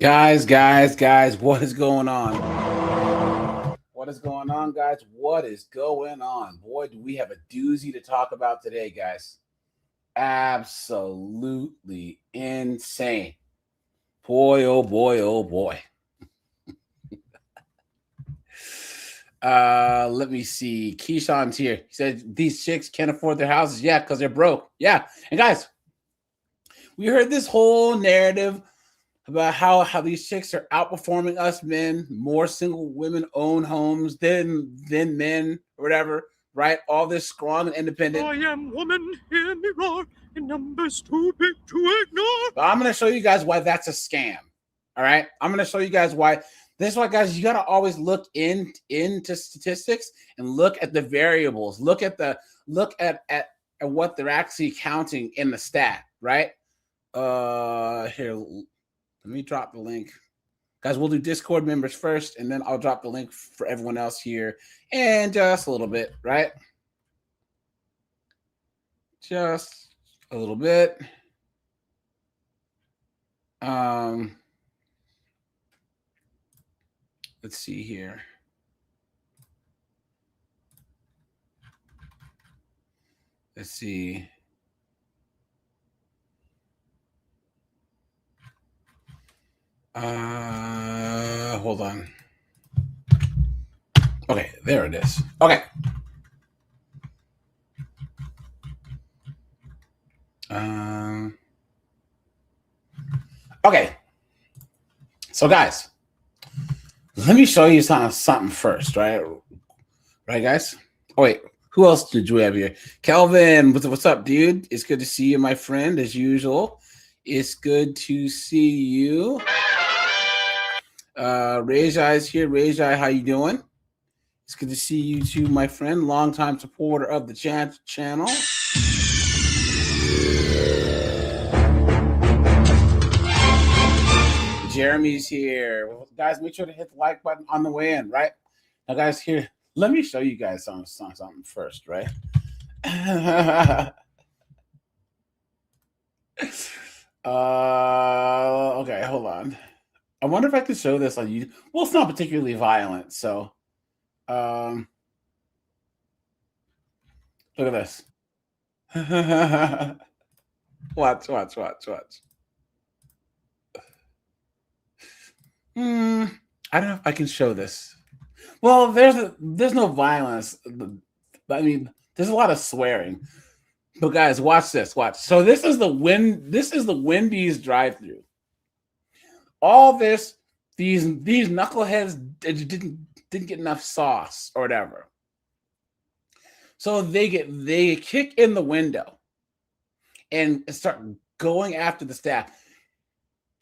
Guys, what is going on? What is going on, guys? What is going on? Boy, do we have a doozy to talk about today, guys. Absolutely insane. Boy, oh boy, oh boy. Let me see. Keyshawn's here. He said these chicks can't afford their houses. Yeah, because they're broke. Yeah. And guys, we heard this whole narrative about how these chicks are outperforming us men. More single women own homes than men or whatever, right? All this strong and independent. I am woman, hear me roar, in numbers too big to ignore. But I'm going to show you guys why that's a scam. All right? I'm going to show you guys why. This is why, guys, you got to always look into statistics and look at the variables. Look at what they're actually counting in the stat, right? Here, let me drop the link. Guys, we'll do Discord members first, and then I'll drop the link for everyone else here in just a little bit, right? Just a little bit. Let's see here. Let's see. Hold on. Okay, there it is. Okay. Okay. So, guys, let me show you something first, right? Right, guys? Oh, wait. Who else did you have here? Kelvin, what's up, dude? It's good to see you, my friend, as usual. It's good to see you. Rajai is here. Rajai, how you doing? It's good to see you too, my friend. Longtime supporter of the channel. Jeremy's here. Well, guys, make sure to hit the like button on the way in, right? Now, guys, here, let me show you guys something first, right? Okay, hold on. I wonder if I could show this on YouTube. Well, it's not particularly violent, so look at this. Watch. I don't know if I can show this. Well, there's no violence. I mean, there's a lot of swearing. But guys, watch this. Watch. So this is the Wendy's drive-through. All this, these knuckleheads didn't get enough sauce or whatever. So they kick in the window and start going after the staff.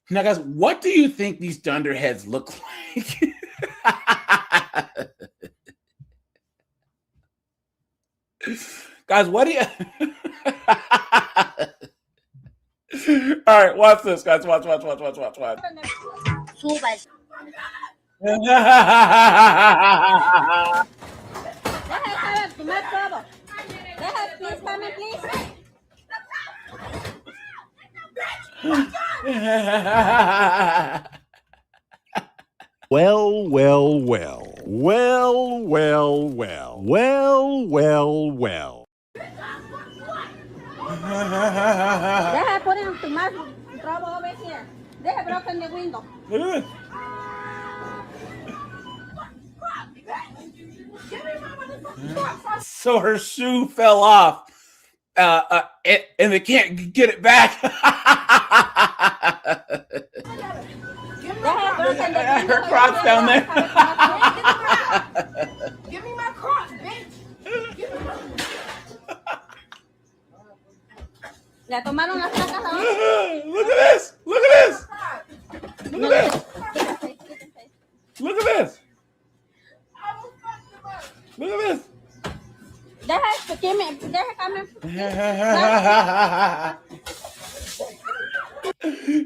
Now, guys, what do you think these dunderheads look like? Guys, what do you... All right, watch this, guys. Watch. Well. Deja poner más robo over here. Deja broken the window. So her shoe fell off, and they can't get it back. Her Crocs down there. Give me my Crocs, bitch. Le tomaron las placas a Look at this. Look at this.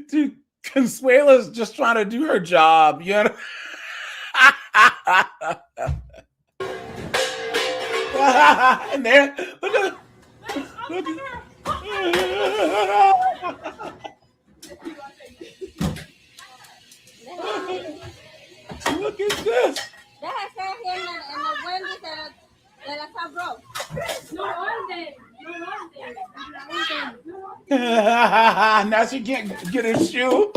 Dude, Consuela's just trying to do her job, you know? And there, look at it. Look at this. Deja estar aquí en el Wendy's de la South Road. Now she can't get her shoe.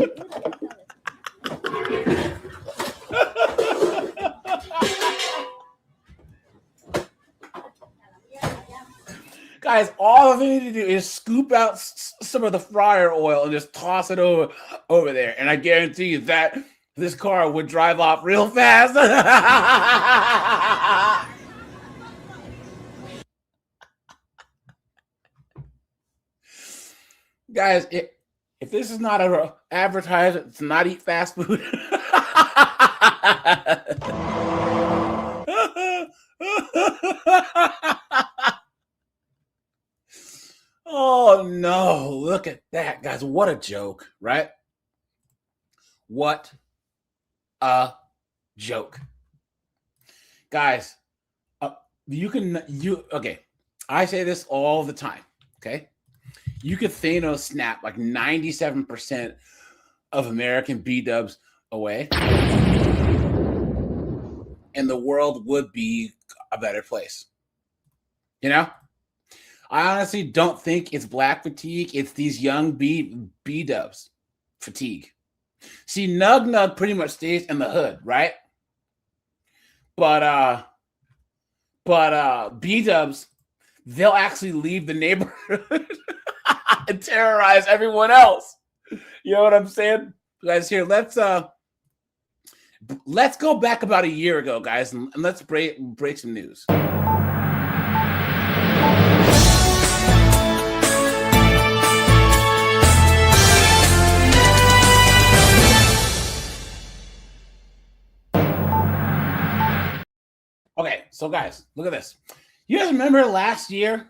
Guys, all they need to do is scoop out some of the fryer oil and just toss it over there. And I guarantee you that this car would drive off real fast. Guys, if this is not an advertisement to not eat fast food. Oh no, look at that, guys. What a joke, right? What a joke. Guys, okay. I say this all the time, okay? You could Thanos snap like 97% of American B-dubs away, and the world would be a better place. You know? I honestly don't think it's black fatigue. It's these young B-dubs fatigue. See, Nug pretty much stays in the hood, right? But B-dubs, they'll actually leave the neighborhood and terrorize everyone else. You know what I'm saying? Guys, here, let's go back about a year ago, guys, and let's break some news. Okay, so guys, look at this. You guys remember last year?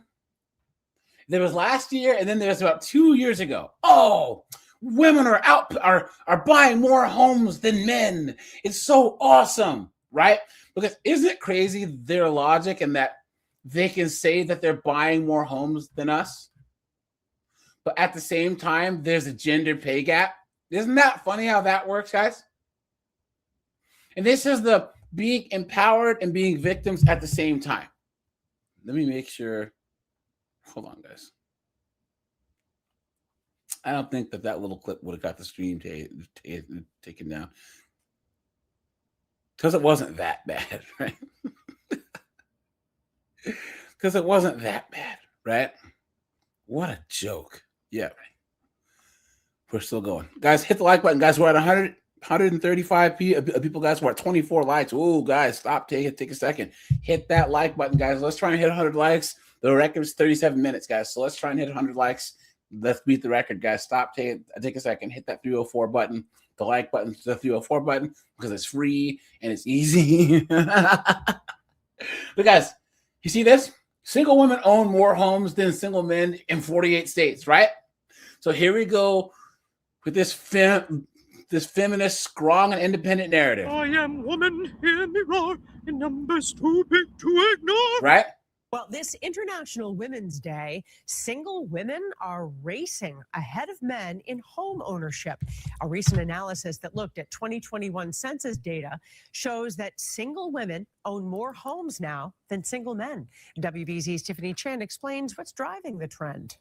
There was last year, and then there was about 2 years ago. Oh, women are buying more homes than men. It's so awesome, right? Because isn't it crazy their logic and that they can say that they're buying more homes than us, but at the same time, there's a gender pay gap. Isn't that funny how that works, guys? And this is the being empowered and being victims at the same time. Let me make sure. Hold on, guys. I don't think that little clip would have got the stream taken down. Because it wasn't that bad, right? Because it wasn't that bad, right? What a joke. Yeah, right. We're still going. Guys, hit the like button. Guys, we're at 135 people, guys. We're at 24 likes. Oh, guys, stop. Take a second. Hit that like button, guys. Let's try and hit 100 likes. The record is 37 minutes, guys. So let's try and hit 100 likes. Let's beat the record, guys. Stop. Take a second. Hit that 304 button. The like button to the 304 button because it's free and it's easy. But guys, you see this? Single women own more homes than single men in 48 states, right? So here we go with this feminist, strong, and independent narrative. I am woman, hear me roar, in numbers too big to ignore. Right? Well, this International Women's Day, single women are racing ahead of men in home ownership. A recent analysis that looked at 2021 census data shows that single women own more homes now than single men. WBZ's Tiffany Chen explains what's driving the trend.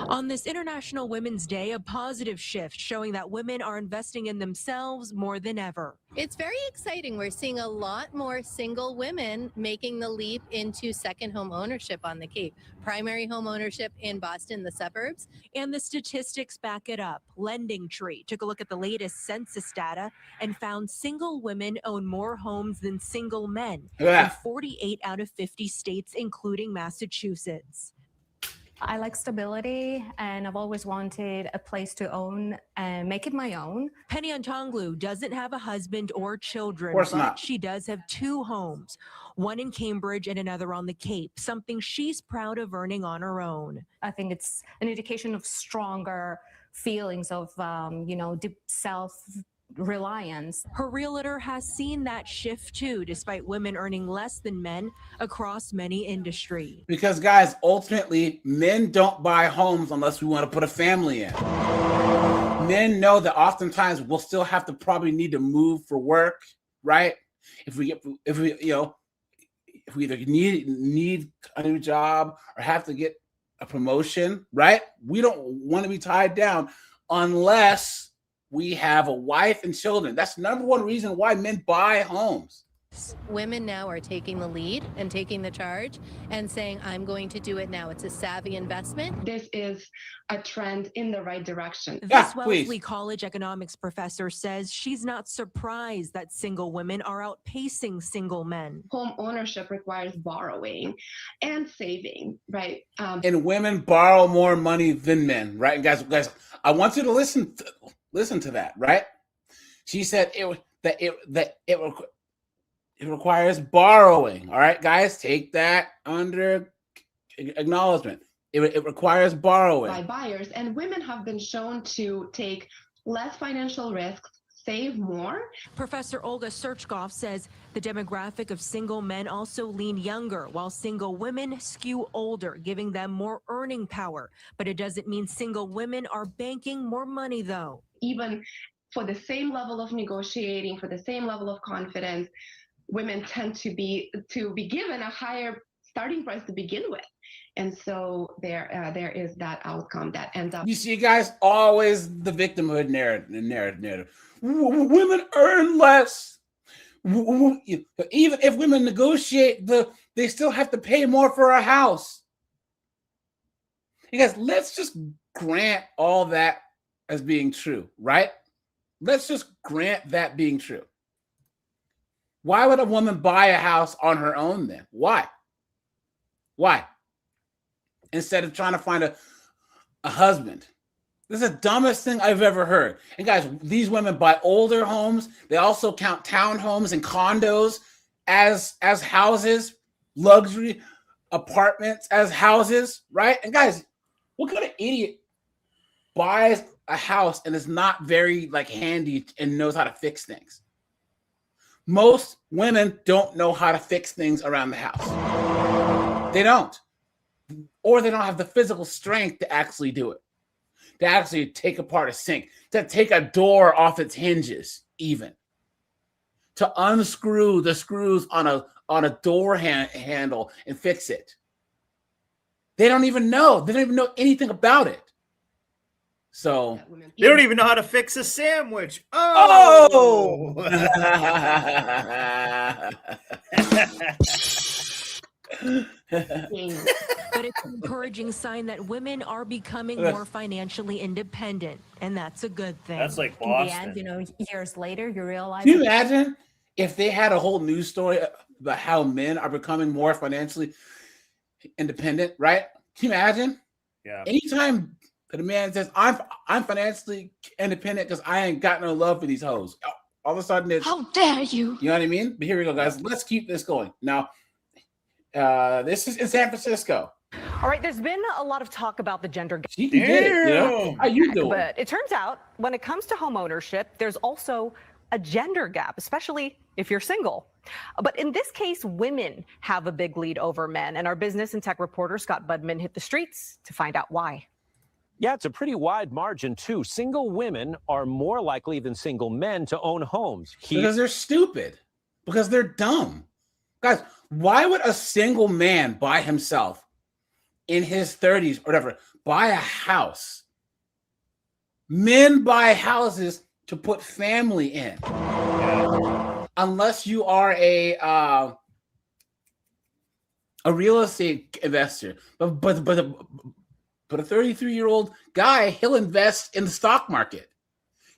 On this International Women's Day, a positive shift showing that women are investing in themselves more than ever. It's very exciting. We're seeing a lot more single women making the leap into second home ownership on the Cape. Primary home ownership in Boston, the suburbs. And the statistics back it up. Lending Tree took a look at the latest census data and found single women own more homes than single men in 48 out of 50 states, including Massachusetts. I like stability, and I've always wanted a place to own and make it my own. Penny Antonglu doesn't have a husband or children, but she does have 2 homes, one in Cambridge and another on the Cape, something she's proud of earning on her own. I think it's an indication of stronger feelings of, deep self-reliance. Her realtor has seen that shift too, despite women earning less than men across many industries. Because guys, ultimately, men don't buy homes unless we want to put a family in. men know that oftentimes we'll still have to probably need to move for work, right? If we either need a new job or have to get a promotion, right? We don't want to be tied down unless we have a wife and children. That's number one reason why men buy homes. Women now are taking the lead and taking the charge and saying, I'm going to do it now. It's a savvy investment. This is a trend in the right direction. This Wellesley College economics professor says she's not surprised that single women are outpacing single men. Home ownership requires borrowing and saving, right? And women borrow more money than men, right? Guys, I want you to listen to that, right? She said it requires borrowing. All right, guys, take that under acknowledgement. It requires borrowing. By buyers, and women have been shown to take less financial risks, save more. Professor Olga Serchkov says the demographic of single men also lean younger, while single women skew older, giving them more earning power. But it doesn't mean single women are banking more money, though. Even for the same level of negotiating, for the same level of confidence, women tend to be given a higher starting price to begin with, and so there is that outcome that ends up. You see, guys, always the victimhood narrative. Women earn less. Even if women negotiate, they still have to pay more for a house. You guys, let's just grant all that as being true, right? Let's just grant that being true. Why would a woman buy a house on her own then? Why? Instead of trying to find a husband. This is the dumbest thing I've ever heard. And guys, these women buy older homes. They also count townhomes and condos as houses, luxury apartments as houses, right? And guys, what kind of idiot buys a house and is not very handy and knows how to fix things? Most women don't know how to fix things around the house. They don't. Or they don't have the physical strength to actually do it. To actually take apart a sink. To take a door off its hinges, even. To unscrew the screws on a door handle and fix it. They don't even know. They don't even know anything about it. So they don't even know how to fix a sandwich. Oh! But it's an encouraging sign that women are becoming more financially independent, and that's a good thing. That's like Boston. In the end, years later, you realize. Can you imagine if they had a whole news story about how men are becoming more financially independent, right? Can you imagine? Yeah. Anytime that a man says, I'm financially independent because I ain't got no love for these hoes. All of a sudden it's, how dare you? You know what I mean? But here we go, guys. Let's keep this going. Now, this is in San Francisco. All right, there's been a lot of talk about the gender gap. She can get it, you know? How you doing? But it turns out when it comes to home ownership, there's also a gender gap, especially if you're single. But in this case, women have a big lead over men, and our business and tech reporter Scott Budman hit the streets to find out why. Yeah, it's a pretty wide margin, too. Single women are more likely than single men to own homes. Because they're stupid. Because they're dumb. Guys, why would a single man by himself in his 30s or whatever buy a house? Men buy houses to put family in. Unless you are a real estate investor. But a 33-year-old guy, he'll invest in the stock market.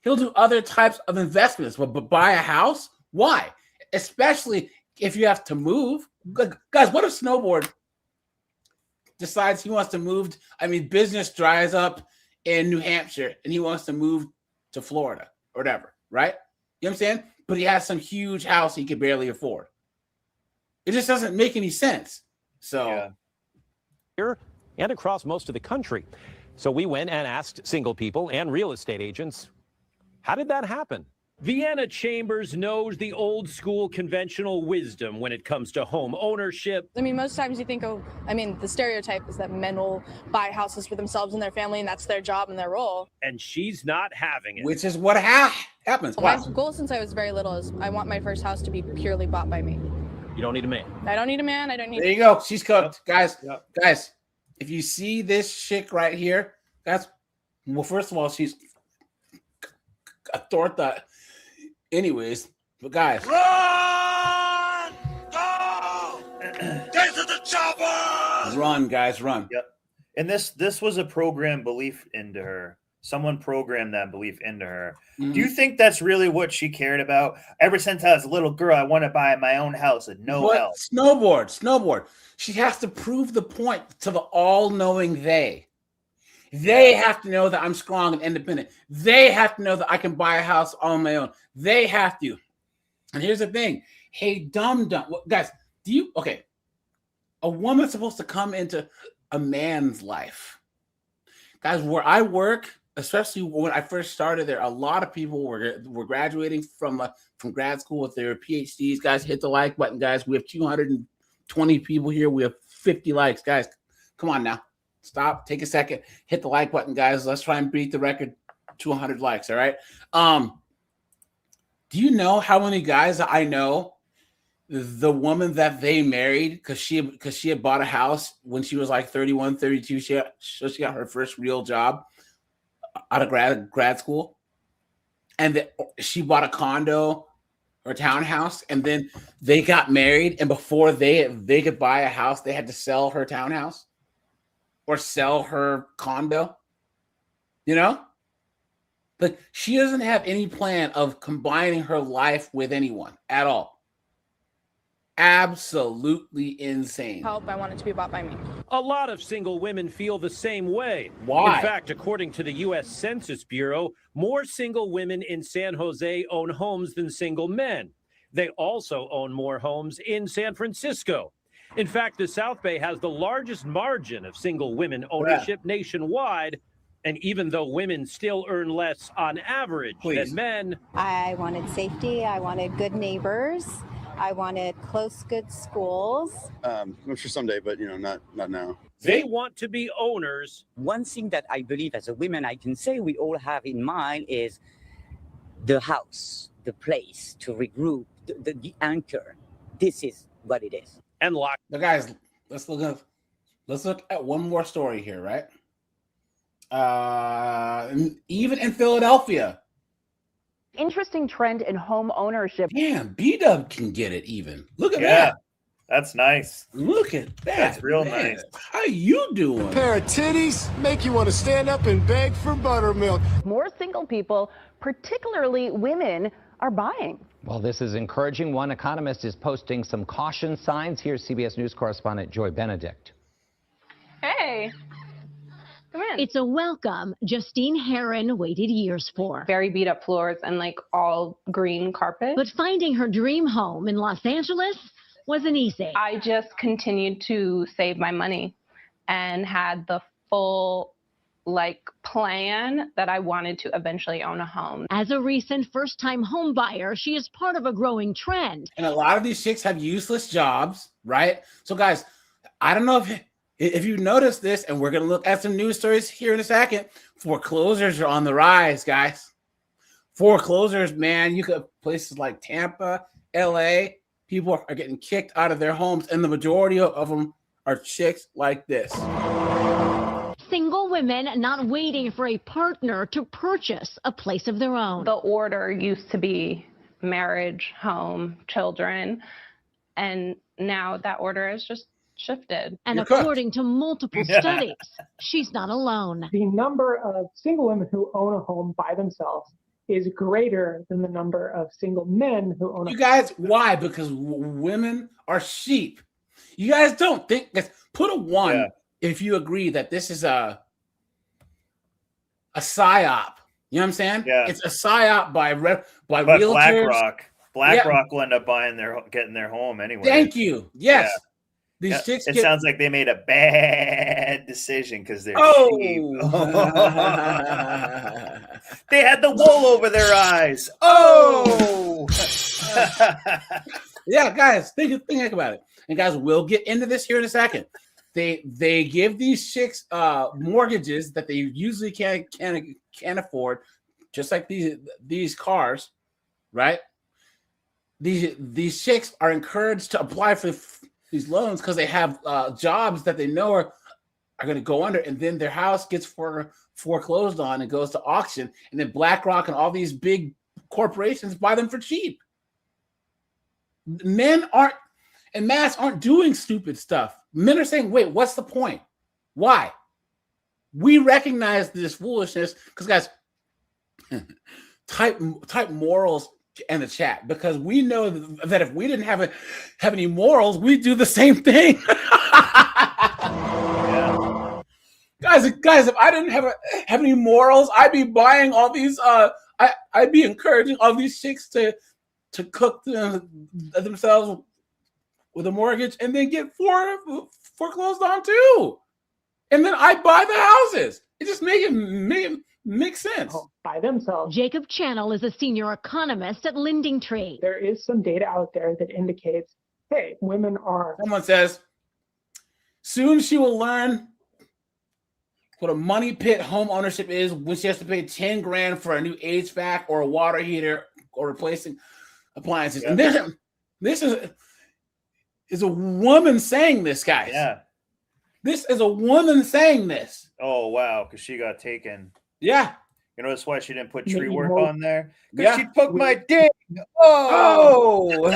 He'll do other types of investments, but buy a house? Why? Especially if you have to move. Guys, what if Snowboard decides he wants to move? Business dries up in New Hampshire and he wants to move to Florida or whatever, right? You know what I'm saying? But he has some huge house he could barely afford. It just doesn't make any sense. So here and across most of the country. So we went and asked single people and real estate agents, how did that happen? Vienna Chambers knows the old school conventional wisdom when it comes to home ownership. I mean, most times you think of, the stereotype is that men will buy houses for themselves and their family, and that's their job and their role. And she's not having it. Which is what happens. My goal since I was very little is I want my first house to be purely bought by me. You don't need a man. I don't need a man. I don't need. There you go. She's cooked. Yep. Guys, if you see this chick right here, first of all, she's a torta. Anyways, but guys, Run! Go! Get to the chopper! Run, guys, run. Yep. And this was a programmed belief into her. Someone programmed that belief into her. Mm-hmm. Do you think that's really what she cared about? Ever since I was a little girl, I want to buy my own house and no help. Snowboard. She has to prove the point to the all-knowing they. They have to know that I'm strong and independent. They have to know that I can buy a house on my own. They have to. And here's the thing. Hey, dumb. Guys, a woman's supposed to come into a man's life. Guys, where I work, especially when I first started there, a lot of people were graduating from grad school with their PhDs. Guys, hit the like button, guys. We have 220 people here. We have 50 likes. Guys, come on now. Stop. Take a second. Hit the like button, guys. Let's try and beat the record to 100 likes, all right? Do you know how many guys I know, the woman that they married because she had bought a house when she was like 31, 32. She got her first real job out of grad school. And she bought a condo or townhouse, and then they got married. And before they could buy a house, they had to sell her townhouse or sell her condo, you know? But she doesn't have any plan of combining her life with anyone at all. Absolutely insane. Help. I want it to be bought by me. A lot of single women feel the same way. Why? In fact, according to the U.S. Census Bureau, more single women in San Jose own homes than single men. They also own more homes in San Francisco. In fact, the South Bay has the largest margin of single women ownership nationwide. And even though women still earn less on average than men, I wanted safety. I wanted good neighbors. I wanted close, good schools. I'm sure someday, but not now. They want to be owners. One thing that I believe as a woman I can say we all have in mind is the house, the place to regroup, the anchor. This is what it is. And lock. Now, guys, let's look at one more story here, right? Even in Philadelphia. Interesting trend in home ownership. Damn, B-Dub can get it even. Look at that. That's nice. Look at that. That's real man. nice. How you doing? Pair of titties make you want to stand up and beg for buttermilk. More single people, particularly women, are buying. Well, this is encouraging. One economist is posting some caution signs. Here's CBS News correspondent Joy Benedict. Hey. Come in. It's a welcome Justine Heron waited years for. Very beat up floors and like all green carpet. But finding her dream home in Los Angeles wasn't easy. I just continued to save my money and had the full plan that I wanted to eventually own a home. As a recent first-time home buyer, she is part of a growing trend. And a lot of these chicks have useless jobs, right? So guys, I don't know if you noticed this, and we're going to look at some news stories here in a second. Foreclosures are on the rise, guys. Foreclosures, man, you could places like Tampa, LA, people are getting kicked out of their homes, and the majority of them are chicks like this. Single women not waiting for a partner to purchase a place of their own. The order used to be marriage, home, children, and now that order is just shifted. And according to multiple studies, she's not alone. The number of single women who own a home by themselves is greater than the number of single men who own a home. You guys, why? Because women are sheep. You guys don't think, guys, put a 1 if you agree that this is a psyop. You know what I'm saying? Yeah. It's a psyop by realtors. BlackRock will end up getting their home anyway. Thank you. Yes. Yeah. These chicks sounds like they made a bad decision because they're sheep. Oh, They had the wool over their eyes. Oh, yeah, guys, think about it. And guys, we'll get into this here in a second. They give these chicks mortgages that they usually can't afford, just like these cars, right? These chicks are encouraged to apply for these loans because they have jobs that they know are going to go under, and then their house gets foreclosed on and goes to auction, and then BlackRock and all these big corporations buy them for cheap. Men aren't doing stupid stuff. Men are saying, wait, what's the point? Why? We recognize this foolishness because, guys, type morals in the chat, because we know that if we didn't have any morals, we'd do the same thing. Guys, if I didn't have any morals, I'd be buying all these. I'd be encouraging all these chicks to cook themselves with a mortgage and then get foreclosed on too, and then I buy the houses. It just makes sense. By themselves. Jacob Channel is a senior economist at LendingTree. There is some data out there that indicates, hey, women are. Someone says, soon she will learn what a money pit home ownership is when she has to pay 10 grand for a new HVAC or a water heater or replacing appliances. Yeah. And this is a woman saying this, guys. Yeah. This is a woman saying this. Oh, wow, because she got taken. Yeah. You know, that's why she didn't put tree work on there? Because Yeah. she took my dick. Oh!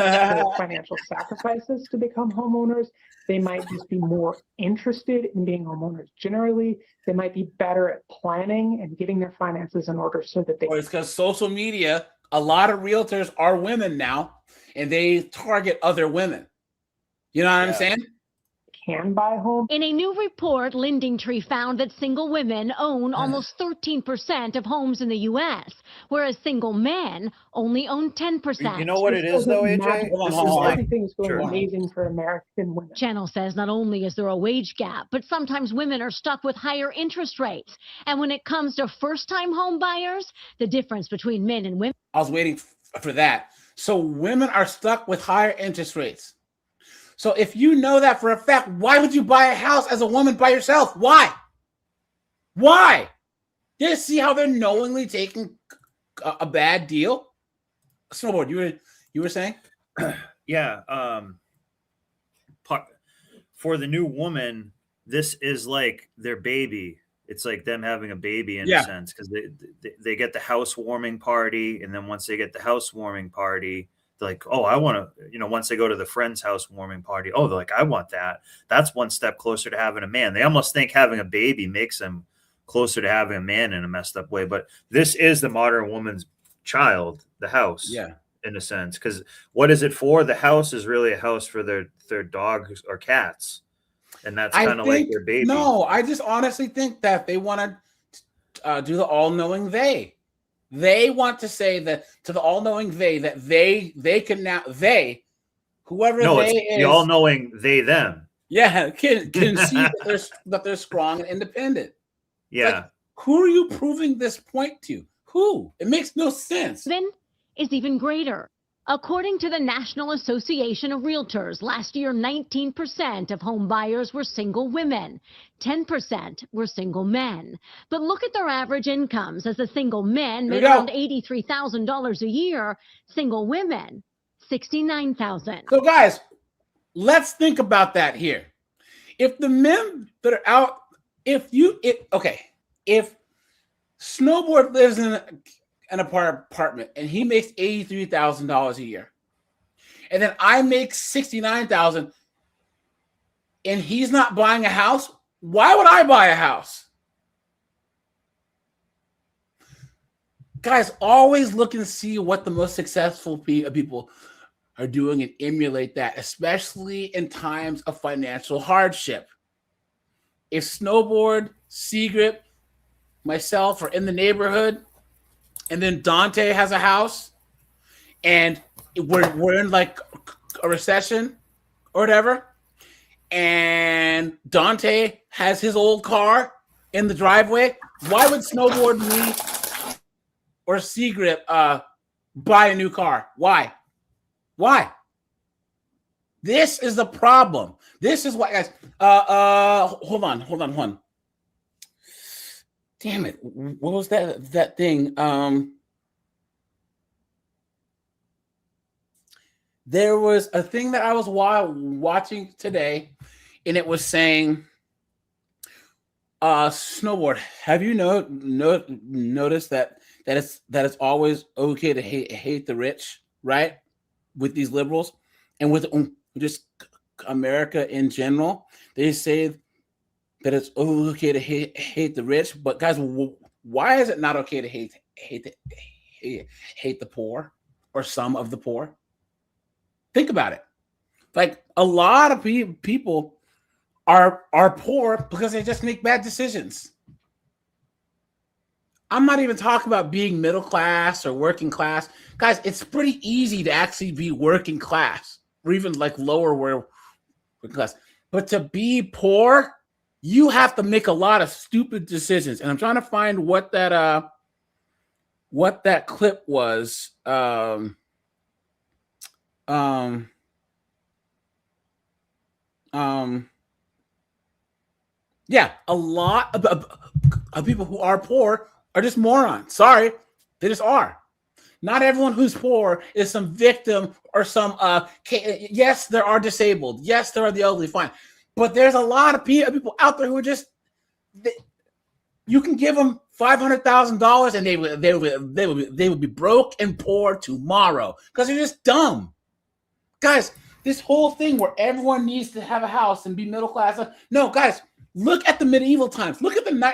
Financial sacrifices to become homeowners. They might just be more interested in being homeowners. Generally, they might be better at planning and getting their finances in order so that they. Or it's because social media, a lot of realtors are women now, and they target other women. You know what I'm saying? Can buy home. In a new report, LendingTree found that single women own almost 13% of homes in the U.S., whereas single men only own 10%. You know what it is, though, AJ? This is like everything's going amazing for American women. Channel says not only is there a wage gap, but sometimes women are stuck with higher interest rates. And when it comes to first-time home buyers, the difference between men and women. I was waiting for that. So women are stuck with higher interest rates. So if you know that for a fact, why would you buy a house as a woman by yourself? Why? Why? You see how they're knowingly taking a bad deal? Snowboard, you were saying? Yeah. For the new woman, this is like their baby. It's like them having a baby in a sense, because they get the housewarming party, and then once they get the housewarming party, like, oh, I want to, once they go to the friend's housewarming party, oh, they're like, I want that. That's one step closer to having a man. They almost think having a baby makes them closer to having a man in a messed up way. But this is the modern woman's child, the house, in a sense. Because what is it for? The house is really a house for their dogs or cats. And that's kind of like their baby. No, I just honestly think that they want to do the all-knowing they. They want to say that to the all-knowing they, that they can now, whoever no, they it's is, the all-knowing they them. Yeah, can see that they're strong and independent. Yeah. Like, who are you proving this point to? Who? It makes no sense. Then is even greater. According to the National Association of Realtors, last year, 19% of home buyers were single women, 10% were single men. But look at their average incomes, as the single men made around $83,000 a year, single women, $69,000. So guys, let's think about that here. If the men that are out, if Snowboard lives in an apartment and he makes $83,000 a year, and then I make $69,000, and he's not buying a house, why would I buy a house? Guys, always look and see what the most successful people are doing and emulate that, especially in times of financial hardship. If Snowboard, Seagrip, myself are in the neighborhood, and then Dante has a house, and we're in like a recession or whatever, and Dante has his old car in the driveway, why would Snowboard Me or Seagrip buy a new car? Why? This is the problem. This is why, guys. Hold on. Damn it! What was that thing? There was a thing that I was watching today, and it was saying, Snowboard, have you noticed that it's always okay to hate the rich, right? With these liberals and with just America in general, they say that it's okay to hate the rich, but guys, why is it not okay to hate the poor or some of the poor? Think about it. Like, a lot of people are poor because they just make bad decisions. I'm not even talking about being middle class or working class. Guys, it's pretty easy to actually be working class or even like lower working class. But to be poor, you have to make a lot of stupid decisions. And I'm trying to find what that clip was. Yeah, a lot of people who are poor are just morons. Sorry, they just are. Not everyone who's poor is some victim or some yes, there are disabled. Yes, there are the elderly, fine. But there's a lot of people out there who are just, you can give them $500,000 and they would be broke and poor tomorrow because they're just dumb. Guys, this whole thing where everyone needs to have a house and be middle class. No, guys, look at the medieval times. Look at the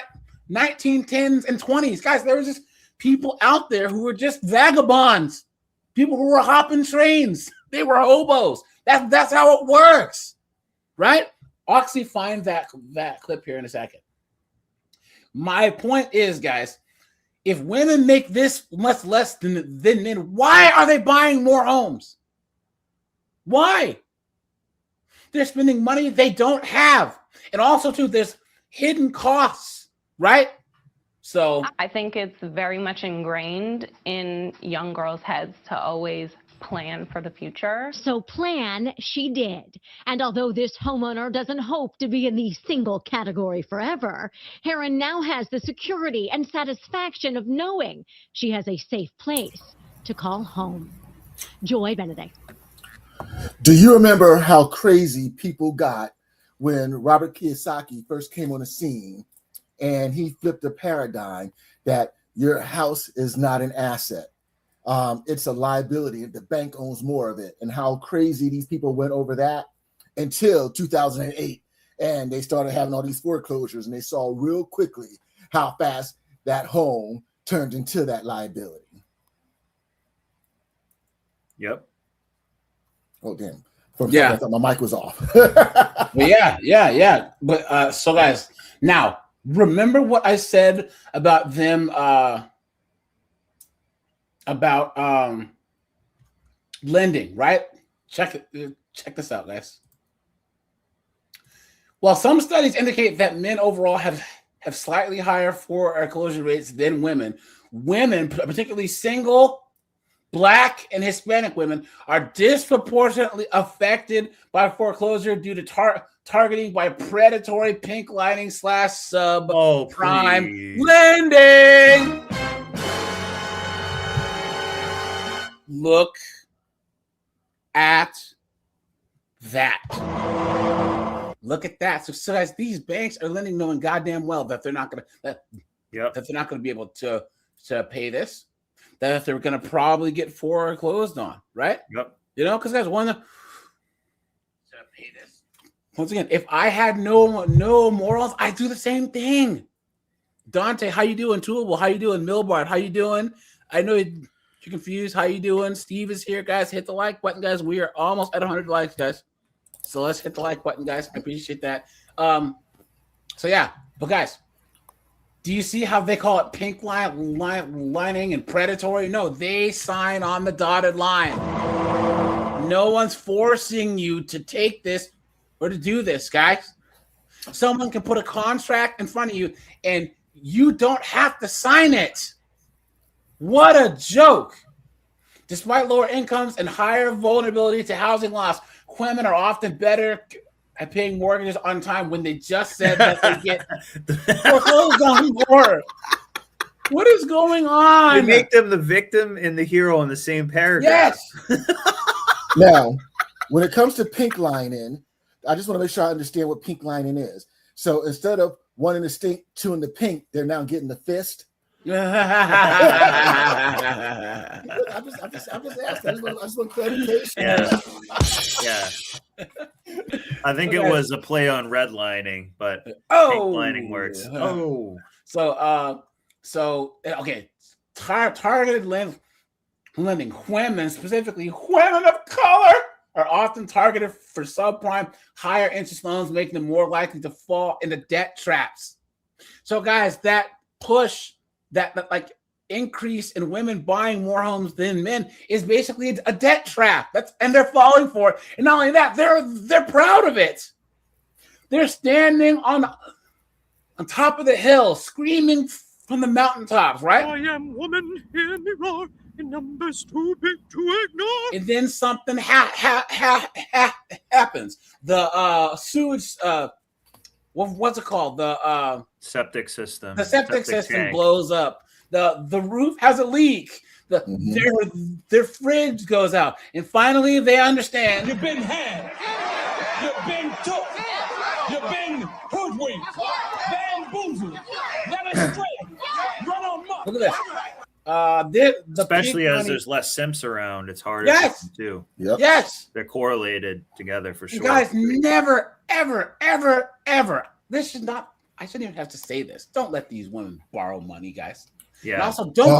1910s and 20s. Guys, there was just people out there who were just vagabonds. People who were hopping trains. They were hobos. That's how it works, right? I'll actually find that clip here in a second. My point is, guys, if women make this much less than men, why are they buying more homes? Why? They're spending money they don't have. And also, too, there's hidden costs, right? So I think it's very much ingrained in young girls' heads to always plan for the future. So plan she did. And although this homeowner doesn't hope to be in the single category forever, Heron now has the security and satisfaction of knowing she has a safe place to call home. Joy Benedict. Do you remember how crazy people got when Robert Kiyosaki first came on the scene and he flipped a paradigm that your house is not an asset? It's a liability. The bank owns more of it. And how crazy these people went over that until 2008. And they started having all these foreclosures, and they saw real quickly how fast that home turned into that liability. Yep. Oh, damn. For yeah. I thought my mic was off. Yeah. But so, guys, now remember what I said about them lending, right? Check this out, guys. While some studies indicate that men overall have slightly higher foreclosure rates than women, particularly single, Black, and Hispanic women, are disproportionately affected by foreclosure due to targeting by predatory pink lining / subprime lending. Look at that. Look at that. So guys, these banks are lending knowing goddamn well that they're not gonna that they're not gonna be able to pay this. That they're gonna probably get foreclosed on, right? Yep. You know, because guys, to pay this. Once again, if I had no morals, I'd do the same thing. Dante, how you doing? Toolable, how you doing? Milbard, how you doing? I know you're confused. How you doing? Steve is here, guys. Hit the like button, guys. We are almost at 100 likes, guys. So let's hit the like button, guys. I appreciate that. So yeah, but guys, do you see how they call it pink lining and predatory? No, they sign on the dotted line. No one's forcing you to take this or to do this, guys. Someone can put a contract in front of you and you don't have to sign it. What a joke. Despite lower incomes and higher vulnerability to housing loss, women are often better at paying mortgages on time when they just said that they get foreclosed on more. What is going on? They make them the victim and the hero in the same paragraph. Yes. Now, when it comes to pink lining, I just want to make sure I understand what pink lining is. So instead of one in the stink, two in the pink, they're now getting the fist. I'm just asking. I just want clarification. Yeah. I think it was a play on redlining, but pink lining works. Oh. So okay. Targeted lending. Women, specifically women of color, are often targeted for subprime, higher interest loans, making them more likely to fall into debt traps. So, guys, that push, that like increase in women buying more homes than men is basically a debt trap. And they're falling for it. And not only that, they're proud of it. They're standing on top of the hill, screaming from the mountaintops, right? I am woman, hear me roar, in numbers too big to ignore. And then something happens. The sewage, what's it called? The septic system. The septic system tank blows up. The roof has a leak. Their fridge goes out, and finally they understand. You've been had. You've been took. You've been hoodwinked. Bamboozled. Led astray. Run on muck. Look at this. Especially as there's less simps around, it's harder to do. Yes. They're correlated together for sure. You guys never, ever, ever, ever. This should not. I shouldn't even have to say this. Don't let these women borrow money, guys. Yeah. And also, don't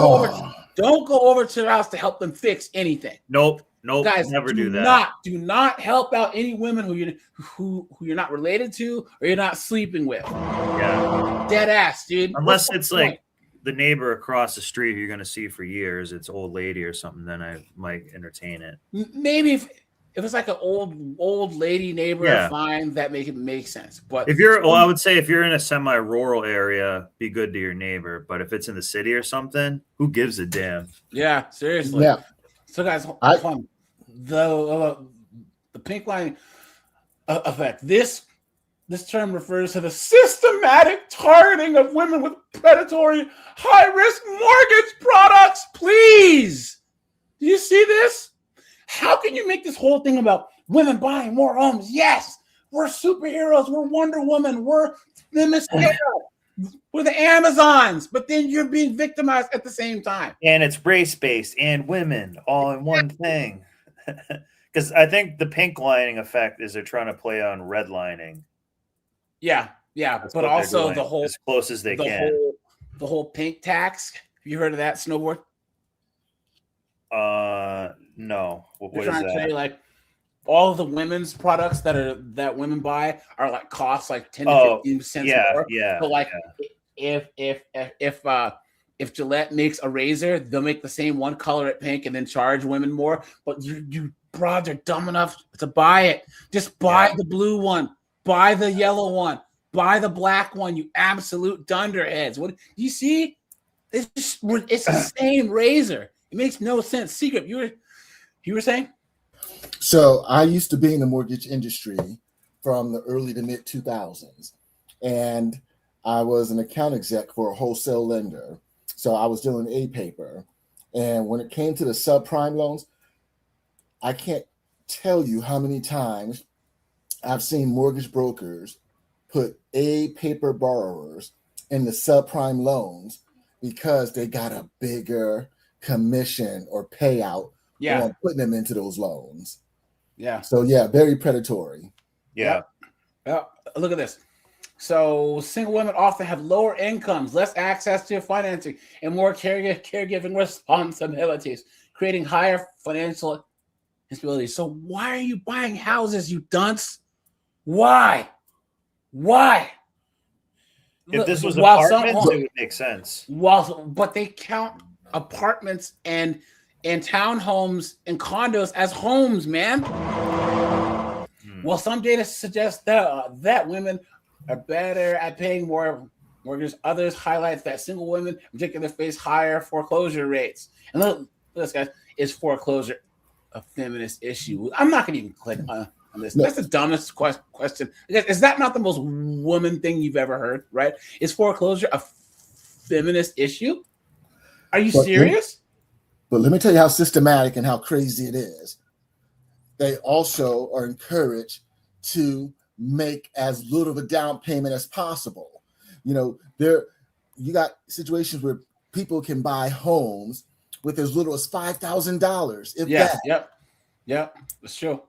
go over to their house to help them fix anything. Nope. Guys, never do that. Do not help out any women who you're not related to or you're not sleeping with. Yeah. Dead ass, dude. Unless it's like the neighbor across the street who you're going to see for years, it's old lady or something, then I might entertain it. Maybe if it's like an old lady neighbor, fine, that make sense. But I would say if you're in a semi-rural area, be good to your neighbor. But if it's in the city or something, who gives a damn? Yeah, seriously. Yeah. So guys, the pink line effect. This term refers to the systematic targeting of women with predatory, high-risk mortgage products. Please, do you see this? How can you make this whole thing about women buying more homes? Yes, we're superheroes. We're Wonder Woman. We're the Mystica. We're the Amazons. But then you're being victimized at the same time. And it's race-based and women all in one thing. Because I think the pink lining effect is they're trying to play on redlining. Yeah. That's but also the whole as close as they can. The whole pink tax. Have you heard of that, Snowboard? No. What is trying that? to say, like, all of the women's products that women buy are like cost like 10 to 15 cents more. Yeah. So like if Gillette makes a razor, they'll make the same one, color it pink, and then charge women more. But you broads are dumb enough to buy it. Just buy the blue one, buy the yellow one, buy the black one. You absolute dunderheads. What do you see? It's the same razor. It makes no sense. Secret, you were saying? So I used to be in the mortgage industry from the early to mid 2000s, and I was an account exec for a wholesale lender. So I was doing A paper, and when it came to the subprime loans, I can't tell you how many times I've seen mortgage brokers put A paper borrowers in the subprime loans because they got a bigger commission or payout on putting them into those loans. Yeah. So very predatory. Yeah. Well, look at this. So single women often have lower incomes, less access to financing, and more caregiving responsibilities, creating higher financial instability. So why are you buying houses, you dunce? Why? If this was apartments, it would make sense. But they count apartments and townhomes and condos as homes, man. Well, some data suggests that women are better at paying more mortgages. Others highlight that single women in particular face higher foreclosure rates. And look this, guys, is foreclosure a feminist issue? I'm not going to even click on this. That's the dumbest question. Is that not the most woman thing you've ever heard, right? Is foreclosure a feminist issue? Are you serious? But let me tell you how systematic and how crazy it is. They also are encouraged to make as little of a down payment as possible. You know, you got situations where people can buy homes with as little as $5,000. Yep. That's true.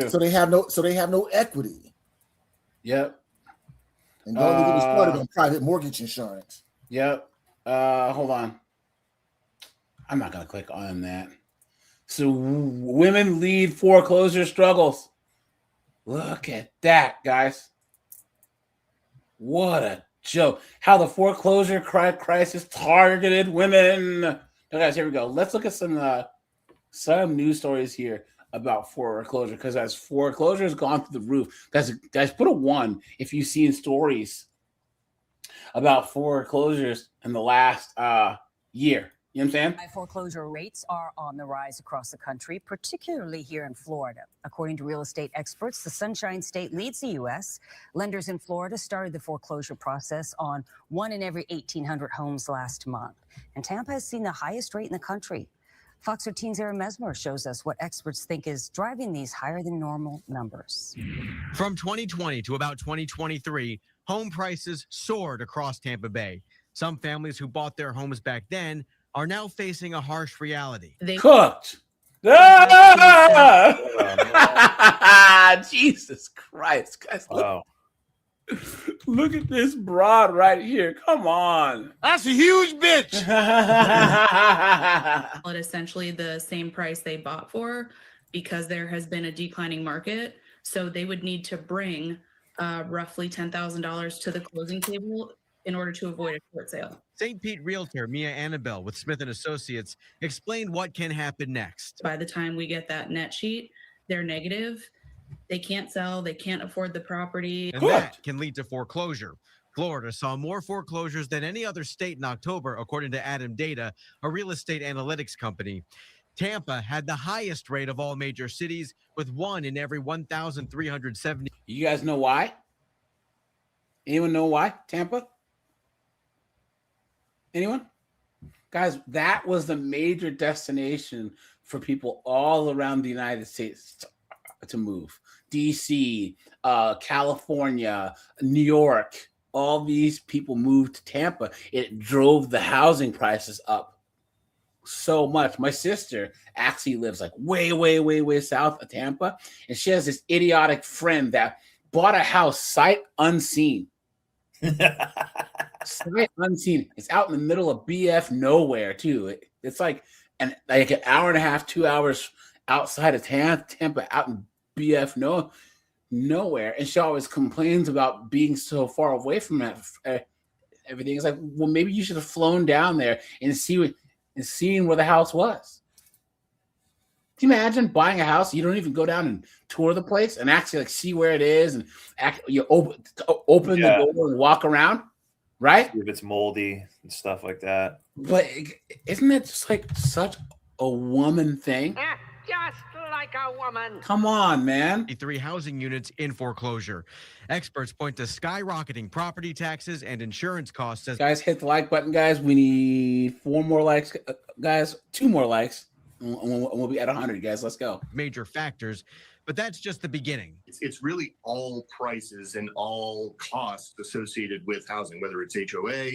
So they have no equity. Yep. And don't even get started on private mortgage insurance. Yep. Hold on. I'm not gonna click on that. So women lead foreclosure struggles. Look at that, guys. What a joke. How the foreclosure crisis targeted women. Now, guys, here we go. Let's look at some news stories here about foreclosure, because as foreclosure has gone through the roof. Guys, put a 1 if you've seen stories about foreclosures in the last year. You know what I'm saying? Foreclosure rates are on the rise across the country, particularly here in Florida. According to real estate experts, the Sunshine State leads the U.S. Lenders in Florida started the foreclosure process on 1 in every 1,800 homes last month. And Tampa has seen the highest rate in the country. Fox 13's Aaron Mesmer shows us what experts think is driving these higher than normal numbers. From 2020 to about 2023, home prices soared across Tampa Bay. Some families who bought their homes back then are now facing a harsh reality. Cooked. Jesus Christ, guys! Look at this broad right here. Come on, that's a huge bitch. At essentially the same price they bought for, because there has been a declining market. So they would need to bring roughly $10,000 to the closing table in order to avoid a short sale. St. Pete realtor Mia Annabelle with Smith & Associates explained what can happen next. By the time we get that net sheet, they're negative. They can't sell. They can't afford the property. And that can lead to foreclosure. Florida saw more foreclosures than any other state in October, according to Adam Data, a real estate analytics company. Tampa had the highest rate of all major cities, with 1 in every 1,370. You guys know why? Anyone know why? Tampa? Anyone? Guys, that was the major destination for people all around the United States to move. DC, California, New York, all these people moved to Tampa. It drove the housing prices up so much. My sister actually lives like way south of Tampa, and she has this idiotic friend that bought a house sight unseen. Sight unseen. It's out in the middle of BF nowhere too. It's like an hour and a half, 2 hours outside of Tampa, out in BF nowhere. And she always complains about being so far away from everything. It's like, well, maybe you should have flown down there and seeing where the house was. Can you imagine buying a house? You don't even go down and tour the place and actually like see where it is, and you open the door and walk around, right? If it's moldy and stuff like that. But isn't it just like such a woman thing? Just like a woman. Come on, man. 3 housing units in foreclosure. Experts point to skyrocketing property taxes and insurance costs. Guys, hit the like button, guys. We need 4 more likes, guys. 2 more likes. And we'll be at 100, guys. Let's go. Major factors, but that's just the beginning. It's really all prices and all costs associated with housing, whether it's HOA,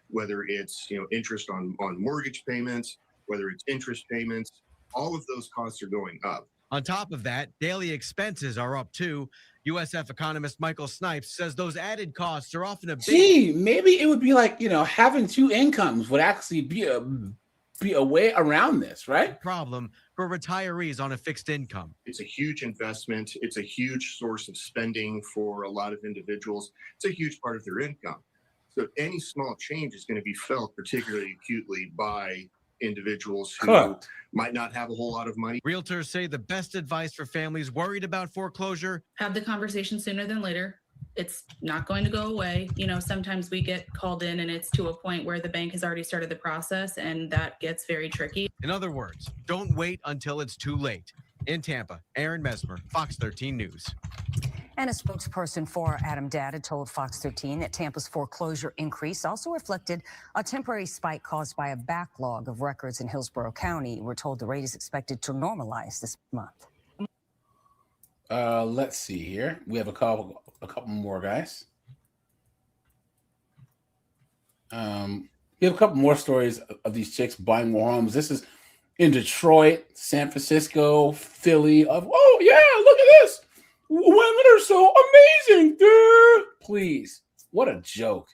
whether it's interest on mortgage payments, whether it's interest payments. All of those costs are going up. On top of that, daily expenses are up too. USF economist Michael Snipes says those added costs are often a big... maybe it would be like, having 2 incomes would actually be a way around this, right? Problem for retirees on a fixed income. It's a huge investment. It's a huge source of spending for a lot of individuals. It's a huge part of their income. So any small change is going to be felt particularly acutely by individuals who Cooked. might not have a whole lot of money. Realtors say the best advice for families worried about foreclosure: Have the conversation sooner than later. It's not going to go away. You know, sometimes we get called in and it's to a point where the bank has already started the process, and that gets very tricky. In other words, don't wait until it's too late. In Tampa, Aaron Mesmer, Fox 13 News. And a spokesperson for Adam Data told Fox 13 that Tampa's foreclosure increase also reflected a temporary spike caused by a backlog of records in Hillsborough County. We're told the rate is expected to normalize this month. Let's see here. We have a couple more guys. We have a couple more stories of these chicks buying more homes. This is in Detroit, San Francisco, Philly. Oh yeah, look at this. Women are so amazing, dude. Please, what a joke.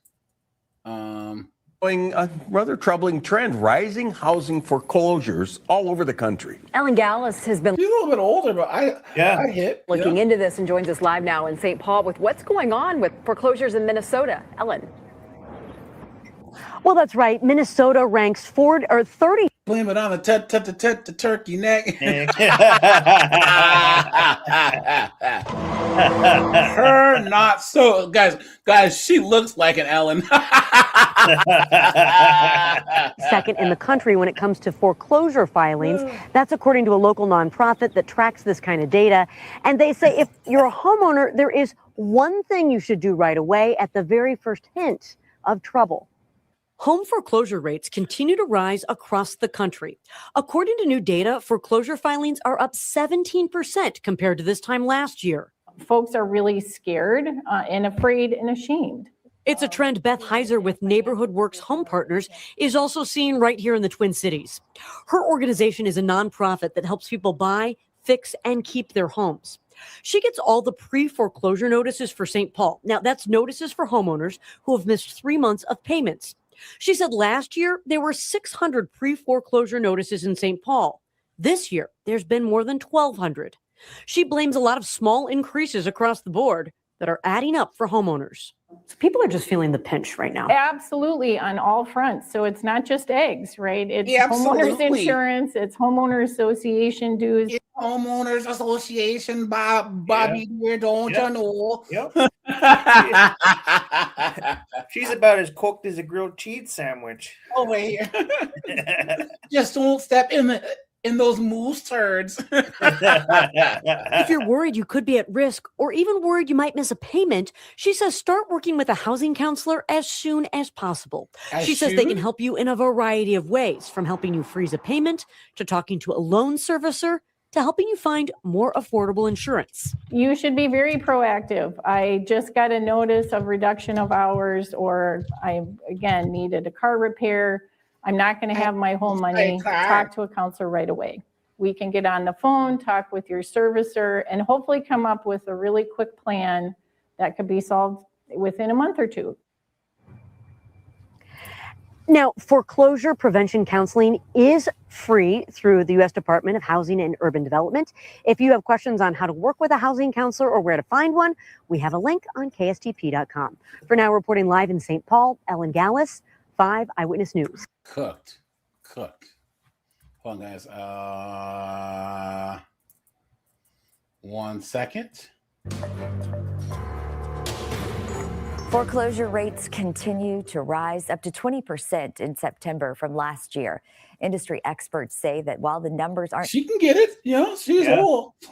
A rather troubling trend, rising housing foreclosures all over the country. Ellen Gallus has been She's a little bit older, but I hit. looking into this and joins us live now in St. Paul with what's going on with foreclosures in Minnesota. Ellen. Well, that's right. Minnesota ranks 30. Blame it on the turkey neck. Her not so, guys. She looks like an Ellen. Second in the country when it comes to foreclosure filings. That's according to a local nonprofit that tracks this kind of data. And they say if you're a homeowner, there is one thing you should do right away at the very first hint of trouble. Home foreclosure rates continue to rise across the country. According to new data, foreclosure filings are up 17% compared to this time last year. Folks are really scared and afraid and ashamed. It's a trend Beth Heiser with Neighborhood Works Home Partners is also seeing right here in the Twin Cities. Her organization is a nonprofit that helps people buy, fix, and keep their homes. She gets all the pre-foreclosure notices for St. Paul. Now, that's notices for homeowners who have missed 3 months of payments. She said last year there were 600 pre-foreclosure notices in St. Paul. This year, there's been more than 1,200. She blames a lot of small increases across the board that are adding up for homeowners. So people are just feeling the pinch right now. Absolutely, on all fronts. So it's not just eggs, right? It's homeowners insurance, it's homeowner association dues. It's homeowners association, Bobby, here, don't you know? Yep. She's about as cooked as a grilled cheese sandwich. Over here. Just don't step in those moose turds. If you're worried you could be at risk or even worried you might miss a payment, she says start working with a housing counselor as soon as possible. She says they can help you in a variety of ways, from helping you freeze a payment to talking to a loan servicer to helping you find more affordable insurance. You should be very proactive. I just got a notice of reduction of hours, or I, again, needed a car repair. I'm not going to have my whole money. Talk to a counselor right away. We can get on the phone, talk with your servicer, and hopefully come up with a really quick plan that could be solved within a month or two. Now, foreclosure prevention counseling is free through the U.S. Department of Housing and Urban Development. If you have questions on how to work with a housing counselor or where to find one, we have a link on KSTP.com. For now, reporting live in St. Paul, Ellen Gallus, 5 Eyewitness News. Cooked. Hold on, guys. 1 second. Foreclosure rates continue to rise up to 20% in September from last year. Industry experts say that while the numbers aren't... She can get it. She's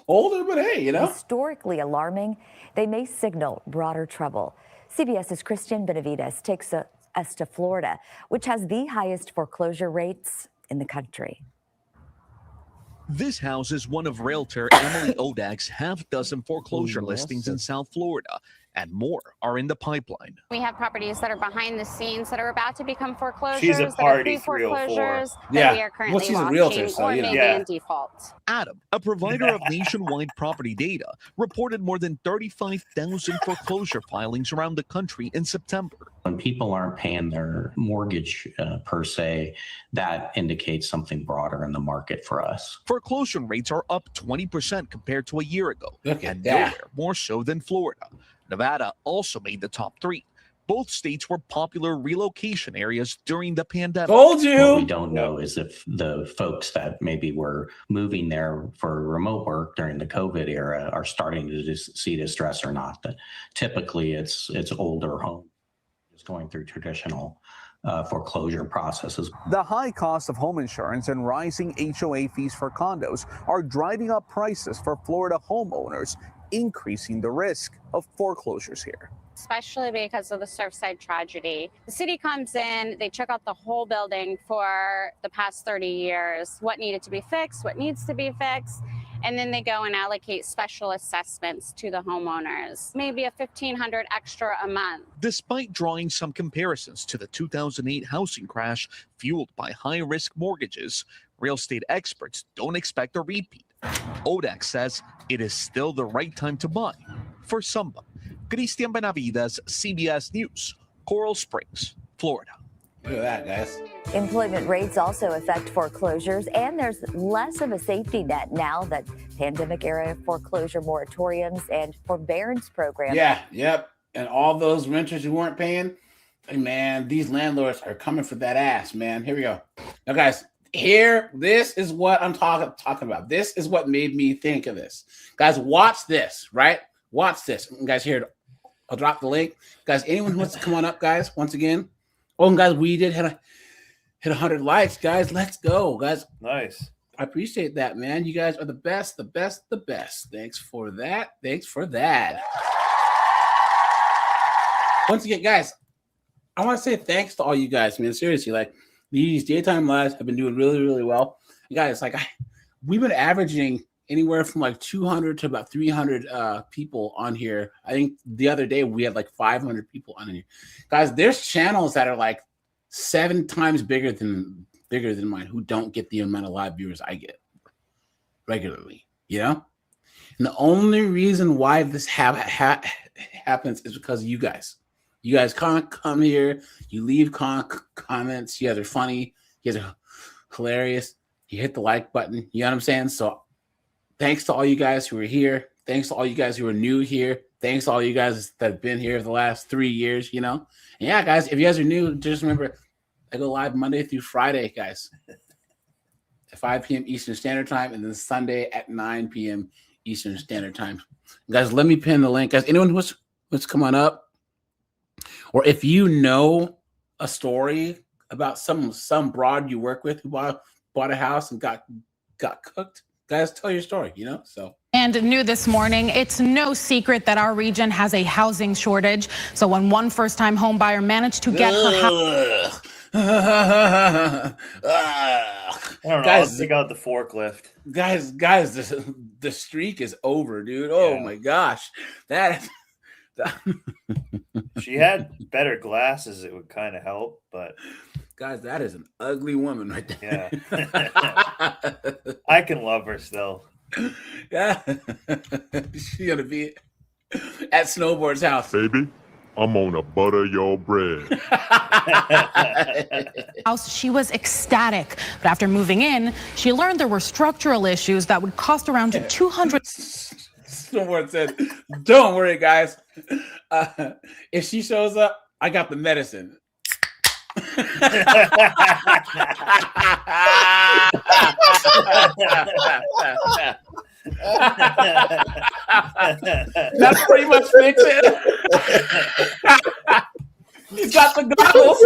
older, but hey, historically alarming, they may signal broader trouble. CBS's Christian Benavides takes us to Florida, which has the highest foreclosure rates in the country. This house is one of realtor Emily Odak's half-dozen foreclosure listings in South Florida, and more are in the pipeline. We have properties that are behind the scenes that are about to become foreclosures. She's a party foreclosures Yeah. that we are currently Well, she's a watching realtor, so, or you know. maybe Yeah. in default. Adam, a provider of nationwide property data, reported more than 35,000 foreclosure filings around the country in September. When people aren't paying their mortgage per se, that indicates something broader in the market for us. Foreclosure rates are up 20% compared to a year ago, Look at and that. nowhere more so than Florida. Nevada also made the top 3. Both states were popular relocation areas during the pandemic. Told you. What we don't know is if the folks that maybe were moving there for remote work during the COVID era are starting to just see distress or not. But typically, it's older homes just going through traditional foreclosure processes. The high cost of home insurance and rising HOA fees for condos are driving up prices for Florida homeowners, increasing the risk of foreclosures here. Especially because of the Surfside tragedy. The city comes in, they check out the whole building for the past 30 years, what needed to be fixed, what needs to be fixed, and then they go and allocate special assessments to the homeowners, maybe a $1,500 extra a month. Despite drawing some comparisons to the 2008 housing crash fueled by high-risk mortgages, real estate experts don't expect a repeat. ODAX says it is still the right time to buy for someone. Christian Benavides, CBS News, Coral Springs, Florida. Look at that, guys. Employment rates also affect foreclosures, and there's less of a safety net now that pandemic-era foreclosure moratoriums and forbearance programs. Yeah, yep. And all those renters who weren't paying, hey, man, these landlords are coming for that ass, man. Here we go. Now, guys, this is what I'm talking about. This is what made me think of this. Guys, watch this, right? Watch this. Guys, here, I'll drop the link. Guys, anyone who wants to come on up, guys, once again. Oh, and guys, we did hit 100 likes, guys. Let's go, guys. Nice. I appreciate that, man. You guys are the best, the best, the best. Thanks for that. Thanks for that. Once again, guys, I want to say thanks to all you guys, man. Seriously, like these daytime lives have been doing really, really well. And guys, like we've been averaging anywhere from like 200 to about 300 people on here. I think the other day we had like 500 people on here. Guys, there's channels that are like 7 times bigger than mine who don't get the amount of live viewers I get regularly, you know? And the only reason why this happens is because of you guys. You guys come here, you leave comments, you guys are funny, you guys are hilarious, you hit the like button, you know what I'm saying? So thanks to all you guys who are here. Thanks to all you guys who are new here. Thanks to all you guys that have been here for the last 3 years, you know? And yeah, guys, if you guys are new, just remember, I go live Monday through Friday, guys, at 5 p.m. Eastern Standard Time, and then Sunday at 9 p.m. Eastern Standard Time. Guys, let me pin the link. Guys, anyone who wants to come on up, or if you know a story about some broad you work with who bought a house and got cooked, guys, tell your story, you know? So. And new this morning, it's no secret that our region has a housing shortage. So when one first-time home buyer managed to get her house. I don't know. Guys, I'll take out the forklift. Guys, the streak is over, dude. Oh my gosh. She had better glasses, it would kind of help, but guys, that is an ugly woman right there. Yeah. I can love her still. Yeah. She's gonna be at Snowboard's house. Baby, I'm gonna butter your bread. She was ecstatic, but after moving in, she learned there were structural issues that would cost around $200. Snowboard said, "Don't worry, guys. If she shows up, I got the medicine." That's pretty much fix it. He's got the goggles.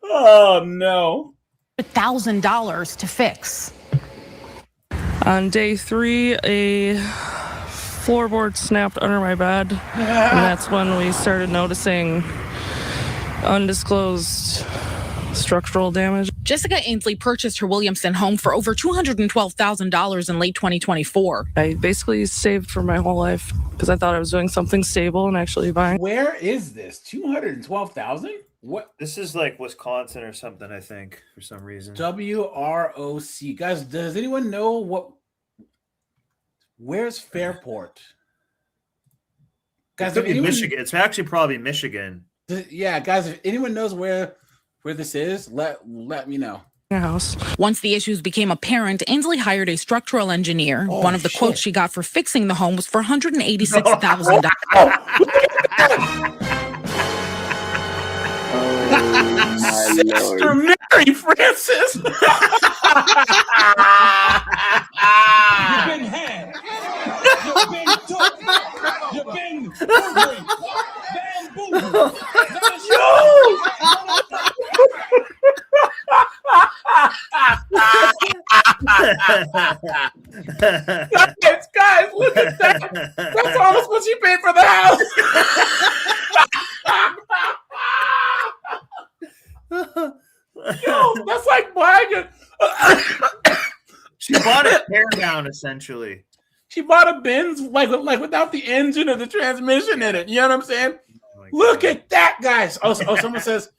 Oh no. $1,000 to fix. On day 3, a floorboard snapped under my bed, and that's when we started noticing undisclosed structural damage. Jessica Ainsley purchased her Williamson home for over $212,000 in late 2024. I basically saved for my whole life because I thought I was doing something stable and actually buying. Where is this? 212,000? What? This is like Wisconsin or something, I think, for some reason. WROC. Guys, does anyone know where's Fairport? Guys, it could be Michigan. It's actually probably Michigan. Yeah, guys, if anyone knows where this is, let me know. house. Once the issues became apparent, Ainsley hired a structural engineer. Oh, One of the shit. quotes she got for fixing the home was for $186,000. Sister Mary Francis. You've been had. You've been took. You've been hungry. Bamboozled. Guys, look at that. That's almost what she paid for the house. Yo, that's like buying it. She bought a tear down, essentially. She bought a Benz like without the engine or the transmission in it. You know what I'm saying? Look at that, guys. Oh, someone says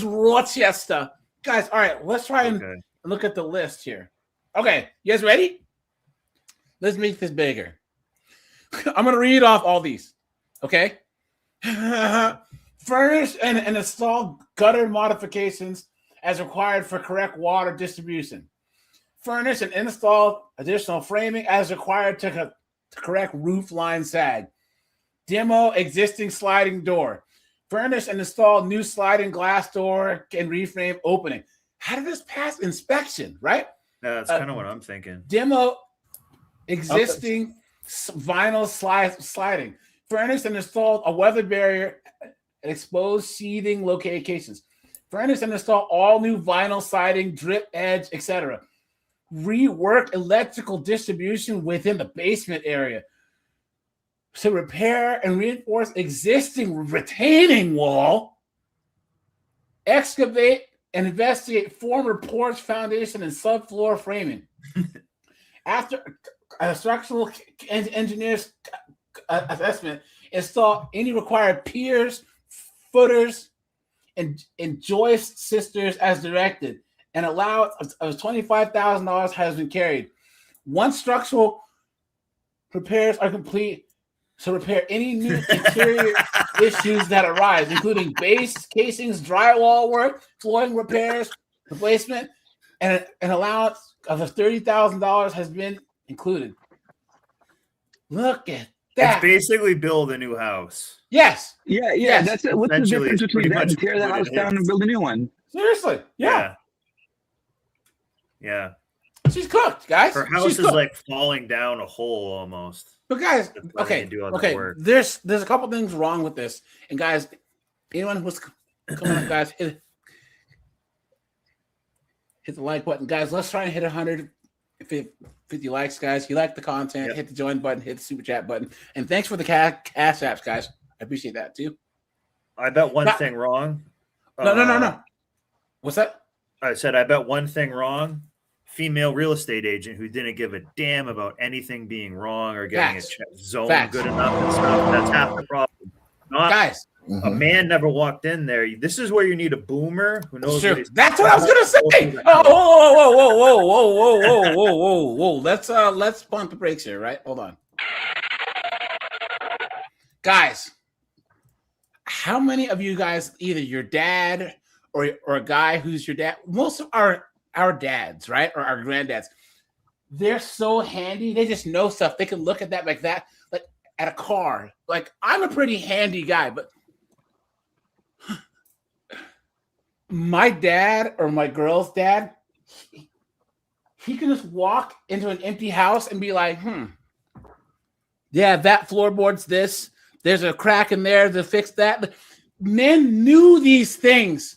Rochester. Guys, all right, let's try and look at the list here. Okay, you guys ready? Let's make this bigger. I'm gonna read off all these. Okay. Furnish and install gutter modifications as required for correct water distribution. Furnish and install additional framing as required to correct roof line sag. Demo existing sliding door. Furnish and install new sliding glass door and reframe opening. How did this pass inspection, right? Yeah, that's kind of what I'm thinking. Demo existing vinyl sliding. Furnish and install a weather barrier at exposed seating locations. Furnish and install all new vinyl siding, drip edge, etc. Rework electrical distribution within the basement area. To repair and reinforce existing retaining wall. Excavate and investigate former porch foundation and subfloor framing. After a structural engineer's assessment, install any required piers, footers, and joist sisters as directed, and allow of $25,000 has been carried. Once structural repairs are complete, to repair any new interior issues that arise, including base casings, drywall work, flooring repairs, replacement, and an allowance of $30,000 has been included. Look at that. It's basically build a new house. Yes. Yeah. Yes. That's it. What's the Essentially, difference it's between pretty that and much tear the what house it down is. and build a new one? Seriously. Yeah. She's cooked, guys. Her house is like falling down a hole almost. But guys, okay. There's a couple things wrong with this. And guys, anyone who's coming up, guys, hit the like button. Guys, let's try and hit 150 likes, guys. If you like the content, hit the join button, hit the super chat button. And thanks for the cash apps, guys. I appreciate that too. I bet one thing wrong. No. What's that? I said I bet one thing wrong. Female real estate agent who didn't give a damn about anything being wrong or getting a zone good enough and stuff. That's half the problem. Guys, a man never walked in there. This is where you need a boomer who knows. Sure. That's what I was gonna say. Whoa. Let's pump the brakes here, right? Hold on. Guys, how many of you guys, either your dad or a guy who's your dad, most of our dads, right? Or our granddads, they're so handy. They just know stuff. They can look at that like that, like at a car. Like, I'm a pretty handy guy, but my dad or my girl's dad, he can just walk into an empty house and be like, yeah, that floorboard's this. There's a crack in there to fix that. Men knew these things.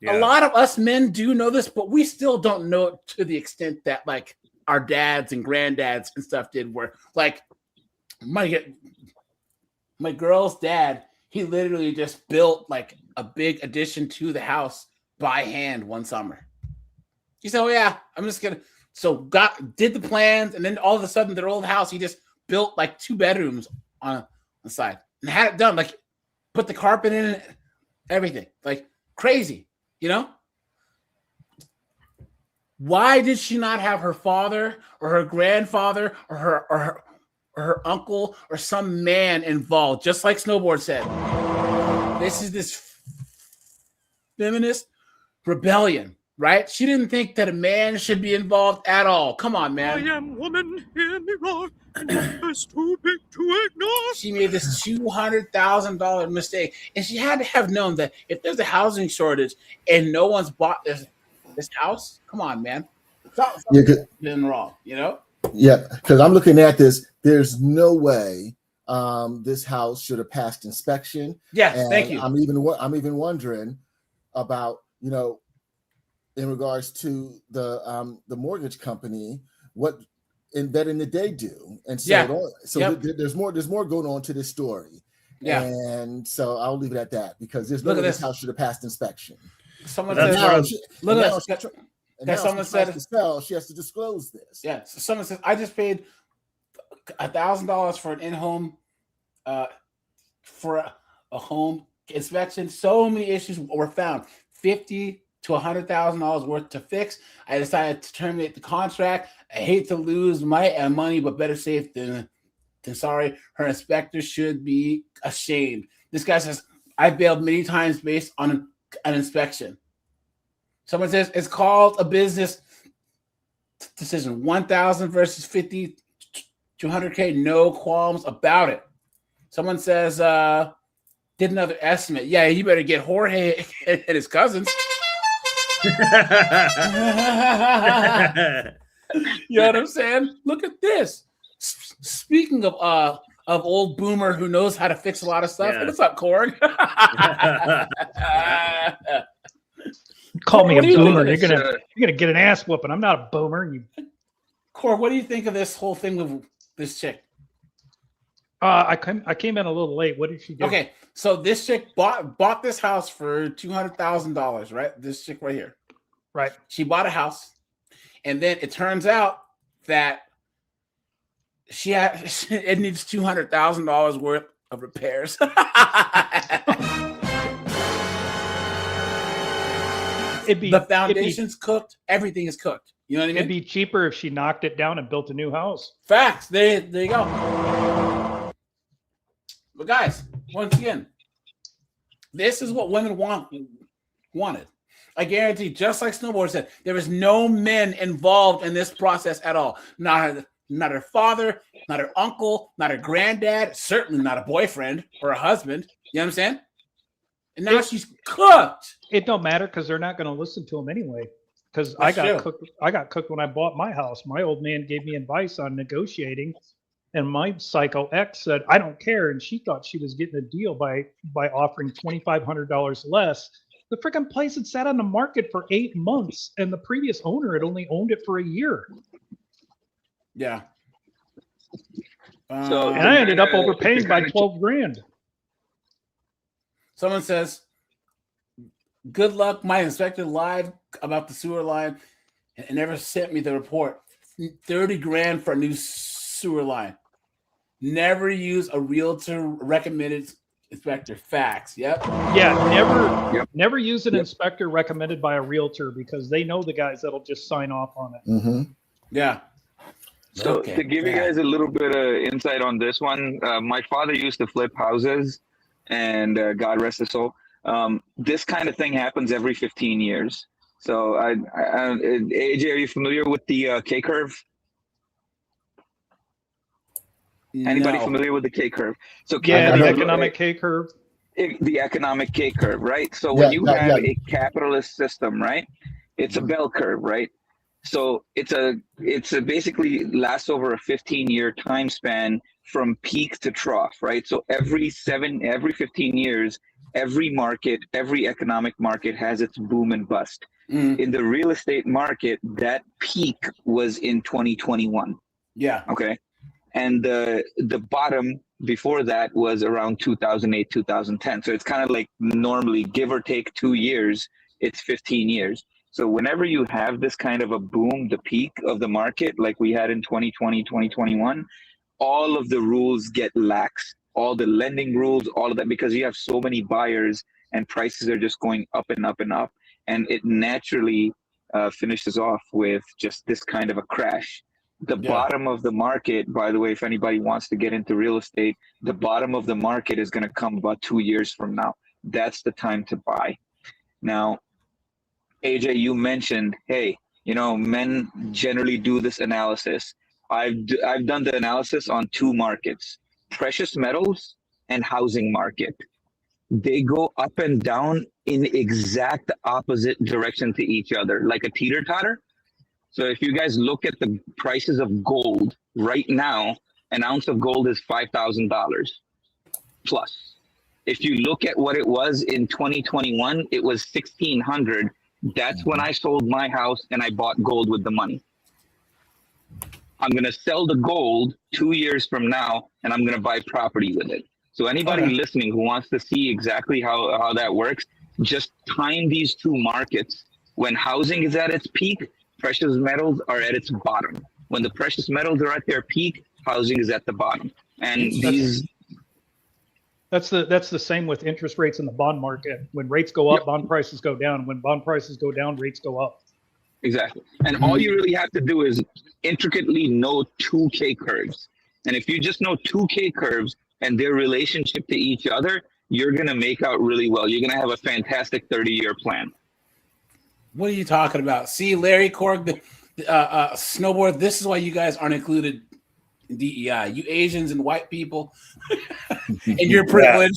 A lot of us men do know this, but we still don't know it to the extent that like our dads and granddads and stuff did. Where like my girl's dad, he literally just built like a big addition to the house by hand one summer. He said, "Oh yeah, I'm just gonna." So did the plans, and then all of a sudden, their old house, he just built like 2 bedrooms on the side and had it done. Like put the carpet in it, everything, like crazy. You know, why did she not have her father or her grandfather or her uncle or some man involved? Just like Snowboard said, this is this feminist rebellion. right? She didn't think that a man should be involved at all. Come on, man. I am woman, hear me roar, and life is too big to ignore. She made this $200,000 mistake, and she had to have known that if there's a housing shortage and no one's bought this house, come on, man, something's been wrong, you know? Yeah, because I'm looking at this. There's no way this house should have passed inspection. Yes, thank you. I'm even wondering about, you know, in regards to the mortgage company, what embedding did they do? And so, there's more going on to this story. Yeah, and so I'll leave it at that because there's no way this house should have passed inspection. Someone says, someone said to sell, she has to disclose this. Yeah, so someone says I just paid $1,000 for an in-home for a home inspection. So many issues were found. $50,000 to $100,000 worth to fix. I decided to terminate the contract. I hate to lose my money, but better safe than sorry. Her inspector should be ashamed. This guy says I bailed many times based on an inspection. Someone says it's called a business decision. 1,000 versus 50 to 100K. No qualms about it. Someone says did another estimate. Yeah, you better get Jorge and his cousins. You know what I'm saying? Look at this. Speaking of old boomer who knows how to fix a lot of stuff. Hey, what's up, Korg? Call me a boomer. You're gonna get an ass whooping. I'm not a boomer. Korg, what do you think of this whole thing with this chick? I came in a little late. What did she do? Okay, so this chick bought this house for $200,000, right? This chick right here. Right. She bought a house, and then it turns out that it needs $200,000 worth of repairs. The foundation's cooked. Everything is cooked. You know what I mean? It'd be cheaper if she knocked it down and built a new house. Facts. There you go. But guys, once again, this is what women wanted. I guarantee, just like Snowboard said, there was no men involved in this process at all. Not her father, not her uncle, not her granddad, certainly not a boyfriend or a husband. You know what I'm saying? And now she's cooked. It don't matter because they're not going to listen to him anyway. Because I got cooked when I bought my house. My old man gave me advice on negotiating, and my psycho ex said, "I don't care," and she thought she was getting a deal by offering $2,500 less. The freaking place had sat on the market for 8 months, and the previous owner had only owned it for a year. Yeah. And I ended up overpaying by $12,000. Someone says, "Good luck. My inspector lied about the sewer line and never sent me the report. $30,000 for a new sewer line. Never use a realtor recommended inspector." Facts. Yep. Yeah. Never use an inspector recommended by a realtor because they know the guys that'll just sign off on it. Mm-hmm. Yeah. So to give you guys a little bit of insight on this one, my father used to flip houses, and God rest his soul. This kind of thing happens every 15 years. So, AJ, are you familiar with the K curve? Anybody familiar with the K curve? So, the economic K curve. The economic K curve, right? So, when you have a capitalist system, right, it's a bell curve, right? So it's a basically lasts over a 15-year time span from peak to trough, right? So every 15 years, every economic market has its boom and bust. In the real estate market, that peak was in 2021. Yeah. Okay. And the bottom before that was around 2008, 2010. So it's kind of like normally, give or take 2 years, it's 15 years. So whenever you have this kind of a boom, the peak of the market, like we had in 2020, 2021, all of the rules get lax, all the lending rules, all of that, because you have so many buyers and prices are just going up and up and up. And it naturally finishes off with just this kind of a crash. The bottom of the market, by the way, if anybody wants to get into real estate, the bottom of the market is going to come about 2 years from now. That's the time to buy. Now, AJ, you mentioned, hey, men generally do this analysis. I've done the analysis on two markets, precious metals and housing market. They go up and down in exact opposite direction to each other, like a teeter-totter. So if you guys look at the prices of gold right now, an ounce of gold is $5,000 plus. If you look at what it was in 2021, it was $1,600. That's when I sold my house and I bought gold with the money. I'm going to sell the gold 2 years from now, and I'm going to buy property with it. So anybody listening who wants to see exactly how that works, just time these two markets. When housing is at its peak, precious metals are at its bottom. When the precious metals are at their peak, housing is at the bottom. And that's the same with interest rates in the bond market. When rates go up, bond prices go down. When bond prices go down, rates go up. Exactly. And all you really have to do is intricately know 2K curves. And if you just know 2K curves and their relationship to each other, you're going to make out really well. You're going to have a fantastic 30-year plan. What are you talking about? See, Larry Korg, snowboard, this is why you guys aren't included in DEI. You Asians and white people and your privilege.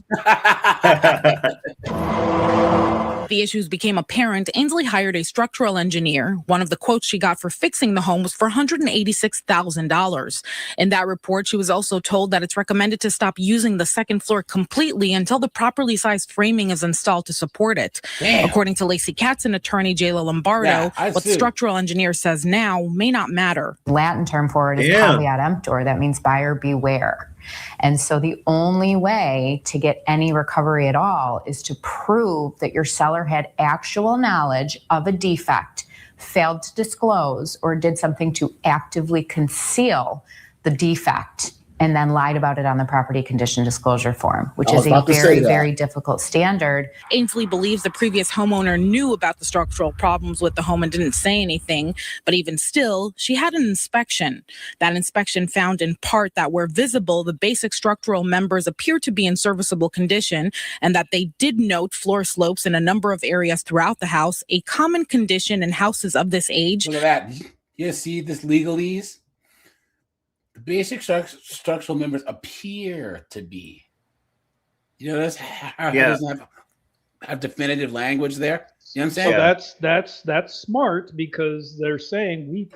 The issues became apparent, Ainsley hired a structural engineer. One of the quotes she got for fixing the home was for $186,000. In that report, she was also told that it's recommended to stop using the second floor completely until the properly sized framing is installed to support it. Damn. According to Lacey Katz and attorney Jayla Lombardo, what the structural engineer says now may not matter. Latin term for it is caveat emptor. That means buyer beware. And so the only way to get any recovery at all is to prove that your seller had actual knowledge of a defect, failed to disclose, or did something to actively conceal the defect, and then lied about it on the property condition disclosure form, which is a very, very difficult standard. Ainsley believes the previous homeowner knew about the structural problems with the home and didn't say anything, but even still, she had an inspection. That inspection found in part that where visible, the basic structural members appear to be in serviceable condition, and that they did note floor slopes in a number of areas throughout the house, a common condition in houses of this age. Look at that. You see this legalese? The basic structural members appear to be. That's how it doesn't have definitive language there. You know what I'm saying? So that's smart, because they're saying we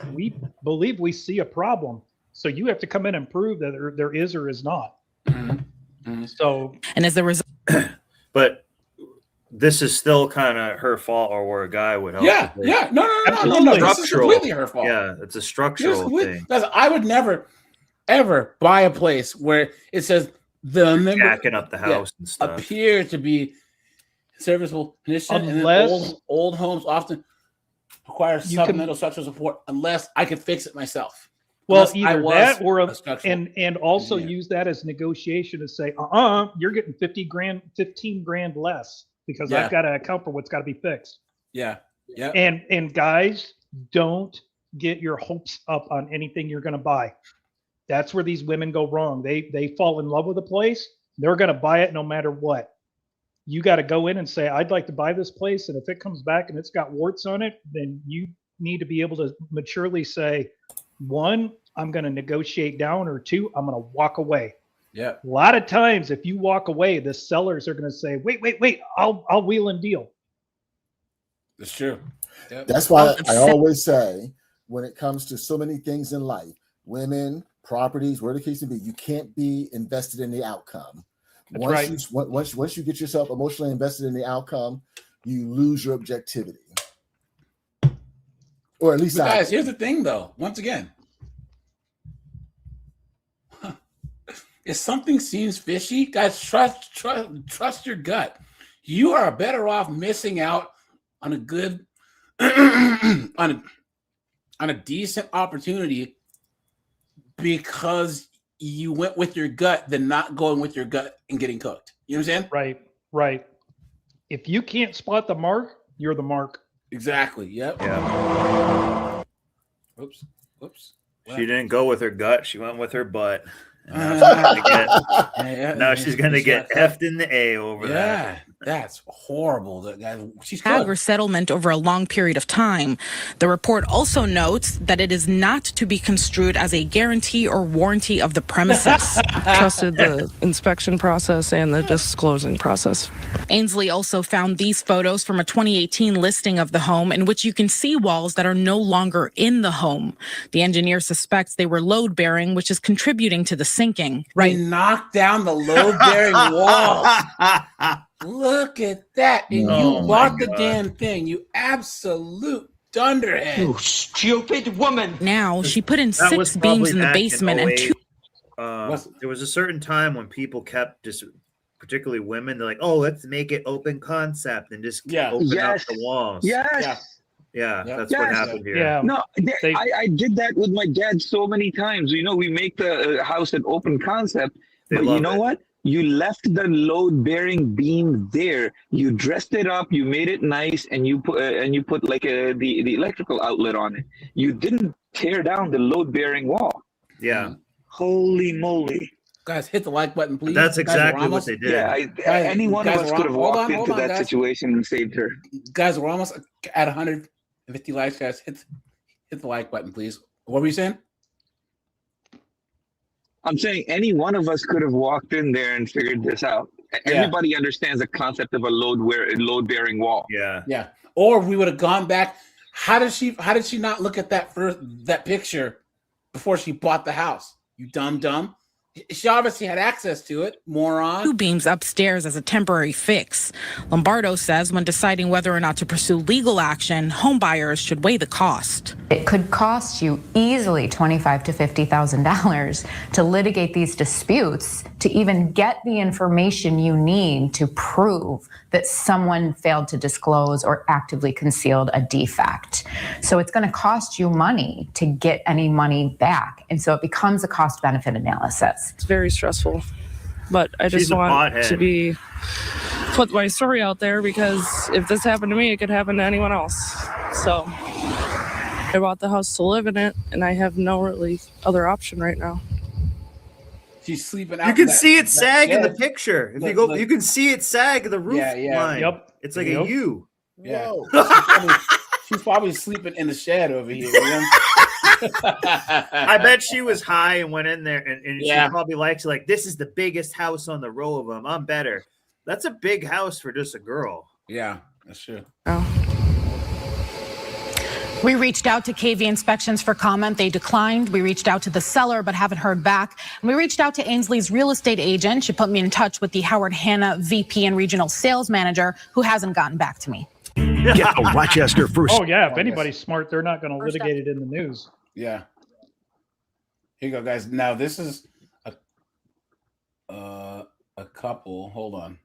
believe we see a problem. So you have to come in and prove that there is or is not. Mm-hmm. So, and as a result, but this is still kind of her fault, or where a guy would help. No. This is completely her fault. Yeah, it's a structural thing. I would never, ever buy a place where it says the member jacking up the house and stuff appear to be serviceable condition. Unless, and old homes often require supplemental structural support unless I could fix it myself. Well, either that or and also use that as negotiation to say, you're getting 15 grand less because I've got to account for what's got to be fixed. Yeah. And guys, don't get your hopes up on anything you're going to buy. That's where these women go wrong. They fall in love with a place. They're going to buy it no matter what. You got to go in and say, I'd like to buy this place. And if it comes back and it's got warts on it, then you need to be able to maturely say, 1, I'm going to negotiate down, or 2, I'm going to walk away. Yeah. A lot of times, if you walk away, the sellers are going to say, wait, I'll wheel and deal. That's true. Yep. That's why I always say, when it comes to so many things in life, women, properties, where the case may be, you can't be invested in the outcome. Once you get yourself emotionally invested in the outcome, you lose your objectivity. Or at least guys, here's the thing though. Once again, if something seems fishy, guys, trust your gut. You are better off missing out on a good on a decent opportunity because you went with your gut than not going with your gut and getting cooked. You know what I'm saying? Right. If you can't spot the mark, you're the mark. Exactly. Yep. Yeah. Oops. She didn't go with her gut. She went with her butt. And now she's going to get effed in the A over that. That's horrible. That guy, she's Or settlement over a long period of time. The report also notes that it is not to be construed as a guarantee or warranty of the premises. Trusted the inspection process and the disclosing process. Ainsley also found these photos from a 2018 listing of the home in which you can see walls that are no longer in the home. The engineer suspects they were load bearing, which is contributing to the sinking. They knocked down the load bearing walls. Look at that. And you bought the damn thing. You absolute dunderhead. You stupid woman. Now she put in That 6 was beams probably in the back basement and 2. There was a certain time when people kept just, particularly women, they're like, "Oh, let's make it open concept and just open up the walls." Yeah, that's what happened here. Yeah. No, I did that with my dad so many times. You know, we make the house an open concept, but you know what? You left the load-bearing beam there. You dressed it up. You made it nice, and you put like the electrical outlet on it. You didn't tear down the load-bearing wall. Yeah. Holy moly! Guys, hit the like button, please. That's exactly what they did. Yeah, any one of us could have walked into that situation and saved her. Guys, we're almost at 150 likes. Guys, hit the like button, please. What were you saying? I'm saying any one of us could have walked in there and figured this out. Everybody understands the concept of a load-bearing wall. Yeah. Or we would have gone back. How did she not look at that picture before she bought the house? You dumb. She obviously had access to it, moron. 2 beams upstairs as a temporary fix. Lombardo says when deciding whether or not to pursue legal action, home buyers should weigh the cost. It could cost you easily $25,000 to $50,000 to litigate these disputes to even get the information you need to prove that someone failed to disclose or actively concealed a defect. So it's going to cost you money to get any money back. And so it becomes a cost-benefit analysis. It's very stressful, but I just want to put my story out there because if this happened to me, it could happen to anyone else. So I bought the house to live in it, and I have no really other option right now. She's sleeping out. You can see it sag in the picture. If you go, you can see it sag the roof line. Yep. It's like a U. Yeah. She's probably sleeping in the shed over here. I bet she was high and went in there, and she probably likes like, this is the biggest house on the row of them. I'm better. That's a big house for just a girl. Yeah, that's true. We reached out to KV Inspections for comment. They declined. We reached out to the seller, but haven't heard back. And we reached out to Ainsley's real estate agent. She put me in touch with the Howard Hanna VP and regional sales manager, who hasn't gotten back to me. Get the Rochester first. Oh, yeah. If anybody's smart, they're not going to litigate it in the news. Yeah. Here you go, guys. Now, this is a couple. Hold on.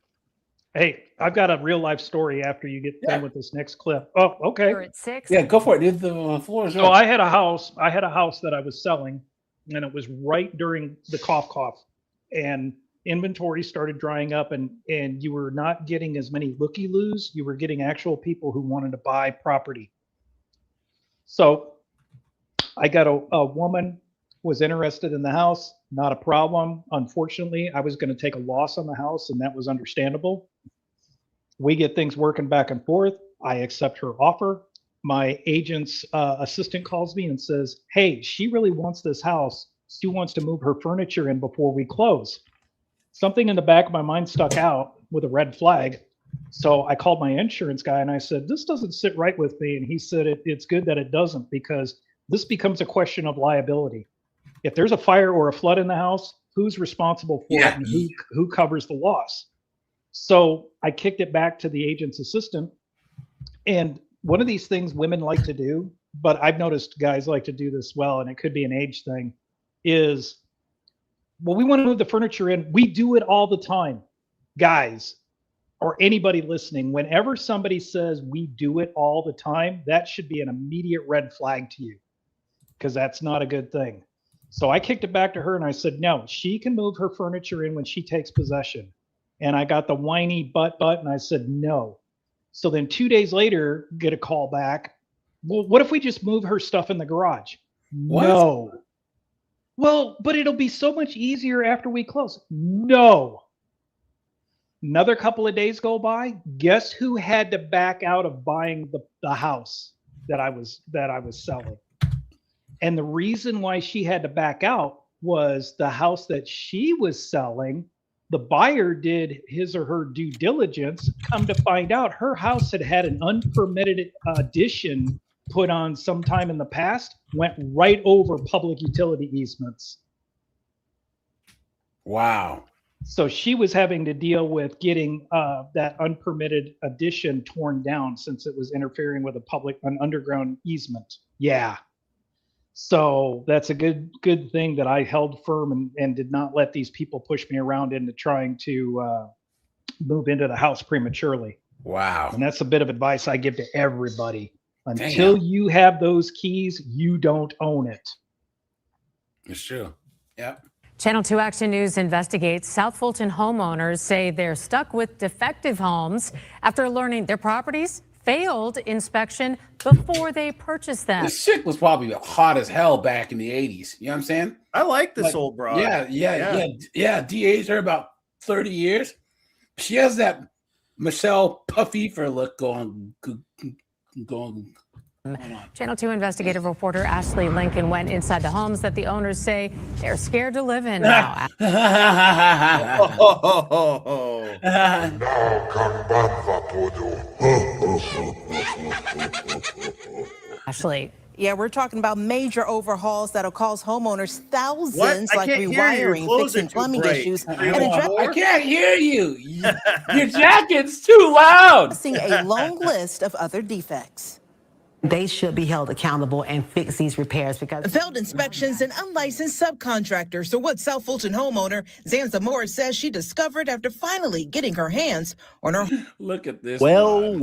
Hey, I've got a real life story after you get done with this next clip. Oh, okay. We're at 6. Yeah, go for it. The floor is yours. So I had a house that I was selling, and it was right during the cough, and inventory started drying up, and you were not getting as many looky-loos. You were getting actual people who wanted to buy property. So I got a woman was interested in the house, not a problem. Unfortunately, I was going to take a loss on the house, and that was understandable. We get things working back and forth. I accept her offer. My agent's assistant calls me and says, hey, she really wants this house. She wants to move her furniture in before we close. Something in the back of my mind stuck out with a red flag. So I called my insurance guy and I said, this doesn't sit right with me. And he said, it's good that it doesn't, because this becomes a question of liability. If there's a fire or a flood in the house, who's responsible for it, and who covers the loss? So I kicked it back to the agent's assistant. And one of these things women like to do, but I've noticed guys like to do this well, and it could be an age thing, is, well, we want to move the furniture in. We do it all the time. Guys, or anybody listening, whenever somebody says we do it all the time, that should be an immediate red flag to you, because that's not a good thing. So I kicked it back to her and I said, no, she can move her furniture in when she takes possession. And I got the whiny but, and I said, no. So then 2 days later, get a call back. Well, what if we just move her stuff in the garage? What? No. Well, but it'll be so much easier after we close. No. Another couple of days go by. Guess who had to back out of buying the house that I was selling? And the reason why she had to back out was the house that she was selling, the buyer did his or her due diligence. Come to find out, her house had an unpermitted addition put on sometime in the past, went right over public utility easements. Wow. So she was having to deal with getting that unpermitted addition torn down since it was interfering with an underground easement. Yeah. So that's a good thing that I held firm and did not let these people push me around into trying to move into the house prematurely. Wow. And that's a bit of advice I give to everybody. Until you have those keys, you don't own it. It's true. Yep. Channel 2 Action News investigates. South Fulton homeowners say they're stuck with defective homes after learning their properties failed inspection before they purchased them. This chick was probably hot as hell back in the 80s. You know what I'm saying? I like this old broad. Yeah. De-aged her about 30 years. She has that Michelle Pfeiffer look going. Channel 2 investigative reporter Ashley Lincoln went inside the homes that the owners say they're scared to live in now. Ashley. Yeah, we're talking about major overhauls that'll cost homeowners thousands, like rewiring, fixing plumbing issues. I can't hear you. Your jacket's too loud. Seeing a long list of other defects. They should be held accountable and fix these repairs because failed inspections and unlicensed subcontractors. So what South Fulton homeowner Zanza Morris says she discovered after finally getting her hands on her. Look at this. Well.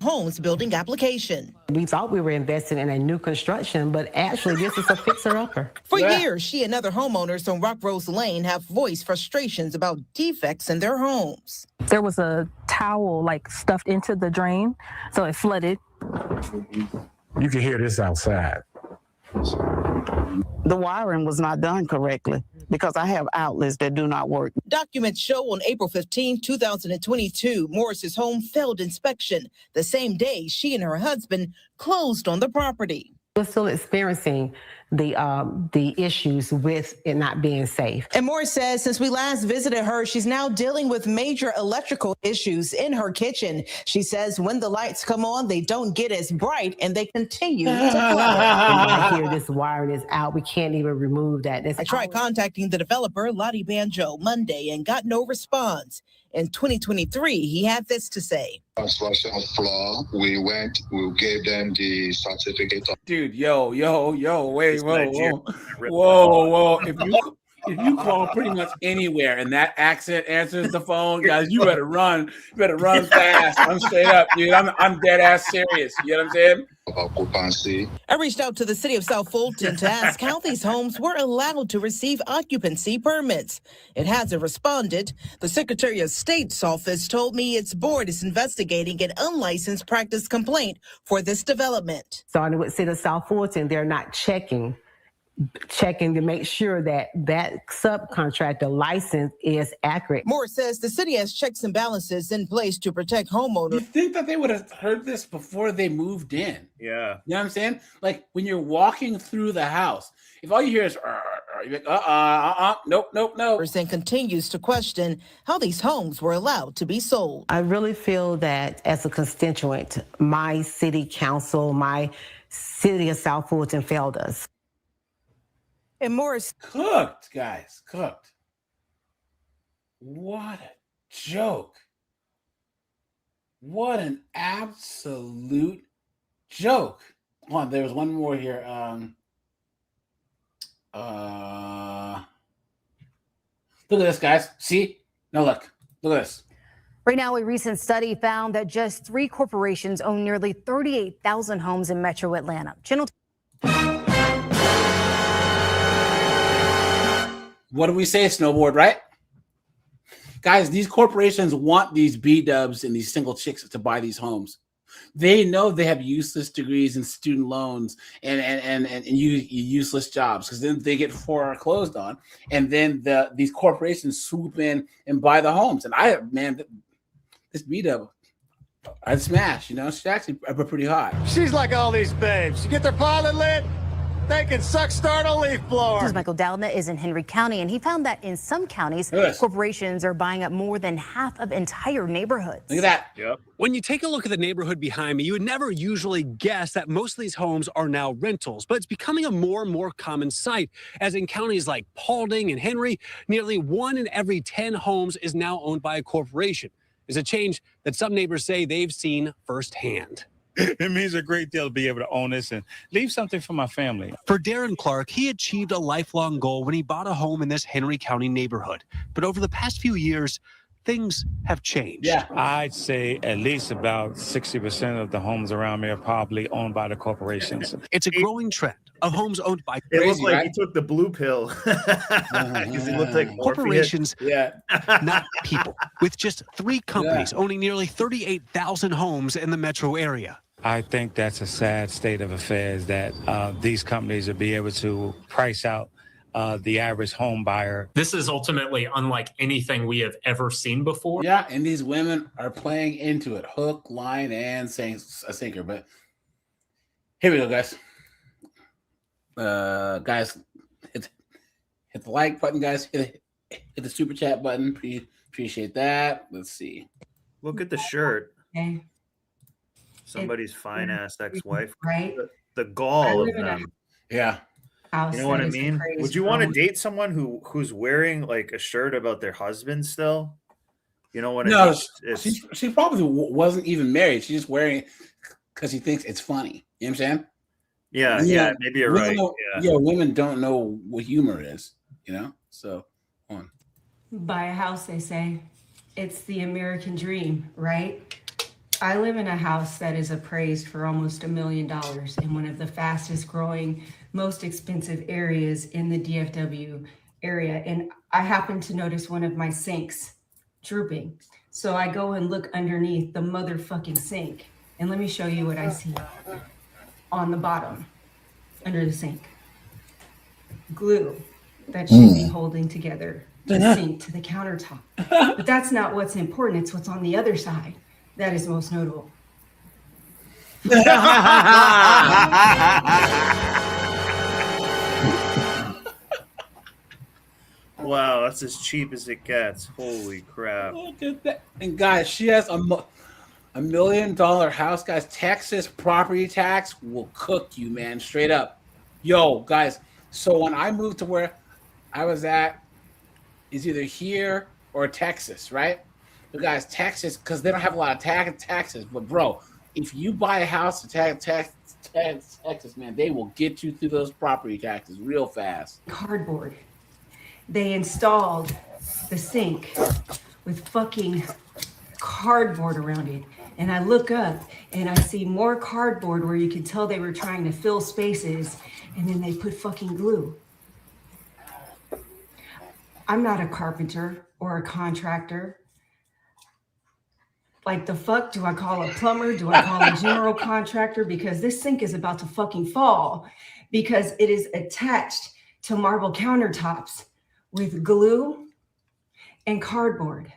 Homes building application. We thought we were investing in a new construction, but actually this is a fixer-upper. For years, she and other homeowners on Rock Rose Lane have voiced frustrations about defects in their homes. There was a towel stuffed into the drain, so it flooded. You can hear this outside. The wiring was not done correctly because I have outlets that do not work. Documents show on April 15, 2022, Morris's home failed inspection the same day she and her husband closed on the property. We're still experiencing the issues with it not being safe. And Morris says since we last visited her, she's now dealing with major electrical issues in her kitchen. She says when the lights come on, they don't get as bright and they continue to flutter. I hear this wiring is out. We can't even remove that. I tried contacting the developer, Lottie Banjo, Monday and got no response. In 2023, he had this to say. Construction floor, we gave them the certificate. Dude, yo, wait, whoa. If you call pretty much anywhere and that accent answers the phone, guys, you better run. You better run fast. I'm straight up, dude. I'm dead ass serious. You know what I'm saying? I reached out to the city of South Fulton to ask how these homes were allowed to receive occupancy permits. It hasn't responded. The Secretary of State's office told me its board is investigating an unlicensed practice complaint for this development. Starting with City of South Fulton, they're not checking to make sure that subcontractor license is accurate. Moore says the city has checks and balances in place to protect homeowners. You think that they would have heard this before they moved in? Yeah. You know what I'm saying? Like when you're walking through the house, if all you hear is, you're like, nope. And continues to question how these homes were allowed to be sold. I really feel that as a constituent, my city council, my city of South Fulton failed us. And Morris cooked, guys, cooked. What a joke. What an absolute joke. Hold on, there's one more here. Look at this, guys. See? No, look at this. Right now, a recent study found that just 3 corporations own nearly 38,000 homes in Metro Atlanta. What do we say, Snowboard, right? Guys, these corporations want these B-dubs and these single chicks to buy these homes. They know they have useless degrees and student loans and useless jobs, because then they get foreclosed on, and then these corporations swoop in and buy the homes. And this B-Dub, I'd smash. She's actually pretty hot. She's like all these babes. You get their pilot lit, they can suck start a leaf blower. This is Michael Dalma is in Henry County, and he found that in some counties, corporations are buying up more than half of entire neighborhoods. Look at that. Yep. When you take a look at the neighborhood behind me, you would never usually guess that most of these homes are now rentals, but it's becoming a more and more common sight, as in counties like Paulding and Henry, nearly 1 in every 10 homes is now owned by a corporation. It's a change that some neighbors say they've seen firsthand. It means a great deal to be able to own this and leave something for my family. For Darren Clark, he achieved a lifelong goal when he bought a home in this Henry County neighborhood. But over the past few years, things have changed. Yeah, I'd say at least about 60% of the homes around me are probably owned by the corporations. It's a growing trend of homes owned by it looked like he took the blue pill because he looked like corporations, not people, with just 3 companies owning nearly 38,000 homes in the metro area. I think that's a sad state of affairs that these companies will be able to price out the average home buyer. This is ultimately unlike anything we have ever seen before. Yeah, and these women are playing into it, hook, line, and sinker. But here we go, guys. Guys, hit the like button, guys. Hit the super chat button. Appreciate that. Let's see. Look at the shirt. Okay. Somebody's fine ass ex-wife. Right. The gall of them. Yeah. You know what I mean? Would you want to date someone who's wearing like a shirt about their husband still? You know what I mean? She probably wasn't even married. She's just wearing it because she thinks it's funny. You know what I'm saying? Yeah, maybe you're right. Women don't know what humor is, So, on. Buy a house, they say. It's the American dream, right? I live in a house that is appraised for almost $1 million in one of the fastest growing, most expensive areas in the DFW area. And I happen to notice one of my sinks drooping. So I go and look underneath the motherfucking sink. And let me show you what I see on the bottom, under the sink. Glue that should be holding together the sink to the countertop. But that's not what's important. It's what's on the other side that is most notable. Wow, that's as cheap as it gets. Holy crap. Look at that. And guys, she has a $1 million house, guys. Texas property tax will cook you, man, straight up. Yo, guys, so when I moved to where I was at, is either here or Texas, right? But guys, Texas, because they don't have a lot of taxes. But bro, if you buy a house in Texas, man, they will get you through those property taxes real fast. Cardboard. They installed the sink with fucking cardboard around it. And I look up and I see more cardboard where you could tell they were trying to fill spaces, and then they put fucking glue. I'm not a carpenter or a contractor. Like, the fuck do I call a plumber? Do I call a general contractor? Because this sink is about to fucking fall because it is attached to marble countertops with glue and cardboard.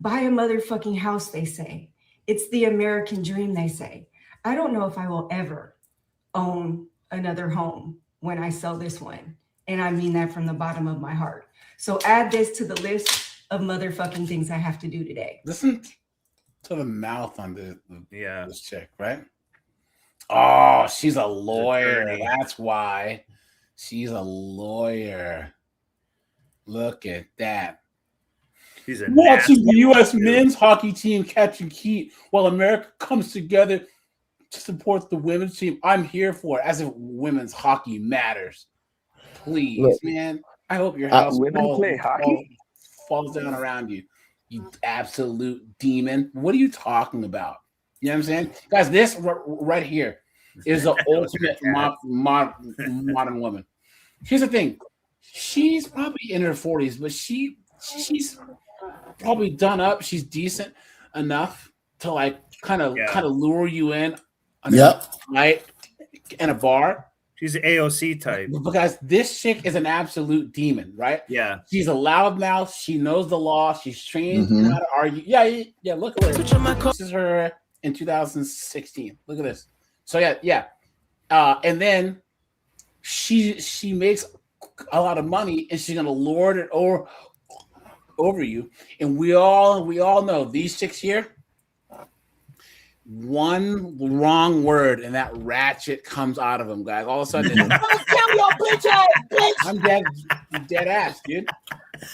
Buy a motherfucking house, they say. It's the American dream, they say. I don't know if I will ever own another home when I sell this one. And I mean that from the bottom of my heart. So add this to the list of motherfucking things I have to do today. Listen to the mouth on this chick, right? Oh, she's a lawyer. That's why. She's a lawyer. Look at that. He's a watching the U.S. men's hockey team catching heat while America comes together to support the women's team. I'm here for it, as if women's hockey matters. Please, look, man. I hope your house falls down around you. You absolute demon. What are you talking about? You know what I'm saying? Guys, this right here is the ultimate modern woman. Here's the thing. She's probably in her 40s, but she's probably done up. She's decent enough to like kind of lure you in on Yep. a night in a bar. She's an AOC type. Because this chick is an absolute demon, right? Yeah. She's a loudmouth. She knows the law. She's trained to know how to argue. Yeah. Look at her. This is her in 2016. Look at this. So yeah. And then she makes a lot of money, and she's gonna lord it over you. And we all know these chicks here. One wrong word and that ratchet comes out of them, guys. All of a sudden, I'm dead ass, dude.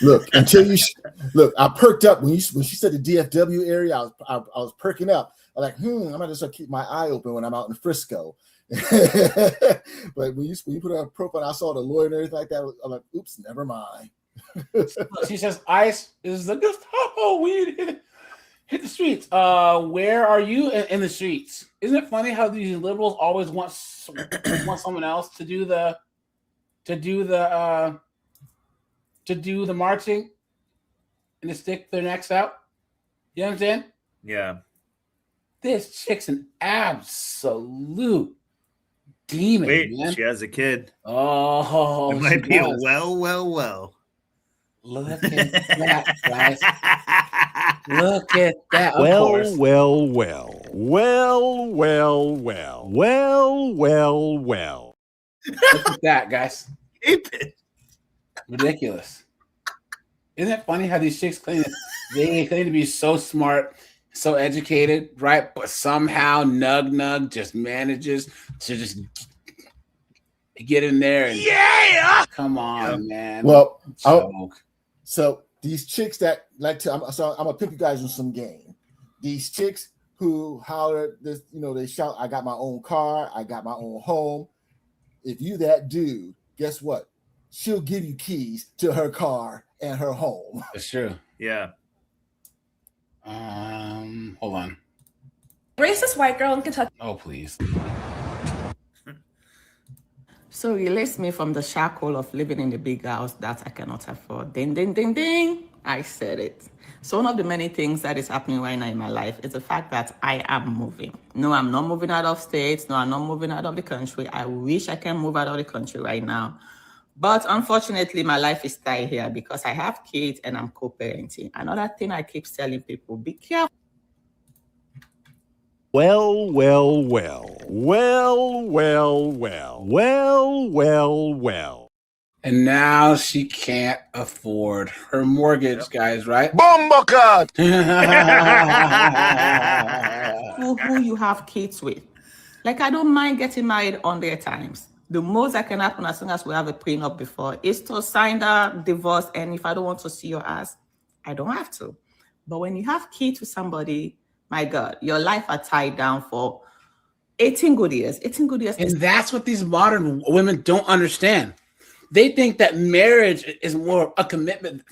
Look, I perked up when she said the DFW area. I was perking up. I'm like, I'm gonna just keep my eye open when I'm out in Frisco. But when you put on a profile, I saw the lawyer and everything like that. I'm like, oops, never mind. She says, "Ice is the just weed hit the streets." Where are you in the streets? Isn't it funny how these liberals always want someone else to do the marching and to stick their necks out? You know what I'm saying? Yeah. This chick's an absolute demon. Wait, man. She has a kid. Oh, it might be a well. Look at that, guys. Look at that. Well. Look at that, guys. Ridiculous. Isn't it funny how these chicks claim to be so smart, so educated, right? But somehow Nug just manages to just get in there and come on, man. Well, so these chicks that like to, I'm gonna pick you guys on some game. These chicks who holler this, they shout, "I got my own car, I got my own home." If you that dude, guess what? She'll give you keys to her car and her home. That's true. Yeah. Hold on. Racist white girl in Kentucky. Oh, please. So release me from the shackle of living in the big house that I cannot afford. Ding, ding, ding, ding. I said it. So one of the many things that is happening right now in my life is the fact that I am moving. No, I'm not moving out of state. No, I'm not moving out of the country. I wish I can move out of the country right now. But unfortunately, my life is tied here because I have kids and I'm co-parenting. Another thing I keep telling people, be careful. Well. And now she can't afford her mortgage, guys, right? Bumblecud! Who you have kids with. Like, I don't mind getting married on their times. The most that can happen as soon as we have a prenup before is to sign the divorce. And if I don't want to see your ass, I don't have to. But when you have kids with somebody, my God, your life are tied down for 18 good years. 18 good years. And that's what these modern women don't understand. They think that marriage is more a commitment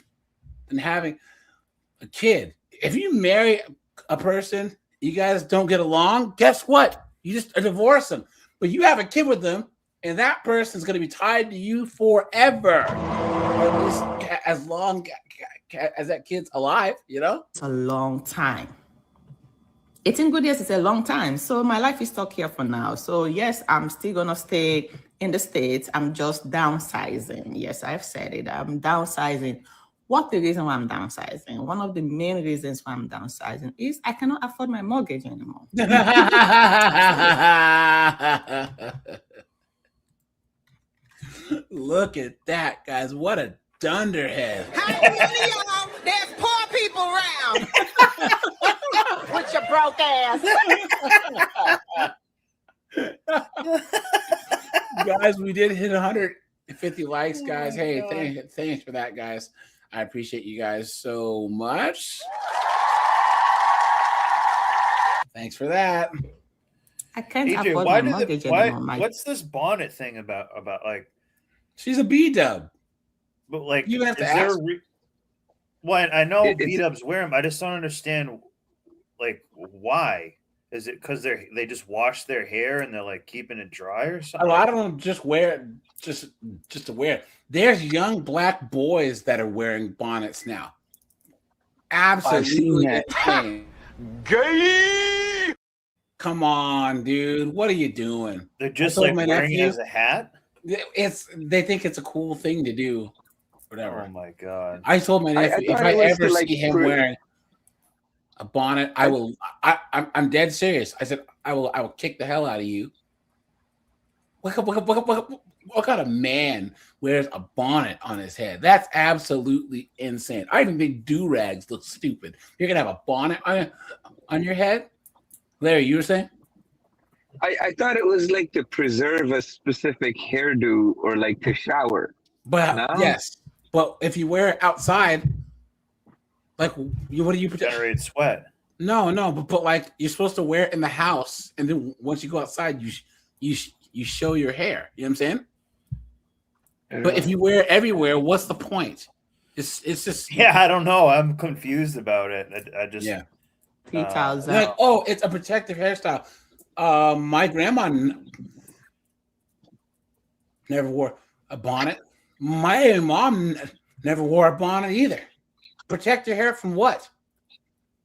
than having a kid. If you marry a person, you guys don't get along, guess what? You just divorce them. But you have a kid with them, and that person is going to be tied to you forever, or at least as long as that kid's alive, It's a long time. 18 good years is a long time. So my life is stuck here for now. So yes, I'm still going to stay in the States. I'm just downsizing. Yes, I've said it. I'm downsizing. What the reason why I'm downsizing? One of the main reasons why I'm downsizing is I cannot afford my mortgage anymore. Look at that, guys. What a dunderhead. How many of y'all, there's poor people around? With your broke ass. Guys, we did hit 150 likes, guys. Hey, thanks for that, guys. I appreciate you guys so much. Thanks for that. I can't AJ, afford my mortgage anymore. What's this bonnet thing about like? She's a B-dub. But like, you have to is there ask. Well, I know B-dubs wear them. I just don't understand, like, why? Is it because they just wash their hair and they're like keeping it dry or something? A lot of them just wear it just to wear it. There's young black boys that are wearing bonnets now. Absolutely insane. Gay. Come on, dude. What are you doing? They're just like wearing it as a hat. They think it's a cool thing to do. Whatever. Oh my god! I told my nephew if I ever see him wearing a bonnet, I will. I'm dead serious. I said I will kick the hell out of you. What kind of man wears a bonnet on his head? That's absolutely insane. I even think do-rags look stupid. You're gonna have a bonnet on your head? Larry, you were saying? I thought it was like to preserve a specific hairdo or like to shower. But no? Yes. But if you wear it outside, like what do you generate sweat? No, but like you're supposed to wear it in the house, and then once you go outside, you show your hair. You know what I'm saying? But if you wear it everywhere, what's the point? It's just I don't know. I'm confused about it. I just like, oh, it's a protective hairstyle. My grandma never wore a bonnet. My mom never wore a bonnet either. Protect your hair from what?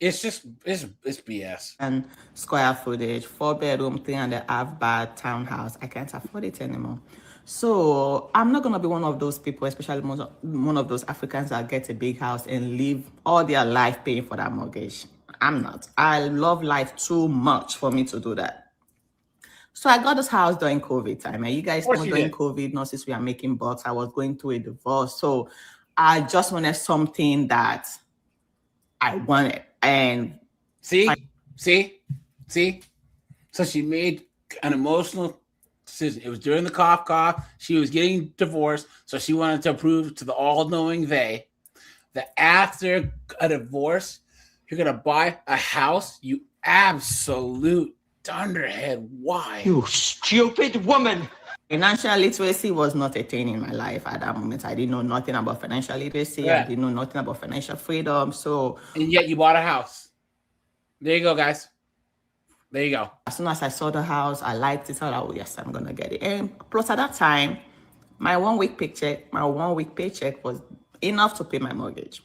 It's just it's BS. And square footage, 4-bedroom, 3.5 bath townhouse. I can't afford it anymore. So I'm not gonna be one of those people, especially one of those Africans that get a big house and live all their life paying for that mortgage. I'm not. I love life too much for me to do that. So I got this house during COVID time. And you guys know during COVID, not since we are making bucks, I was going through a divorce. So I just wanted something that I wanted. And see. So she made an emotional decision. It was during the cough. She was getting divorced. So she wanted to prove to the all-knowing they that after a divorce, you're going to buy a house, you absolute dunderhead. Why? You stupid woman. Financial literacy was not a thing in my life at that moment. I didn't know nothing about financial literacy. I didn't know nothing about financial freedom. So, and yet you bought a house. There you go, guys. There you go. As soon as I saw the house, I liked it. I thought, oh, yes, I'm going to get it. And plus at that time, my one week paycheck was enough to pay my mortgage.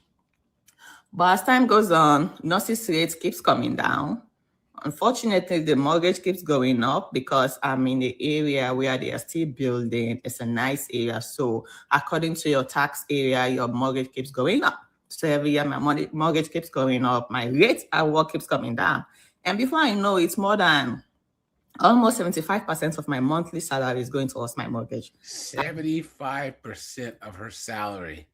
But as time goes on, nurses' rates keeps coming down. Unfortunately, the mortgage keeps going up because I'm in the area where they are still building. It's a nice area. So according to your tax area, your mortgage keeps going up. So every year, my mortgage keeps going up. My rate at work keeps coming down. And before I know, it's more than almost 75% of my monthly salary is going towards my mortgage. 75% of her salary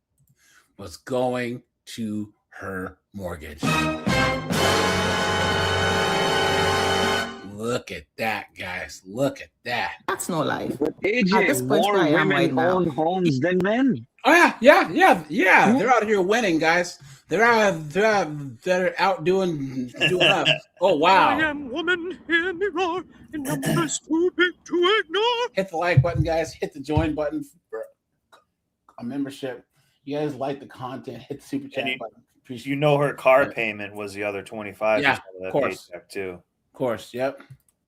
was going to her mortgage. Look at that, guys. Look at that. That's no life. But AJ, more women own homes than men. Oh yeah. They're out here winning, guys. They're out doing us. Oh wow. I am woman, hear me roar, and numbers too big to ignore. Hit the like button, guys. Hit the join button for a membership. You guys like the content. Hit the super chat button. You know her car payment was the other 25%. Yeah, of course. Paycheck too. Of course, yep.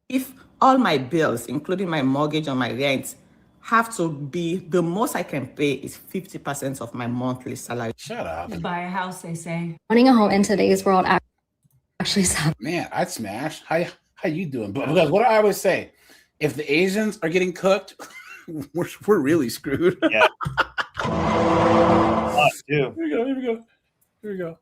If all my bills, including my mortgage and my rent, have to be, the most I can pay is 50% of my monthly salary. Shut up. To buy a house, they say. Owning a home in today's world actually sucks. Man, I'd smash. How you doing? Because what I always say, if the Asians are getting cooked, we're really screwed. Yeah. Here we go.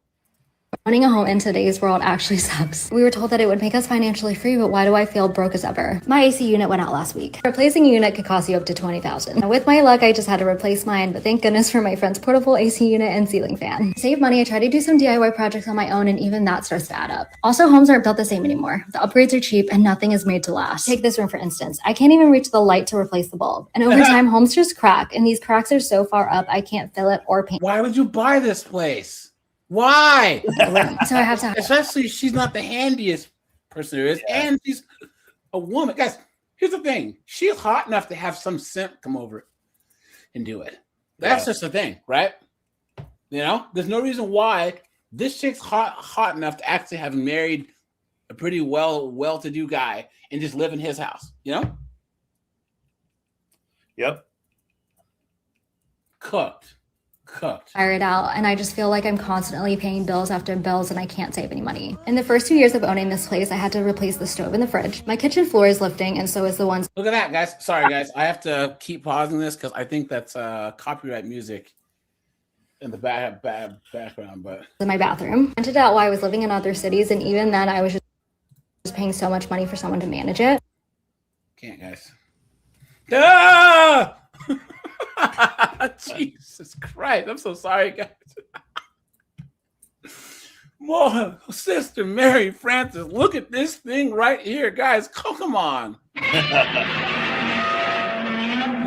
Owning a home in today's world actually sucks. We were told that it would make us financially free, but why do I feel broke as ever? My AC unit went out last week. Replacing a unit could cost you up to $20,000. With my luck, I just had to replace mine, but thank goodness for my friend's portable AC unit and ceiling fan. To save money, I try to do some DIY projects on my own, and even that starts to add up. Also, homes aren't built the same anymore. The upgrades are cheap and nothing is made to last. Take this room for instance. I can't even reach the light to replace the bulb. And over time, homes just crack, and these cracks are so far up, I can't fill it or paint. Why would you buy this place? Why? So I have to. Especially she's not the handiest person there is, and she's a woman. Guys, here's the thing: she's hot enough to have some simp come over and do it. That's just the thing, right? You know, there's no reason why this chick's hot enough to actually have married a pretty well-to-do guy and just live in his house. You know? Yep. Cooked. cooked. Hired out, and I just feel like I'm constantly paying bills after bills and I can't save any money. In the first 2 years of owning this place, I had to replace the stove and the fridge. My kitchen floor is lifting, and so is the ones. Look at that, guys. Sorry, guys. I have to keep pausing this because I think that's copyright music in the background. But in my bathroom. Rented out while I was living in other cities, and even then I was just paying so much money for someone to manage it. Can't, guys. Ah! Jesus Christ. I'm so sorry, guys. More Sister Mary Frances, look at this thing right here, guys. Come on.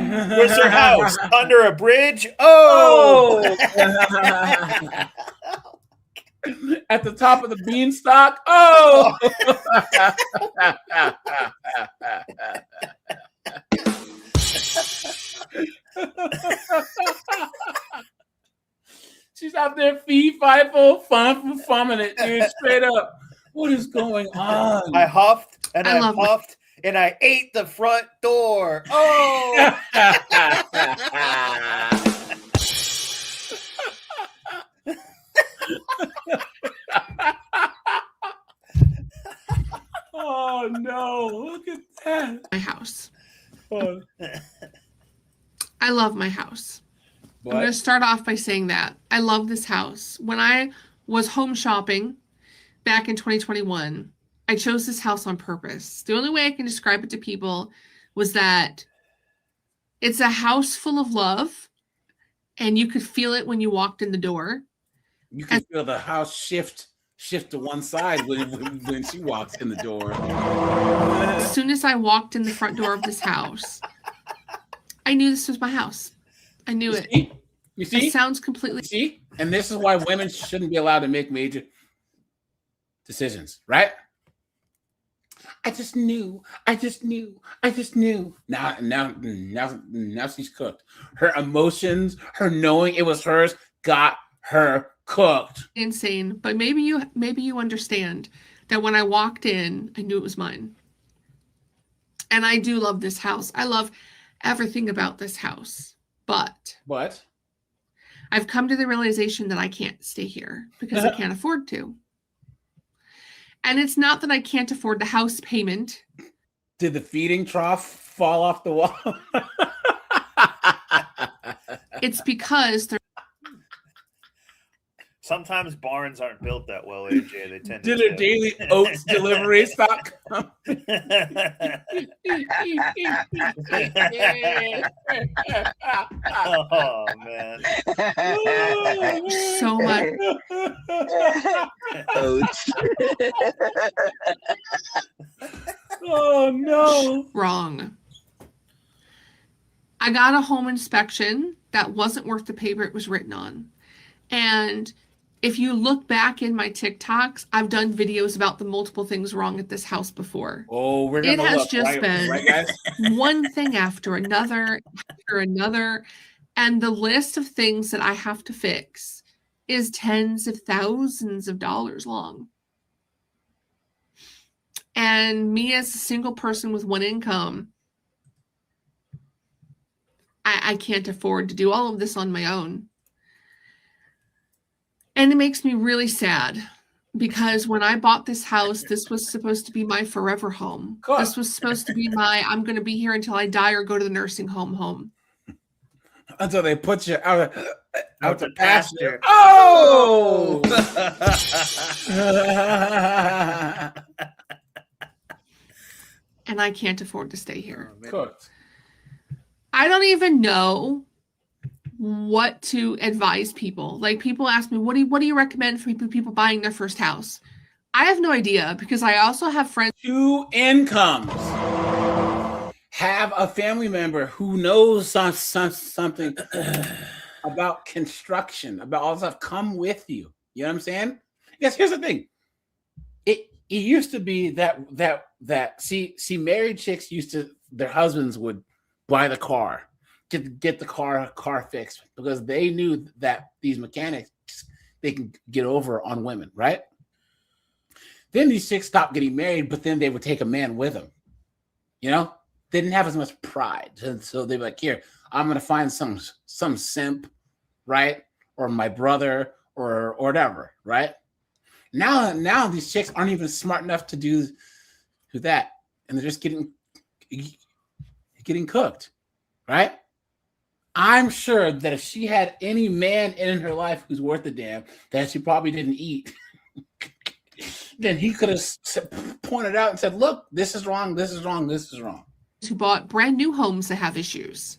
Where's her house? Under a bridge? Oh! At the top of the beanstalk? Oh! She's out there fee-fi-fo, fun-fumming it, dude, straight up. What is going on? I huffed and I puffed and I ate the front door. Oh! Oh, no. Look at that. My house. Oh. I love my house. I'm going to start off by saying that. I love this house. When I was home shopping back in 2021, I chose this house on purpose. The only way I can describe it to people was that it's a house full of love, and you could feel it when you walked in the door. You can feel the house shift to one side when she walks in the door. As soon as I walked in the front door of this house, I knew this was my house. I knew it. You see? It sounds completely. See? And this is why women shouldn't be allowed to make major decisions, right? I just knew. Now she's cooked. Her emotions, her knowing it was hers, got her cooked. Insane. But maybe you understand that when I walked in, I knew it was mine. And I do love this house. I love everything about this house. But I've come to the realization that I can't stay here because I can't afford to. And it's not that I can't afford the house payment. Did the feeding trough fall off the wall? It's because sometimes barns aren't built that well, AJ. They tend Did to a daily oats delivery stop come? Oh man. So much oats. Oh no. Wrong. I got a home inspection that wasn't worth the paper it was written on. And if you look back in my TikToks, I've done videos about the multiple things wrong at this house before. Oh, we're gonna It has look, just been right, guys? one thing after another, and the list of things that I have to fix is tens of thousands of dollars long. And me as a single person with one income, I can't afford to do all of this on my own. And it makes me really sad because when I bought this house, this was supposed to be my forever home. God. This was supposed to be I'm going to be here until I die or go to the nursing home. Until they put you out to pasture. pasture. Oh! And I can't afford to stay here. Cooked. I don't even know what to advise people. Like, people ask me, what do you recommend for people buying their first house? I have no idea because I also have friends. 2 incomes. Have a family member who knows something about construction, about all this stuff. Come with you. You know what I'm saying? Yes. Here's the thing. It used to be that married chicks used to, their husbands would buy the car. Get the car fixed because they knew that these mechanics, they can get over on women, right? Then these chicks stopped getting married, but then they would take a man with them. You know, they didn't have as much pride, and so they'd be like, "Here, I'm gonna find some simp, right? or my brother or whatever, right? Now these chicks aren't even smart enough to do that, and they're just getting cooked, right? I'm sure that if she had any man in her life who's worth a damn that she probably didn't eat, then he could have pointed out and said, look, this is wrong, this is wrong, this is wrong. Who bought brand new homes that have issues.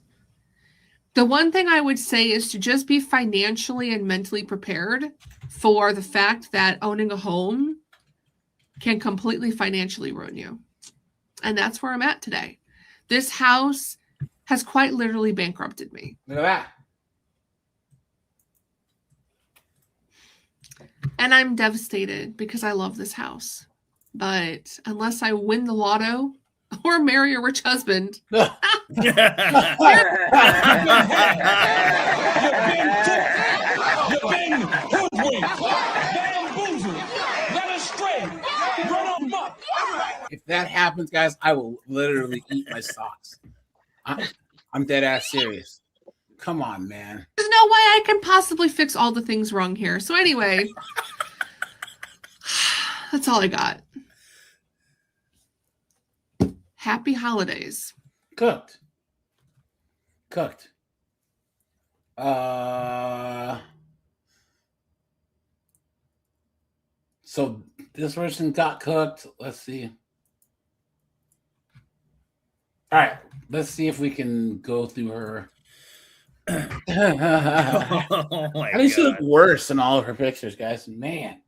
The one thing I would say is to just be financially and mentally prepared for the fact that owning a home can completely financially ruin you. And that's where I'm at today. This house has quite literally bankrupted me. Look at that. And I'm devastated because I love this house. But unless I win the lotto or marry a rich husband. If that happens, guys, I will literally eat my socks. I'm dead ass serious. Come on, man. There's no way I can possibly fix all the things wrong here. So anyway, that's all I got. Happy holidays. Cooked. So this person got cooked. Let's see. All right, let's see if we can go through her. Oh my I mean, she God. looked worse in all of her pictures, guys. Man.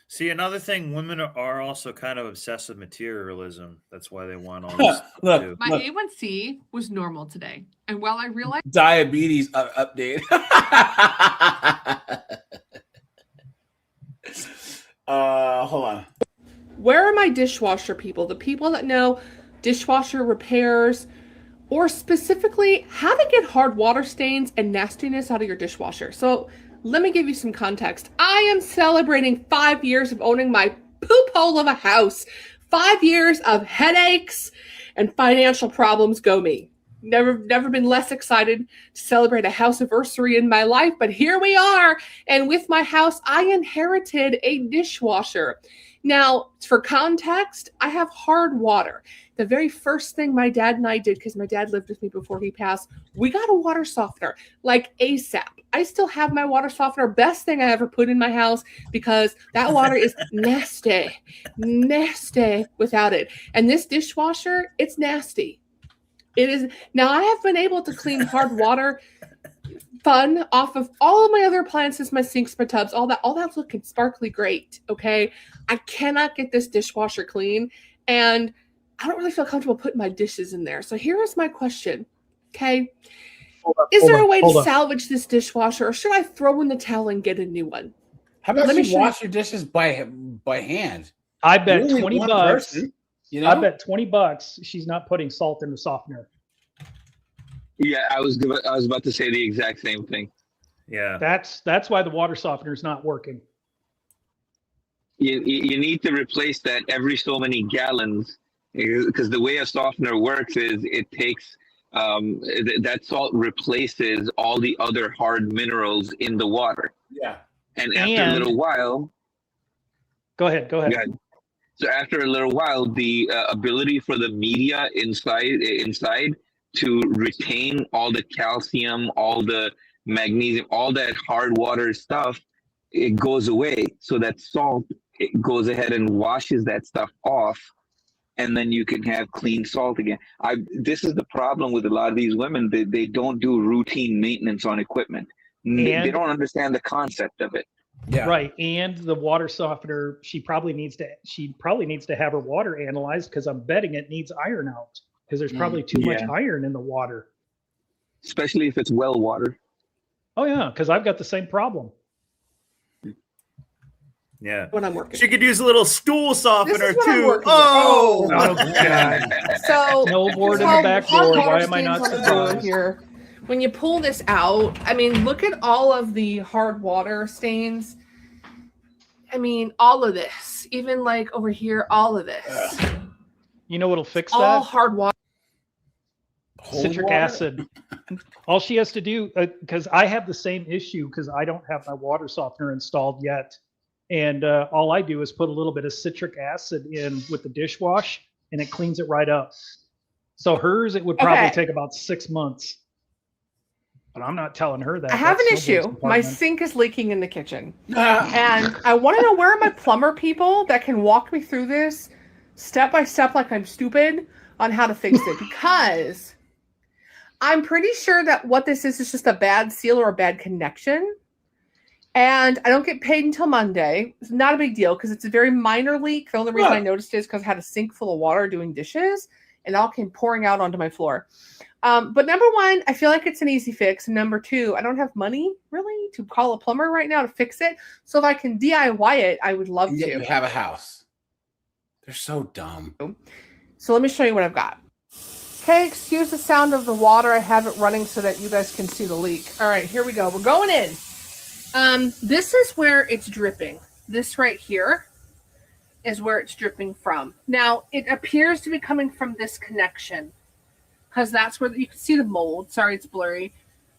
See, another thing, women are also kind of obsessed with materialism. That's why they want all this. Look, My A1C was normal today. And while I realized diabetes update. Hold on. where are my dishwasher people? The people that know dishwasher repairs, or specifically how to get hard water stains and nastiness out of your dishwasher. So let me give you some context. I am celebrating 5 years of owning my poop hole of a house. 5 years of headaches and financial problems. Go me. Never been less excited to celebrate a house anniversary in my life, but here we are. And with my house, I inherited a dishwasher. Now, for context, I have hard water. The very first thing my dad and I did, because my dad lived with me before he passed, we got a water softener, like ASAP. I still have my water softener, best thing I ever put in my house, because that water is nasty without it. And this dishwasher, it's nasty. It is. Now, I have been able to clean hard water fun off of all of my other appliances, my sinks, my tubs, all that's looking sparkly great, okay? I cannot get this dishwasher clean, and I don't really feel comfortable putting my dishes in there. So here is my question, okay? Is there a way to salvage this dishwasher, or should I throw in the towel and get a new one? How about you wash your dishes by hand? I bet $20. Person, you know? I bet $20 she's not putting salt in the softener. Yeah, I was about to say the exact same thing. Yeah, that's why the water softener is not working. You need to replace that every so many gallons, because the way a softener works is it takes that salt replaces all the other hard minerals in the water. Yeah, and after a little while, go ahead. So after a little while, the ability for the media inside to retain all the calcium, all the magnesium, all that hard water stuff, it goes away. So that salt, it goes ahead and washes that stuff off, and then you can have clean salt again. This is the problem with a lot of these women. They don't do routine maintenance on equipment. They don't understand the concept of it. Yeah. Right. And the water softener, she probably needs to have her water analyzed, because I'm betting it needs iron out, because there's probably too much iron in the water. Especially if it's well water. Oh yeah, because I've got the same problem. Yeah. When I'm working. She could use a little stool softener too. Oh God. So no board in the back door. Why am I not surprised? Here? When you pull this out, I mean, look at all of the hard water stains. I mean, all of this, even like over here, all of this. You know what'll fix all that? hard water. Citric acid. All she has to do, because I have the same issue because I don't have my water softener installed yet. And all I do is put a little bit of citric acid in with the dishwash and it cleans it right up. So hers, it would probably take about 6 months. But I'm not telling her that. I have an That's issue. Snowboard's My department. sink is leaking in the kitchen. And I want to know where are my plumber people that can walk me through this step by step like I'm stupid on how to fix it. Because I'm pretty sure that what this is just a bad seal or a bad connection. And I don't get paid until Monday. It's not a big deal because it's a very minor leak. The only reason I noticed it is because I had a sink full of water doing dishes and it all came pouring out onto my floor. But number one, I feel like it's an easy fix. And number two, I don't have money really to call a plumber right now to fix it. So if I can DIY it, I would love to. You have a house. They're so dumb. So let me show you what I've got. Okay, excuse the sound of the water. I have it running so that you guys can see the leak. All right, here we go. We're going in. This is where it's dripping. This right here is where it's dripping from. Now, it appears to be coming from this connection because that's where you can see the mold. Sorry, it's blurry.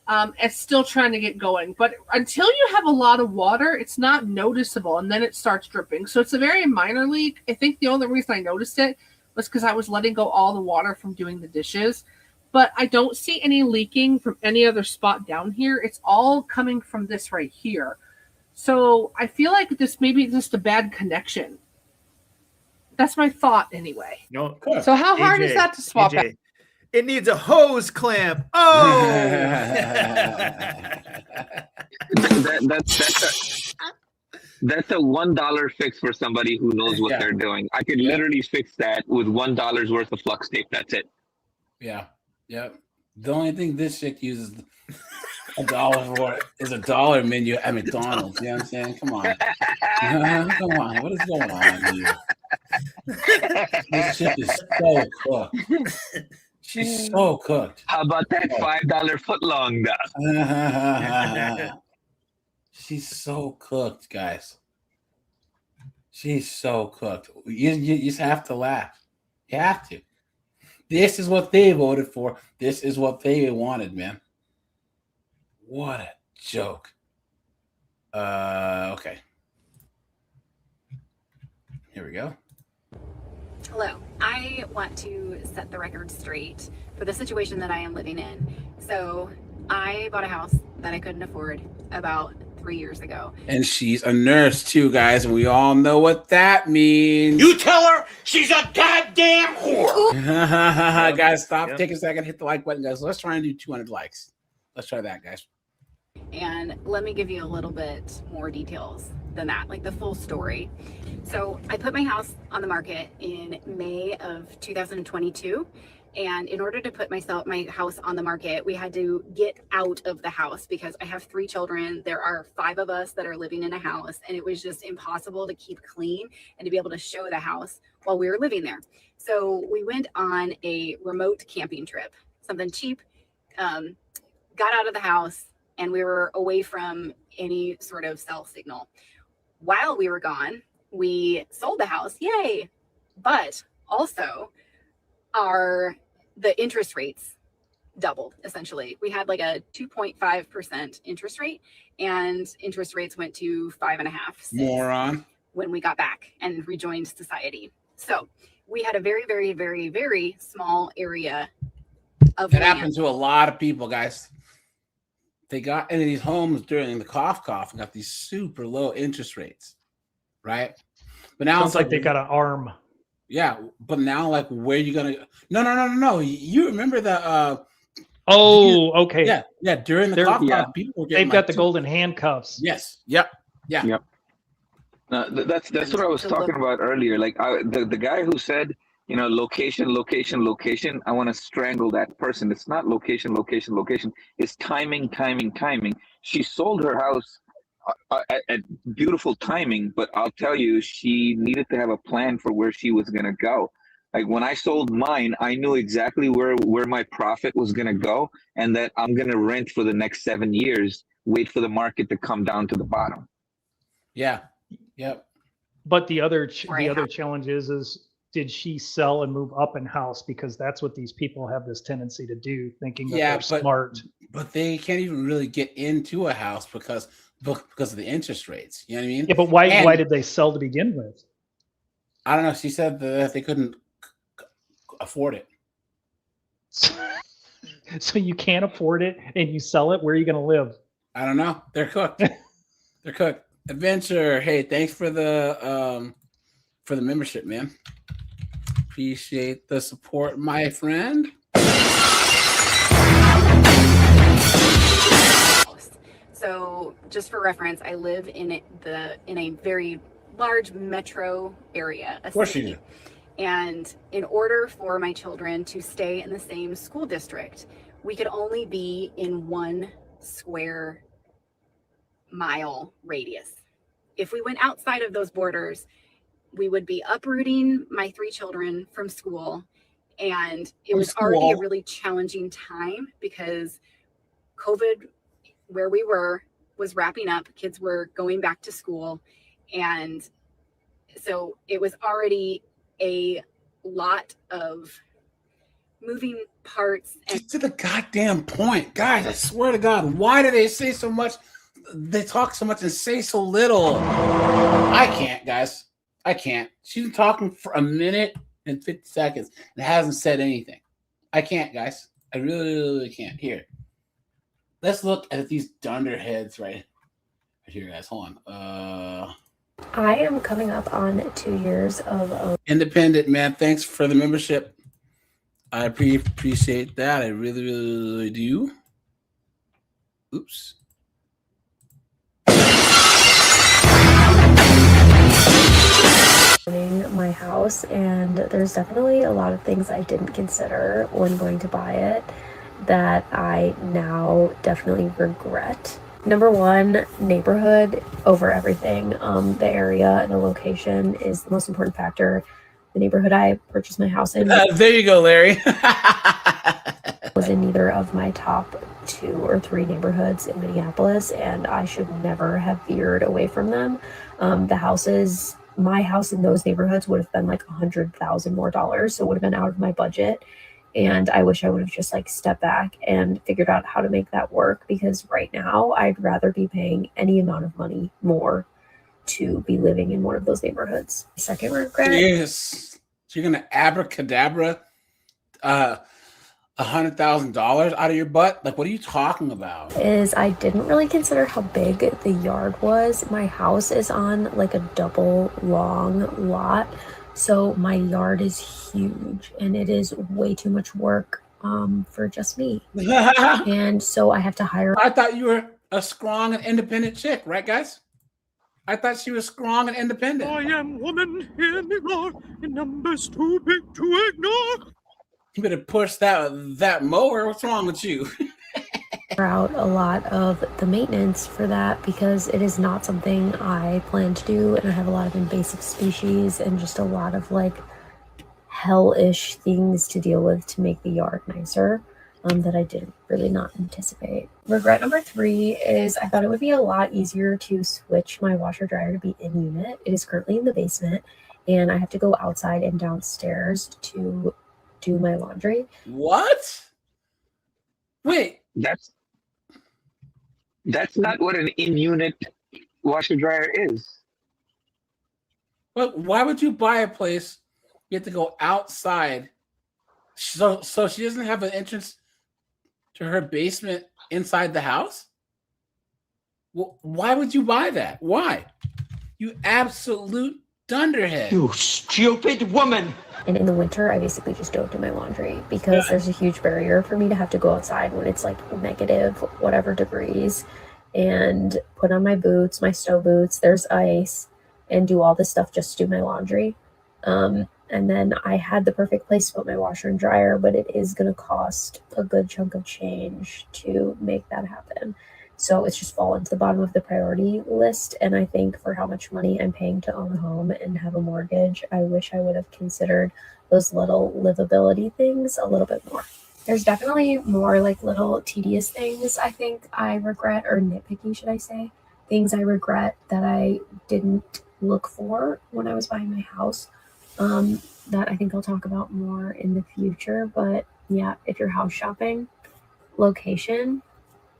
It's still trying to get going. But until you have a lot of water, it's not noticeable, and then it starts dripping. So it's a very minor leak. I think the only reason I noticed it was because I was letting go all the water from doing the dishes. But I don't see any leaking from any other spot down here. It's all coming from this right here. So I feel like this may be just a bad connection. That's my thought anyway. No. So how hard is that to swap out? It needs a hose clamp. Oh! That's a $1 fix for somebody who knows what they're doing. I could literally fix that with $1 worth of flux tape. That's it. Yeah. Yep. The only thing this chick uses $1 for is a dollar menu at McDonald's. You know what I'm saying? Come on. Come on. What is going on here? This chick is so cooked. She's so cooked. How about that $5 footlong though? She's so cooked, guys. She's so cooked. You just have to laugh. You have to. This is what they voted for. This is what they wanted, man. What a joke. Okay. Here we go. Hello. I want to set the record straight for the situation that I am living in. So I bought a house that I couldn't afford about 3 years ago. And she's a nurse too, guys, and we all know what that means. You tell her she's a goddamn whore. Guys, stop. Take a second. Hit the like button, guys. Let's try and do 200 likes. Let's try that, guys. And let me give you a little bit more details than that, like the full story. So I put my house on the market in May of 2022. And in order to put my house on the market, we had to get out of the house because I have 3 children. There are 5 of us that are living in a house, and it was just impossible to keep clean and to be able to show the house while we were living there. So we went on a remote camping trip, something cheap, got out of the house, and we were away from any sort of cell signal. While we were gone, we sold the house, yay! But also, the interest rates doubled essentially. We had like a 2.5% interest rate, and interest rates went to 5.5%. Moron. When we got back and rejoined society. So we had a very, very, very, very small area of That land. happened to a lot of people, guys. They got into these homes during the cough and got these super low interest rates, right? But now Sounds it's like they got an arm. Yeah, but now, like, where are you gonna? No. You remember the? Okay. Yeah. During the cough, people were getting. They've got the golden handcuffs. Yes. Yep. That's what I was talking about earlier. Like the guy who said, location. I want to strangle that person. It's not location. It's timing. She sold her house at beautiful timing, but I'll tell you, she needed to have a plan for where she was going to go. Like when I sold mine, I knew exactly where my profit was going to go, and that I'm going to rent for the next 7 years, wait for the market to come down to the bottom. Yeah. Yep. But the other challenge is did she sell and move up in house? Because that's what these people have this tendency to do, thinking that they're smart. But they can't even really get into a house because of the interest rates. You know what I mean? Yeah, but why did they sell to begin with? I don't know. She said that they couldn't afford it. So you can't afford it and you sell it. Where are you going to live? I don't know. They're cooked. They're cooked. Adventure. Hey, thanks for the membership, man. Appreciate the support, my friend. So just for reference, I live in a very large metro area. Of course you do. And in order for my children to stay in the same school district, we could only be in 1 square mile radius. If we went outside of those borders, we would be uprooting my 3 children from school. And it was already a really challenging time because COVID, where we were, was wrapping up. Kids were going back to school. And so it was already a lot of moving parts. Get to the goddamn point. Guys, I swear to God, why do they say so much? They talk so much and say so little. I can't, guys. I can't. She's been talking for a minute and 50 seconds and hasn't said anything. I can't, guys. I really, really can't. Here. Let's look at these dunderheads right here, guys. Hold on. I am coming up on 2 years of Independent, man. Thanks for the membership. I appreciate that. I really, really, really do. Oops. owning my house, and there's definitely a lot of things I didn't consider when going to buy it that I now definitely regret. Number one, neighborhood over everything. The area and the location is the most important factor. The neighborhood I purchased my house in there you go, Larry. was in neither of my top 2 or 3 neighborhoods in Minneapolis, and I should never have veered away from them. My house in those neighborhoods would have been like $100,000 more, so it would have been out of my budget. And I wish I would have just like stepped back and figured out how to make that work, because right now I'd rather be paying any amount of money more to be living in one of those neighborhoods. Second regret. Yes. So you're gonna abracadabra $100,000 out of your butt? Like, what are you talking about? Is I didn't really consider how big the yard was. My house is on like a double long lot. So my yard is huge and it is way too much work for just me. And so I have to hire. I thought you were a strong and independent chick, right, guys? I thought she was strong and independent. I am woman in the Lord, in numbers too big to ignore. You better push that mower. What's wrong with you? out a lot of the maintenance for that, because it is not something I plan to do, and I have a lot of invasive species and just a lot of like hellish things to deal with to make the yard nicer that I did really not anticipate. Regret number 3 is I thought it would be a lot easier to switch my washer dryer to be in unit. It is currently in the basement and I have to go outside and downstairs to do my laundry. What? Wait, that's not what an in-unit washer dryer is. But why would you buy a place you have to go outside? So she doesn't have an entrance to her basement inside the house? Well, why would you buy that? Why? You absolute dunderhead. You stupid woman. And in the winter, I basically just don't do my laundry because there's a huge barrier for me to have to go outside when it's like negative whatever degrees and put on my boots, my snow boots, there's ice, and do all this stuff just to do my laundry. And then I had the perfect place to put my washer and dryer, but it is going to cost a good chunk of change to make that happen. So it's just fallen to the bottom of the priority list. And I think for how much money I'm paying to own a home and have a mortgage, I wish I would have considered those little livability things a little bit more. There's definitely more like little tedious things I think I regret, or nitpicky, should I say, things I regret that I didn't look for when I was buying my house. that I think I'll talk about more in the future. But yeah, if you're house shopping, location,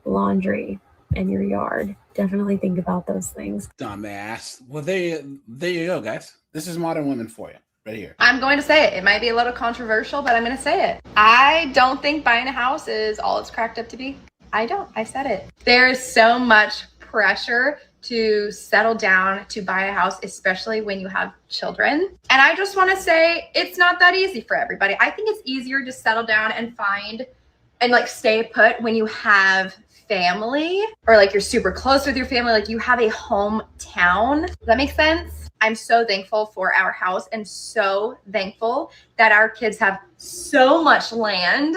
laundry, and your yard, definitely think about those things. Dumbass. Well, there you go, guys. This is Modern Women for you, right here. I'm going to say it. It might be a little controversial, but I'm going to say it. I don't think buying a house is all it's cracked up to be. I don't. I said it. There is so much pressure to settle down to buy a house, especially when you have children. And I just want to say it's not that easy for everybody. I think it's easier to settle down and find and like stay put when you have family or like you're super close with your family, like you have a hometown. Does that make sense? I'm so thankful for our house and so thankful that our kids have so much land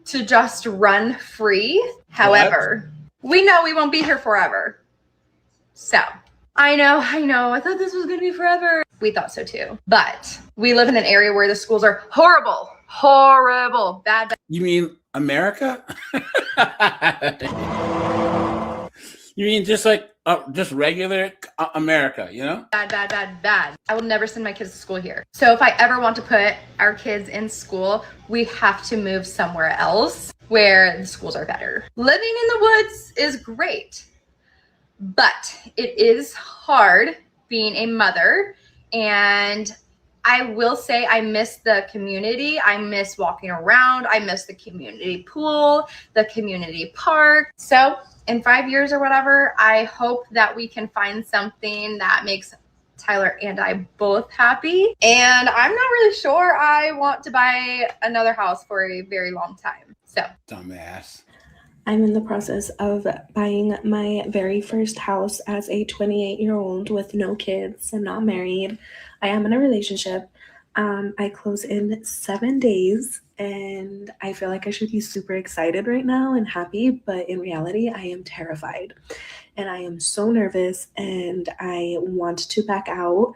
to just run free. However, we know we won't be here forever. So I know. I thought this was going to be forever. We thought so too. But we live in an area where the schools are horrible, bad. You mean America? You mean just like just regular America, you know? Bad. I will never send my kids to school here. So if I ever want to put our kids in school, we have to move somewhere else where the schools are better. Living in the woods is great, but it is hard being a mother. And I will say I miss the community. I miss walking around. I miss the community pool, the community park. So in 5 years or whatever, I hope that we can find something that makes Tyler and I both happy. And I'm not really sure I want to buy another house for a very long time. So dumbass. I'm in the process of buying my very first house as a 28-year-old with no kids. I'm not married. I am in a relationship. I close in 7 days, and I feel like I should be super excited right now and happy, but in reality, I am terrified. And I am so nervous, and I want to back out,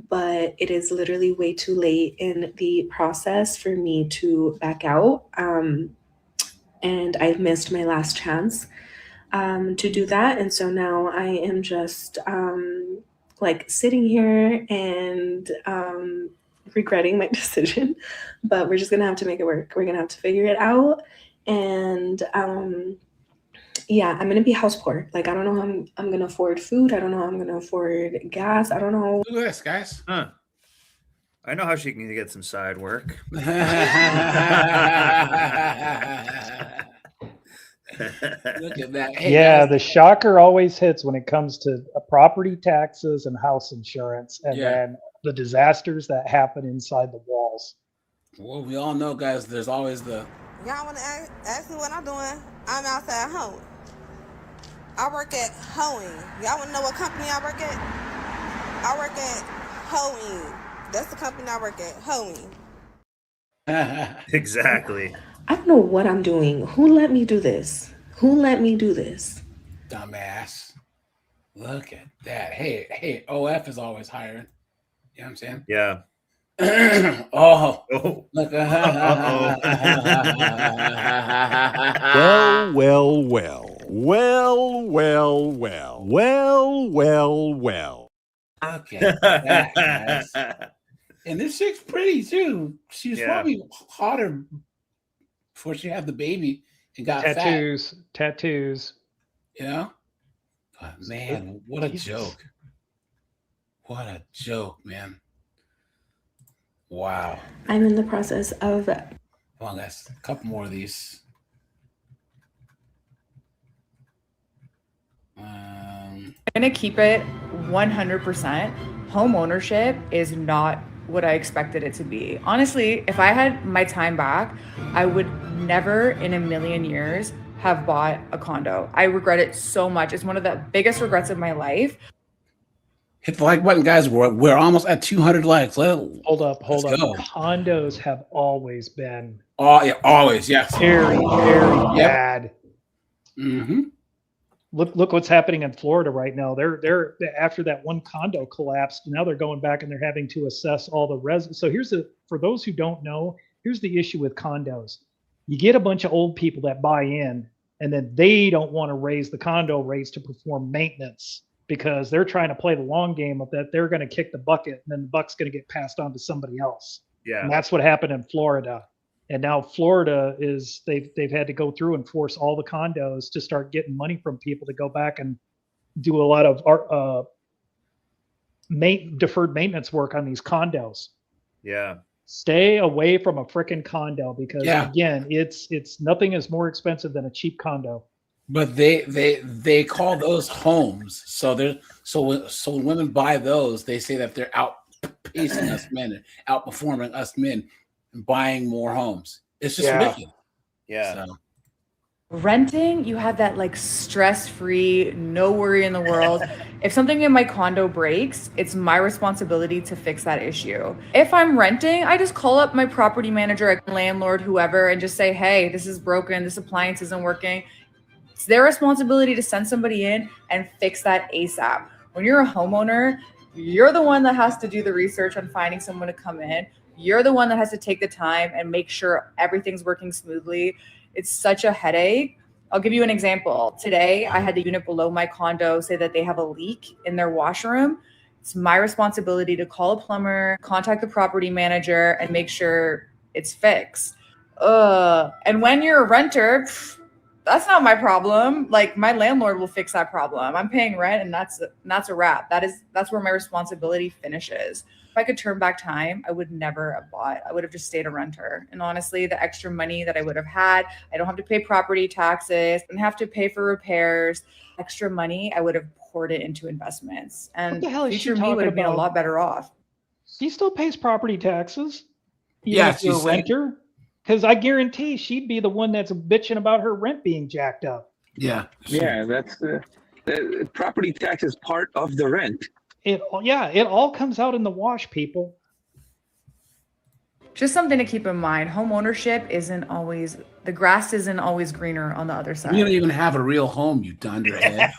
but it is literally way too late in the process for me to back out. And I've missed my last chance to do that. And so now I am just like sitting here and regretting my decision, but we're just gonna have to make it work. We're gonna have to figure it out. And yeah, I'm gonna be house poor. Like, I don't know how I'm gonna afford food. I don't know how I'm gonna afford gas. I don't know. Look at this, guys. Huh. I know how she can get some side work. Look at that. Hey, yeah, guys. the shocker always hits when it comes to property taxes and house insurance, and then the disasters that happen inside the walls. Well, we all know, guys, there's always the... Y'all want to ask me what I'm doing? I'm outside hoeing. I work at hoeing. Y'all want to know what company I work at? I work at hoeing. That's the company I work at, hoeing. Exactly. I don't know what I'm doing. Who let me do this? Who let me do this? Dumbass. Look at that. Hey, OF is always hiring. You know what I'm saying? Yeah. Oh. Look. Well. Okay. That, guys. And this chick's pretty too. She was probably hotter before she had the baby and got tattoos. You know? But man, what a joke. What a joke, man. Wow. I'm in the process of... Come on, guys. A couple more of these. I'm going to keep it 100%. Home ownership is not what I expected it to be. Honestly, if I had my time back, I would never in a million years have bought a condo. I regret it so much. It's one of the biggest regrets of my life. Hit the like button, guys. We're almost at 200 likes. Hold up. Go. Condos have always been always, yes. Very bad. Mm-hmm. Look what's happening in Florida right now. They're after that one condo collapsed. Now they're going back and they're having to assess all the residents. So for those who don't know, here's the issue with condos. You get a bunch of old people that buy in, and then they don't want to raise the condo rates to perform maintenance because they're trying to play the long game of that they're going to kick the bucket and then the buck's going to get passed on to somebody else. Yeah. And that's what happened in Florida. And now Florida is they've had to go through and force all the condos to start getting money from people to go back and do a lot of deferred maintenance work on these condos. Yeah. Stay away from a frickin' condo because again, it's nothing is more expensive than a cheap condo. But they call those homes. So when women buy those, they say that they're outpacing us men, outperforming us men, and buying more homes. It's just wicked. Yeah. So. Renting, you have that like stress-free, no worry in the world. If something in my condo breaks, it's my responsibility to fix that issue. If I'm renting, I just call up my property manager, landlord, whoever, and just say, hey, this is broken, this appliance isn't working. It's their responsibility to send somebody in and fix that ASAP. When you're a homeowner, you're the one that has to do the research on finding someone to come in. You're the one that has to take the time and make sure everything's working smoothly. It's such a headache. I'll give you an example. Today, I had the unit below my condo say that they have a leak in their washroom. It's my responsibility to call a plumber, contact the property manager, and make sure it's fixed. And when you're a renter, that's not my problem. Like my landlord will fix that problem. I'm paying rent, and that's a wrap. That's where my responsibility finishes. If I could turn back time, I would never have bought. I would have just stayed a renter. And honestly, the extra money that I would have had, I don't have to pay property taxes, I don't have to pay for repairs. Extra money, I would have poured it into investments. And What the hell is she future me would have been a talking lot about? better off. She still pays property taxes. Even Yeah, if you're a she's saying- renter. Because I guarantee she'd be the one that's bitching about her rent being jacked up. Yeah. Yeah, that's the property tax is part of the rent. It all comes out in the wash, people. Just something to keep in mind. Home ownership the grass isn't always greener on the other side. You don't even have a real home, you dunderhead.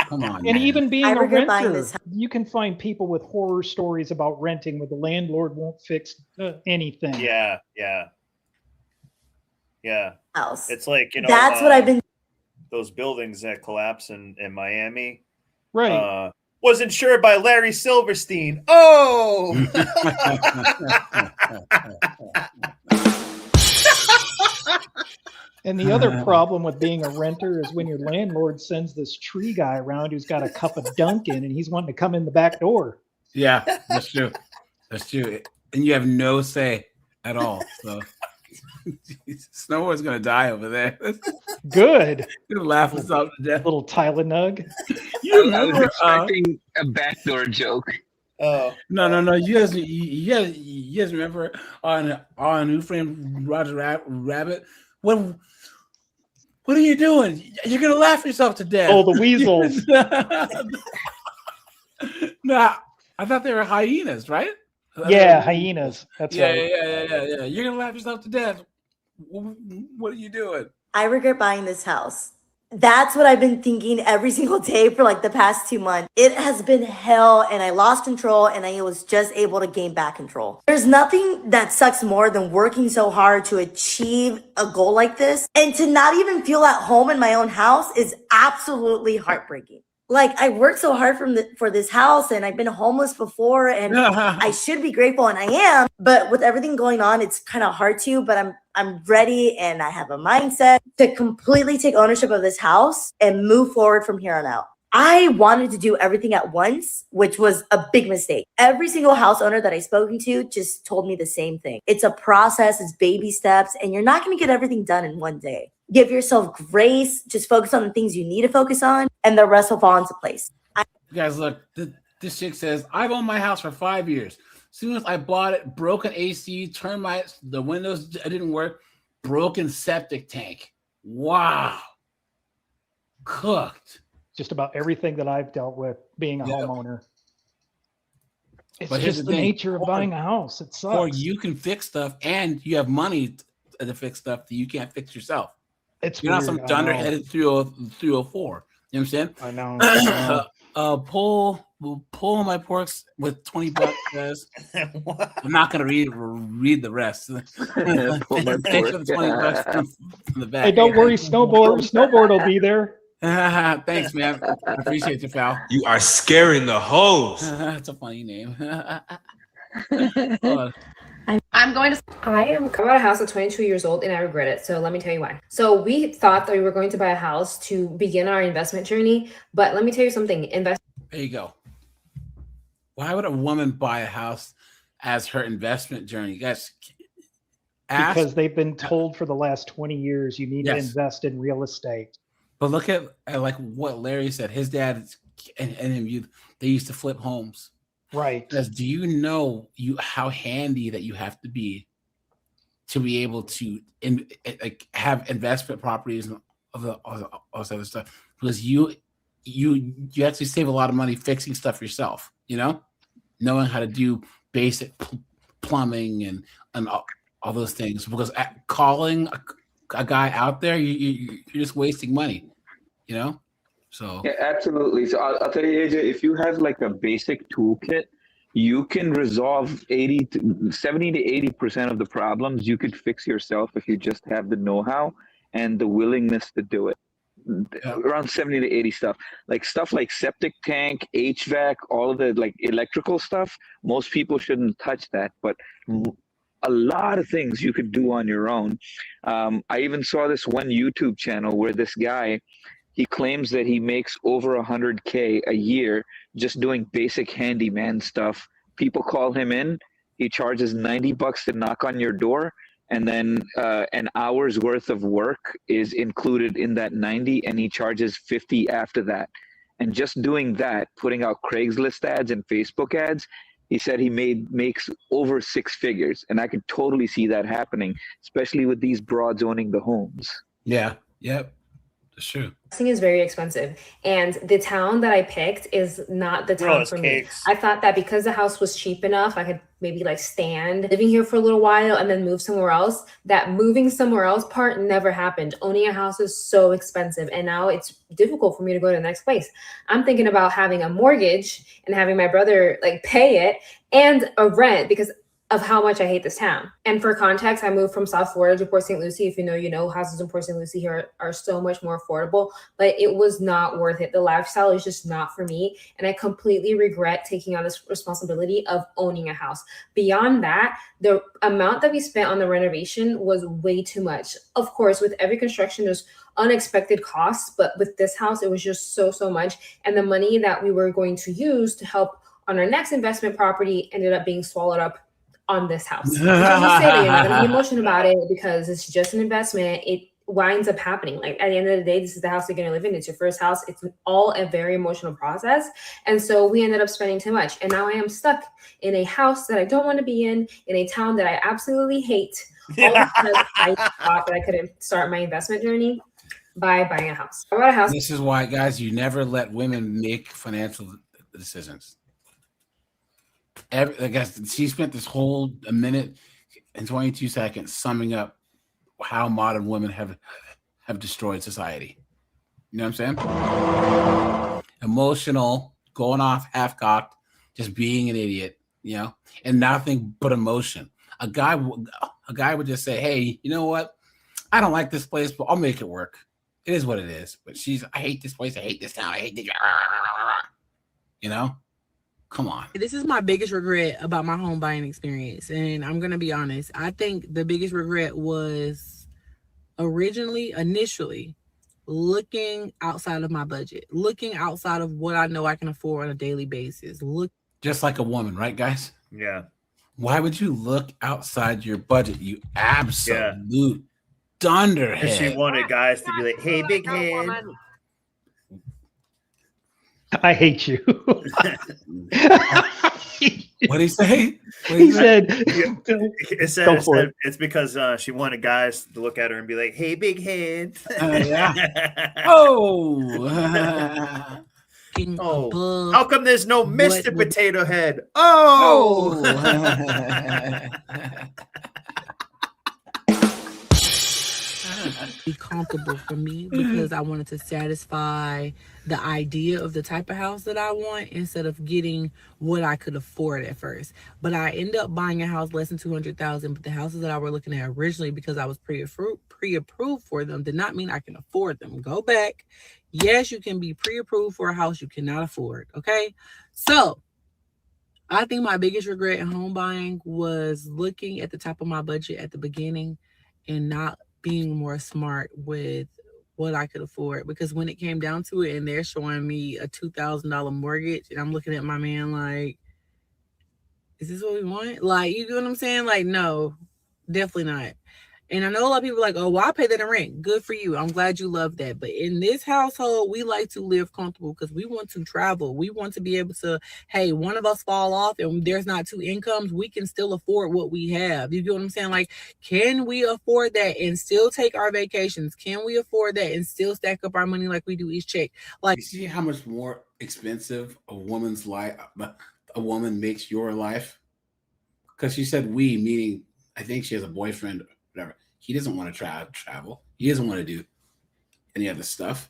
Come on. And man. even being I a regret buying renter, this you can find people with horror stories about renting where the landlord won't fix anything. Yeah. house. It's like, That's what I've been. those buildings that collapse in Miami. Right. Was insured by Larry Silverstein. Oh! And the other problem with being a renter is when your landlord sends this tree guy around who's got a cup of Dunkin' and he's wanting to come in the back door. Yeah, that's true. That's true. And you have no say at all. So Snowboard's gonna die over there. Good. You're laughing us to death. Little Tyler Nug. You I was remember? expecting a backdoor joke. Oh No. You guys remember on Who Framed Roger Rabbit? What are you doing? You're gonna laugh yourself to death. Oh, the weasels. No, I thought they were hyenas, right? Yeah, hyenas. That's right. Yeah. You're gonna laugh yourself to death. What are you doing? I regret buying this house. That's what I've been thinking every single day for like the past 2 months. It has been hell, and I lost control, and I was just able to gain back control. There's nothing that sucks more than working so hard to achieve a goal like this, and to not even feel at home in my own house is absolutely heartbreaking. Like, I worked so hard for this house, and I've been homeless before, and I should be grateful, and I am. But with everything going on, it's kind of hard to. But I'm ready, and I have a mindset to completely take ownership of this house and move forward from here on out. I wanted to do everything at once, which was a big mistake. Every single house owner that I've spoken to just told me the same thing. It's a process, it's baby steps, and you're not going to get everything done in one day. Give yourself grace, just focus on the things you need to focus on, and the rest will fall into place. You guys, look, this chick says, I've owned my house for 5 years. As soon as I bought it, broken AC, turned the windows didn't work, broken septic tank. Wow. Cooked. Just about everything that I've dealt with being a homeowner. It's But here's just the the thing. nature of buying a house. It sucks. Or you can fix stuff, and you have money to fix stuff that you can't fix yourself. It's You're not some weird, I know. dunderheaded 304. You know what I'm saying? I know. Pull my porks with $20, guys. I'm not gonna read the rest. Thanks for the $20 from the back. Hey, don't worry, Snowboard will be there. Thanks, man. I appreciate you, pal. You are scaring the hoes. That's a funny name. I'm going to. I bought a house at 22 years old and I regret it. So let me tell you why. So we thought that we were going to buy a house to begin our investment journey, but let me tell you something. There you go. Why would a woman buy a house as her investment journey? Guys, because they've been told for the last 20 years you need to invest in real estate. But look at like what Larry said. His dad and him, they used to flip homes. Right. Because do you know how handy that you have to be able to have investment properties and all this other stuff? Because you actually save a lot of money fixing stuff yourself. You know, knowing how to do basic plumbing and all those things. Because calling a guy out there, you're just wasting money. You know. So yeah, absolutely. So I'll tell you, AJ, if you have like a basic toolkit, you can resolve 70 to 80% of the problems you could fix yourself if you just have the know-how and the willingness to do it. Around 70 to 80 stuff like septic tank, HVAC, all of the like electrical stuff. Most people shouldn't touch that, but a lot of things you could do on your own. I even saw this one YouTube channel where this guy, he claims that he makes over $100K a year just doing basic handyman stuff. People call him in. He charges $90 to knock on your door, and then an hour's worth of work is included in that 90, and he charges 50 after that. And just doing that, putting out Craigslist ads and Facebook ads, he said he makes over 6 figures, and I could totally see that happening, especially with these broads owning the homes. Yeah. Yep. That's true. Investing is very expensive, and the town that I picked is not the town for me. I thought that because the house was cheap enough, I could maybe like stand living here for a little while and then move somewhere else. That moving somewhere else part never happened. Owning a house is so expensive, and now it's difficult for me to go to the next place. I'm thinking about having a mortgage and having my brother like pay it and a rent because of how much I hate this town. And for context, I moved from South Florida to Port St. Lucie. If you know, you know, houses in Port St. Lucie here are so much more affordable, but it was not worth it. The lifestyle is just not for me. And I completely regret taking on this responsibility of owning a house. Beyond that, the amount that we spent on the renovation was way too much. Of course, with every construction, there's unexpected costs, but with this house, it was just so much. And the money that we were going to use to help on our next investment property ended up being swallowed up on this house. So you say that you're not going to be emotional about it because it's just an investment. It winds up happening. Like at the end of the day, this is the house you're going to live in. It's your first house. It's all a very emotional process. And so we ended up spending too much. And now I am stuck in a house that I don't want to be in a town that I absolutely hate. All because I thought that I couldn't start my investment journey by buying a house. I bought a house. This is why, guys, you never let women make financial decisions. I guess she spent this whole minute and 22 seconds summing up how modern women have destroyed society. You know what I'm saying? Emotional, going off half-cocked, just being an idiot, you know, and nothing but emotion. A guy would just say, hey, you know what? I don't like this place, but I'll make it work. It is what it is. But I hate this place. I hate this town. I hate this. You know? Come on. This is my biggest regret about my home buying experience. And I'm going to be honest. I think the biggest regret was initially looking outside of my budget, looking outside of what I know I can afford on a daily basis. Just like a woman, right, guys? Yeah. Why would you look outside your budget? You absolute dunderhead. And she wanted guys to be like, hey, big head. I hate you. What did he say? He said, it's because she wanted guys to look at her and be like, hey, big head. Yeah. Oh, how come there's no Mr. Potato Head? Oh. Be comfortable for me because I wanted to satisfy the idea of the type of house that I want instead of getting what I could afford at first. But I ended up buying a house less than $200,000. But the houses that I were looking at originally, because I was pre-approved for them, did not mean I can afford them. Go back. Yes, you can be pre-approved for a house you cannot afford. Okay, so I think my biggest regret in home buying was looking at the top of my budget at the beginning and not being more smart with what I could afford. Because when it came down to it and they're showing me a $2,000 mortgage and I'm looking at my man like, is this what we want? Like, you know what I'm saying? Like, no, definitely not. And I know a lot of people are like, oh, well, I pay that in rent. Good for you. I'm glad you love that. But in this household, we like to live comfortable because we want to travel. We want to be able to, hey, one of us fall off and there's not two incomes. We can still afford what we have. You get what I'm saying? Like, can we afford that and still take our vacations? Can we afford that and still stack up our money like we do each check? Like, you see how much more expensive a woman's life, a woman makes your life? Because she said we, meaning I think she has a boyfriend or whatever. He doesn't want to travel. He doesn't want to do any other stuff.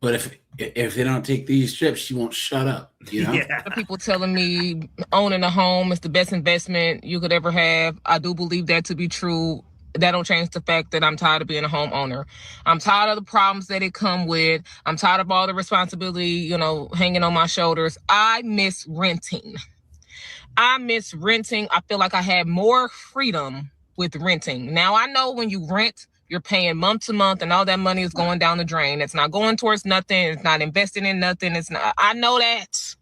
But if they don't take these trips, she won't shut up. You know? Yeah. People telling me owning a home is the best investment you could ever have. I do believe that to be true. That don't change the fact that I'm tired of being a homeowner. I'm tired of the problems that it come with. I'm tired of all the responsibility, you know, hanging on my shoulders. I miss renting. I feel like I had more freedom with renting. Now, I know when you rent, you're paying month to month and all that money is going down the drain. It's not going towards nothing. It's not investing in nothing. It's not. I know that.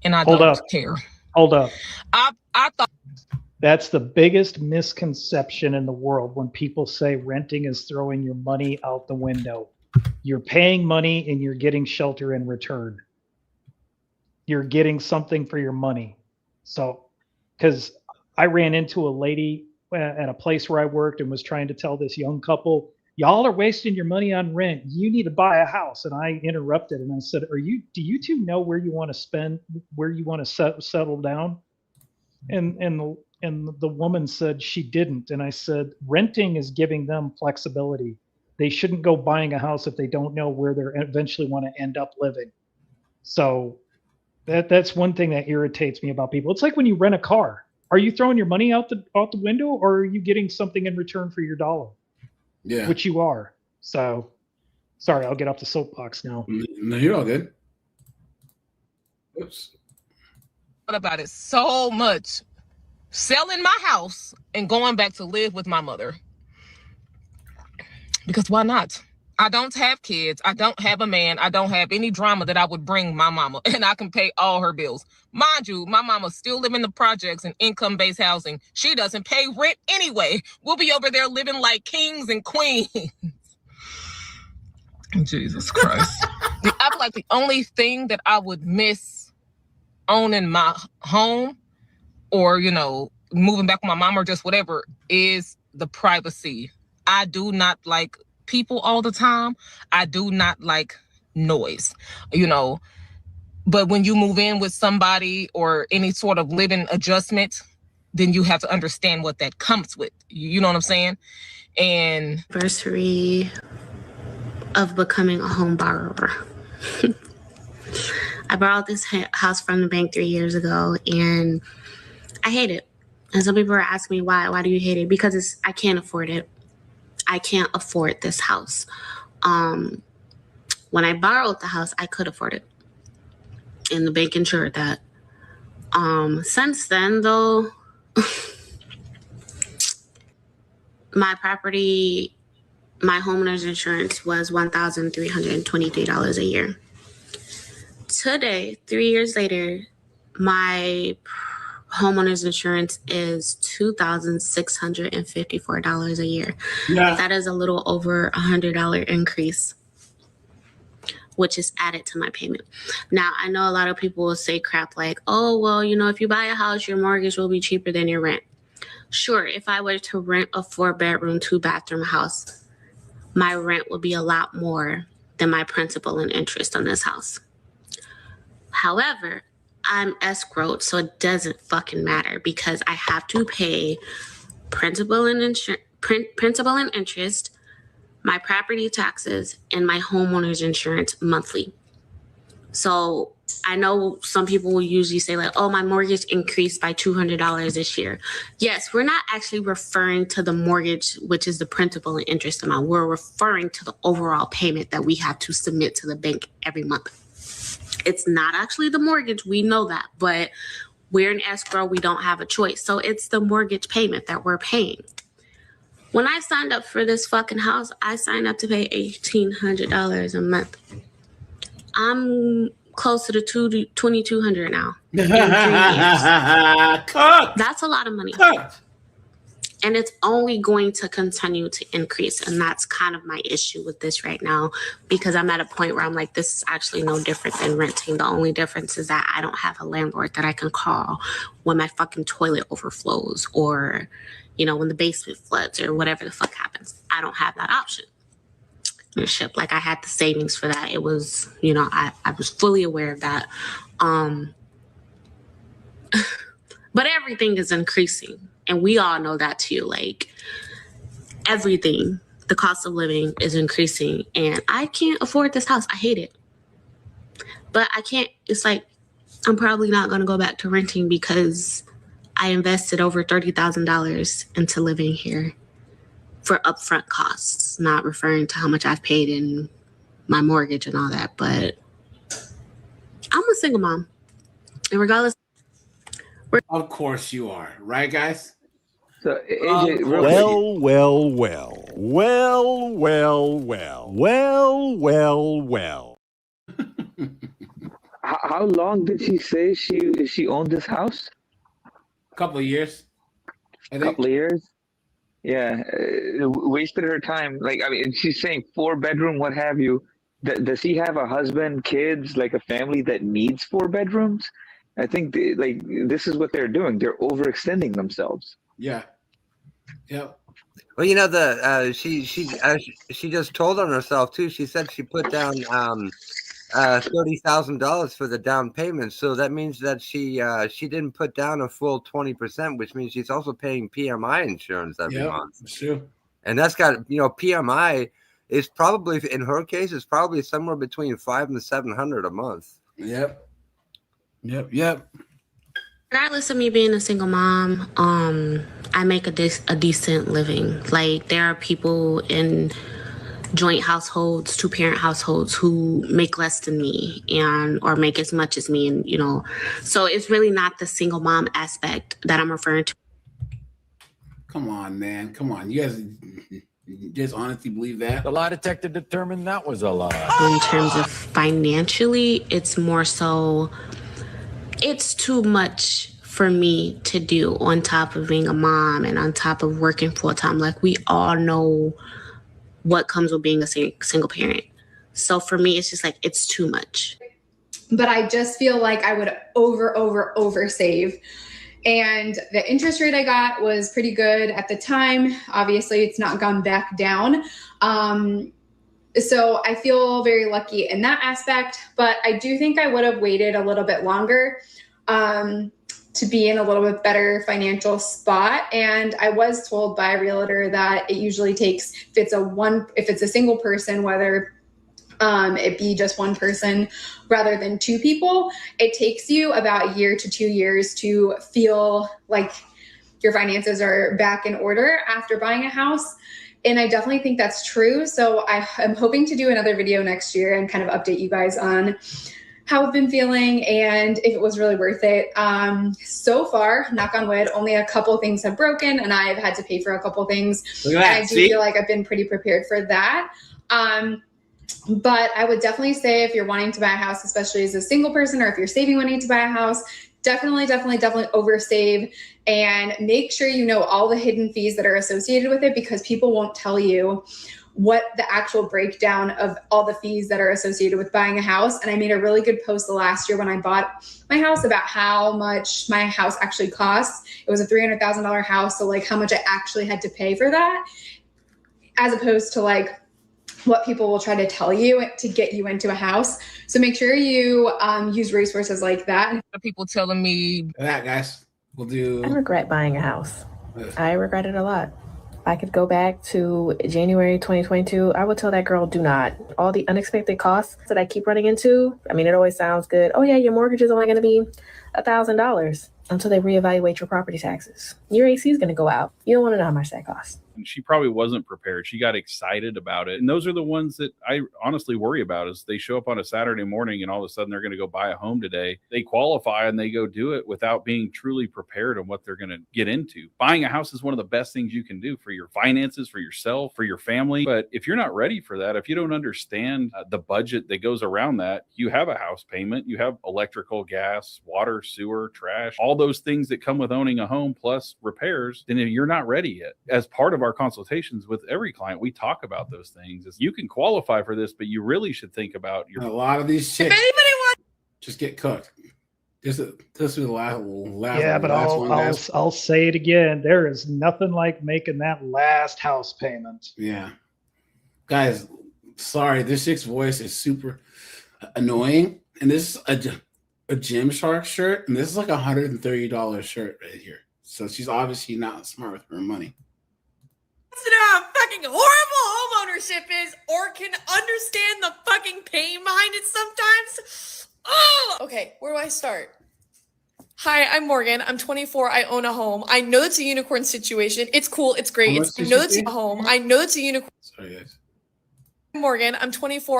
And I don't care. Hold up. I thought. That's the biggest misconception in the world when people say renting is throwing your money out the window. You're paying money and you're getting shelter in return. You're getting something for your money. So, because I ran into a lady at a place where I worked and was trying to tell this young couple, y'all are wasting your money on rent. You need to buy a house. And I interrupted and I said, do you two know where you want to spend, where you want to settle down? And the woman said she didn't. And I said, renting is giving them flexibility. They shouldn't go buying a house if they don't know where they're eventually want to end up living. So that's one thing that irritates me about people. It's like when you rent a car. Are you throwing your money out the window, or are you getting something in return for your dollar? Yeah. Which you are. So, sorry, I'll get off the soapbox now. No, you're all good. Oops. What about it so much? Selling my house and going back to live with my mother. Because why not? I don't have kids. I don't have a man. I don't have any drama that I would bring my mama, and I can pay all her bills. Mind you, my mama still live in the projects and income-based housing. She doesn't pay rent anyway. We'll be over there living like kings and queens. Jesus Christ. I feel like the only thing that I would miss owning my home or, you know, moving back with my mom or just whatever is the privacy. I do not like people all the time. I do not like noise, you know, but when you move in with somebody or any sort of living adjustment, then you have to understand what that comes with. You know what I'm saying? And anniversary of becoming a home borrower. I borrowed this house from the bank 3 years ago and I hate it. And some people are asking me why. Why do you hate it? Because I can't afford it. I can't afford this house. When I borrowed the house, I could afford it. And the bank insured that. Since then, though, my property, my homeowner's insurance was $1,323 a year. Today, 3 years later, my homeowner's insurance is $2,654 a year. Yeah. That is a little over $100 increase, which is added to my payment. Now, I know a lot of people will say crap like, oh, well, you know, if you buy a house, your mortgage will be cheaper than your rent. Sure, if I were to rent a 4-bedroom, 2-bathroom house, my rent would be a lot more than my principal and interest on this house. However, I'm escrowed, so it doesn't fucking matter because I have to pay principal and interest, my property taxes, and my homeowner's insurance monthly. So I know some people will usually say like, oh, my mortgage increased by $200 this year. Yes, we're not actually referring to the mortgage, which is the principal and interest amount. We're referring to the overall payment that we have to submit to the bank every month. It's not actually the mortgage. We know that, but we're in escrow. We don't have a choice. So it's the mortgage payment that we're paying. When I signed up for this fucking house, I signed up to pay $1,800 a month. I'm close to the $2,200 now. In 3 years. That's a lot of money. And it's only going to continue to increase. And that's kind of my issue with this right now, because I'm at a point where I'm like, this is actually no different than renting. The only difference is that I don't have a landlord that I can call when my fucking toilet overflows or, you know, when the basement floods or whatever the fuck happens. I don't have that option. Like I had the savings for that. It was, you know, I was fully aware of that. But everything is increasing. And we all know that too. Like everything, the cost of living is increasing. And I can't afford this house. I hate it. But I can't, it's like, I'm probably not going to go back to renting because I invested over $30,000 into living here for upfront costs, not referring to how much I've paid in my mortgage and all that. But I'm a single mom. And regardless. Of course you are. Right, guys? So, AJ, well. How long did she say she owned this house? A couple of years. A couple of years? Yeah. Wasted her time. Like, I mean, she's saying 4-bedroom, what have you. Does he have a husband, kids, like a family that needs 4 bedrooms? I think this is what they're doing. They're overextending themselves. Yeah. Yep. Well, you know, she just told on herself too. She said she put down $30,000 for the down payment. So that means that she didn't put down a full 20%, which means she's also paying PMI insurance every month. Sure. And that's got, you know, PMI is probably, in her case, is probably somewhere between $500 and $700 a month. Yep. Regardless of me being a single mom, I make a decent living. Like there are people in joint households, 2-parent households who make less than me or make as much as me, and you know, so it's really not the single mom aspect that I'm referring to. Come on, man. Come on. You guys just honestly believe that? The lie detector determined that was a lie. In terms of financially, it's more so, it's too much for me to do on top of being a mom and on top of working full time. Like we all know what comes with being a single parent. So for me, it's just like, it's too much. But I just feel like I would over save. And the interest rate I got was pretty good at the time. Obviously, it's not gone back down. So I feel very lucky in that aspect, but I do think I would have waited a little bit longer to be in a little bit better financial spot. And I was told by a realtor that it usually takes, if it's a single person, whether it be just one person rather than 2 people, it takes you about 1 year to 2 years to feel like your finances are back in order after buying a house. And I definitely think that's true. So I'm hoping to do another video next year and kind of update you guys on how I've been feeling and if it was really worth it. So far, knock on wood, only a couple things have broken and I've had to pay for a couple things. Look at that. And I do feel like I've been pretty prepared for that. But I would definitely say if you're wanting to buy a house, especially as a single person, or if you're saving money to buy a house, definitely oversave and make sure you know all the hidden fees that are associated with it, because people won't tell you what the actual breakdown of all the fees that are associated with buying a house. And I made a really good post the last year when I bought my house about how much my house actually costs. It was a $300,000 house. So like how much I actually had to pay for that, as opposed to like what people will try to tell you to get you into a house. So make sure you use resources like that. People telling me that, guys, we'll do. I regret buying a house. I regret it a lot. If I could go back to January 2022, I would tell that girl, do not. All the unexpected costs that I keep running into, I mean, it always sounds good. Oh yeah, your mortgage is only going to be $1,000 until they reevaluate your property taxes. Your AC is going to go out. You don't want to know how much that costs. And she probably wasn't prepared. She got excited about it. And those are the ones that I honestly worry about is they show up on a Saturday morning and all of a sudden they're going to go buy a home today. They qualify and they go do it without being truly prepared on what they're going to get into. Buying a house is one of the best things you can do for your finances, for yourself, for your family. But if you're not ready for that, if you don't understand the budget that goes around that, you have a house payment, you have electrical, gas, water, sewer, trash, all those things that come with owning a home plus repairs, then you're not ready yet. As part of our consultations with every client, we talk about those things. You can qualify for this, but you really should think about a lot of these chicks just get cooked. This is the last yeah, but I'll say it again. There is nothing like making that last house payment. Yeah, guys, sorry, this chick's voice is super annoying, and this is a Gymshark shirt, and this is like $130 shirt right here. So she's obviously not smart with her money. To know how fucking horrible homeownership is, or can understand the fucking pain behind it sometimes. Oh, okay, where do I start? Hi, I'm Morgan. I'm 24. I own a home. I know it's a unicorn situation. It's cool. It's great. I know it's a home. I know it's a unicorn. Sorry, guys. Morgan. I'm 24.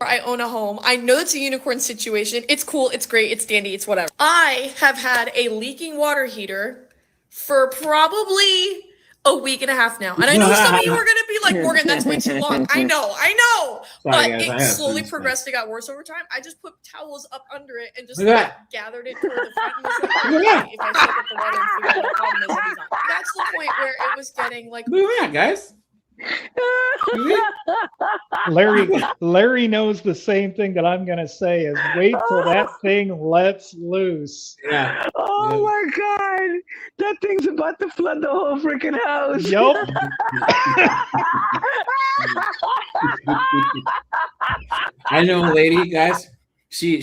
I own a home. I know it's a unicorn situation. It's cool. It's great. It's dandy. It's whatever. I have had a leaking water heater for probably a week and a half now. And I know some of you are going to be like, Morgan, that's way too long. I know. Sorry, But guys, it slowly progressed. It got worse over time. I just put towels up under it and just gathered it toward the front. And was like, Look at if I step up the water and figure out what the problem is, it'll be fine. That's the point where it was getting like. Look at that, guys. Larry knows the same thing that I'm gonna say is wait till that thing lets loose. Yeah. Oh my God, that thing's about to flood the whole freaking house. Yup. I know a lady, guys. She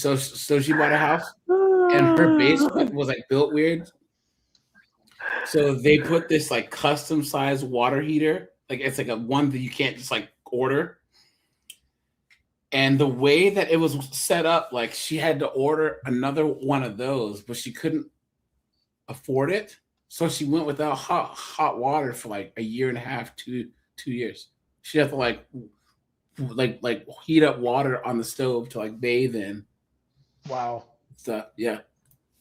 bought a house and her basement was like built weird. So they put this like custom sized water heater. Like it's like a one that you can't just like order. And the way that it was set up, like she had to order another one of those, but she couldn't afford it. So she went without hot water for like a year and a half, 2 years. She had to like heat up water on the stove to like bathe in. Wow. So yeah.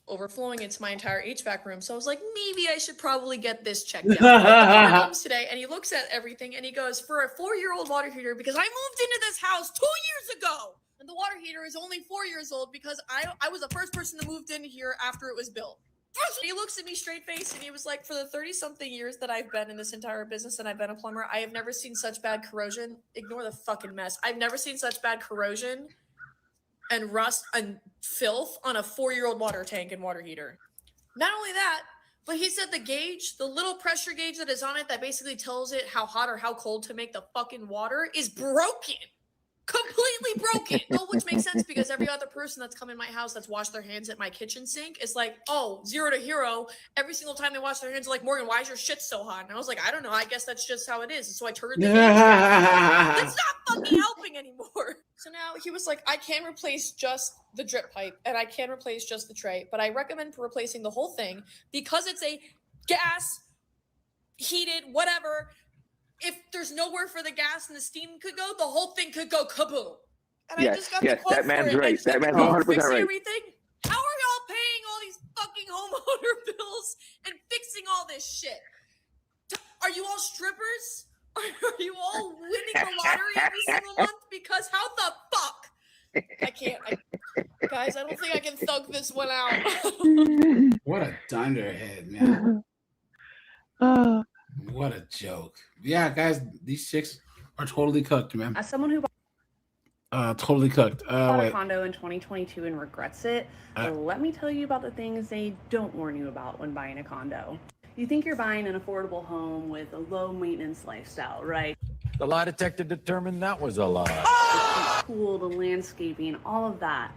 Overflowing into my entire HVAC room. So I was like, maybe I should probably get this checked out. He comes today and he looks at everything and he goes, for a 4-year-old water heater, because I moved into this house 2 years ago. And the water heater is only 4 years old because I was the first person that moved in here after it was built. He looks at me straight face and he was like, for the 30-something years that I've been in this entire business and I've been a plumber, I have never seen such bad corrosion. Ignore the fucking mess. I've never seen such bad corrosion and rust and filth on a 4-year-old water tank and water heater. Not only that, but he said the gauge, the little pressure gauge that is on it that basically tells it how hot or how cold to make the fucking water is broken. Completely broken. Oh, which makes sense because every other person that's come in my house that's washed their hands at my kitchen sink is like, oh, 0 to hero. Every single time they wash their hands, like, Morgan, why is your shit so hot? And I was like, I don't know. I guess that's just how it is. And so I turned the gauge down. It's not fucking helping anymore. So now he was like, I can replace just the drip pipe and I can replace just the tray, but I recommend replacing the whole thing because it's a gas heated, whatever. If there's nowhere for the gas and the steam could go, the whole thing could go kaboom. And I just got the quote that man's for it. right. That man's 100% right. Everything. How are y'all paying all these fucking homeowner bills and fixing all this shit? Are you all strippers? Are you all winning the lottery every single month? Because how the fuck? I can't. Guys, I don't think I can thug this one out. What a dunderhead, man. What a joke. Yeah, guys, these chicks are totally cooked, man. As someone who totally cooked. bought a condo in 2022 and regrets it, let me tell you about the things they don't warn you about when buying a condo. You think you're buying an affordable home with a low maintenance lifestyle, right? The lie detector determined that was a lie. The pool, the landscaping, all of that.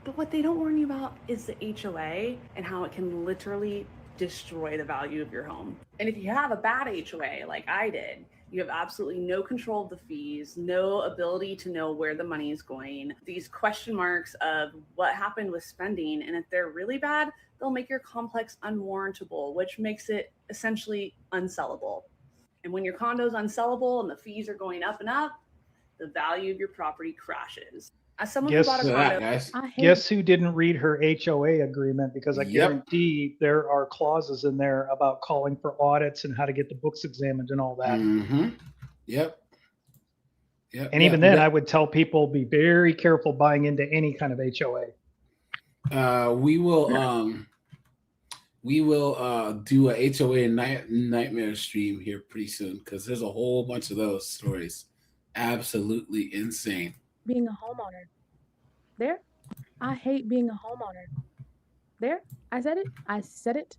But what they don't warn you about is the HOA and how it can literally destroy the value of your home. And if you have a bad HOA like I did, You have absolutely no control of the fees, no ability to know where the money is going. These question marks of what happened with spending, and if they're really bad, they'll make your complex unwarrantable, which makes it essentially unsellable. And when your condo is unsellable and the fees are going up and up, the value of your property crashes. As someone who bought a condo, guess who didn't read her HOA agreement? Because I guarantee there are clauses in there about calling for audits and how to get the books examined and all that. Mm-hmm. Yep. And even then, I would tell people be very careful buying into any kind of HOA. We will do a HOA nightmare stream here pretty soon because there's a whole bunch of those stories. Absolutely insane. Being a homeowner. There, I hate being a homeowner. There, I said it,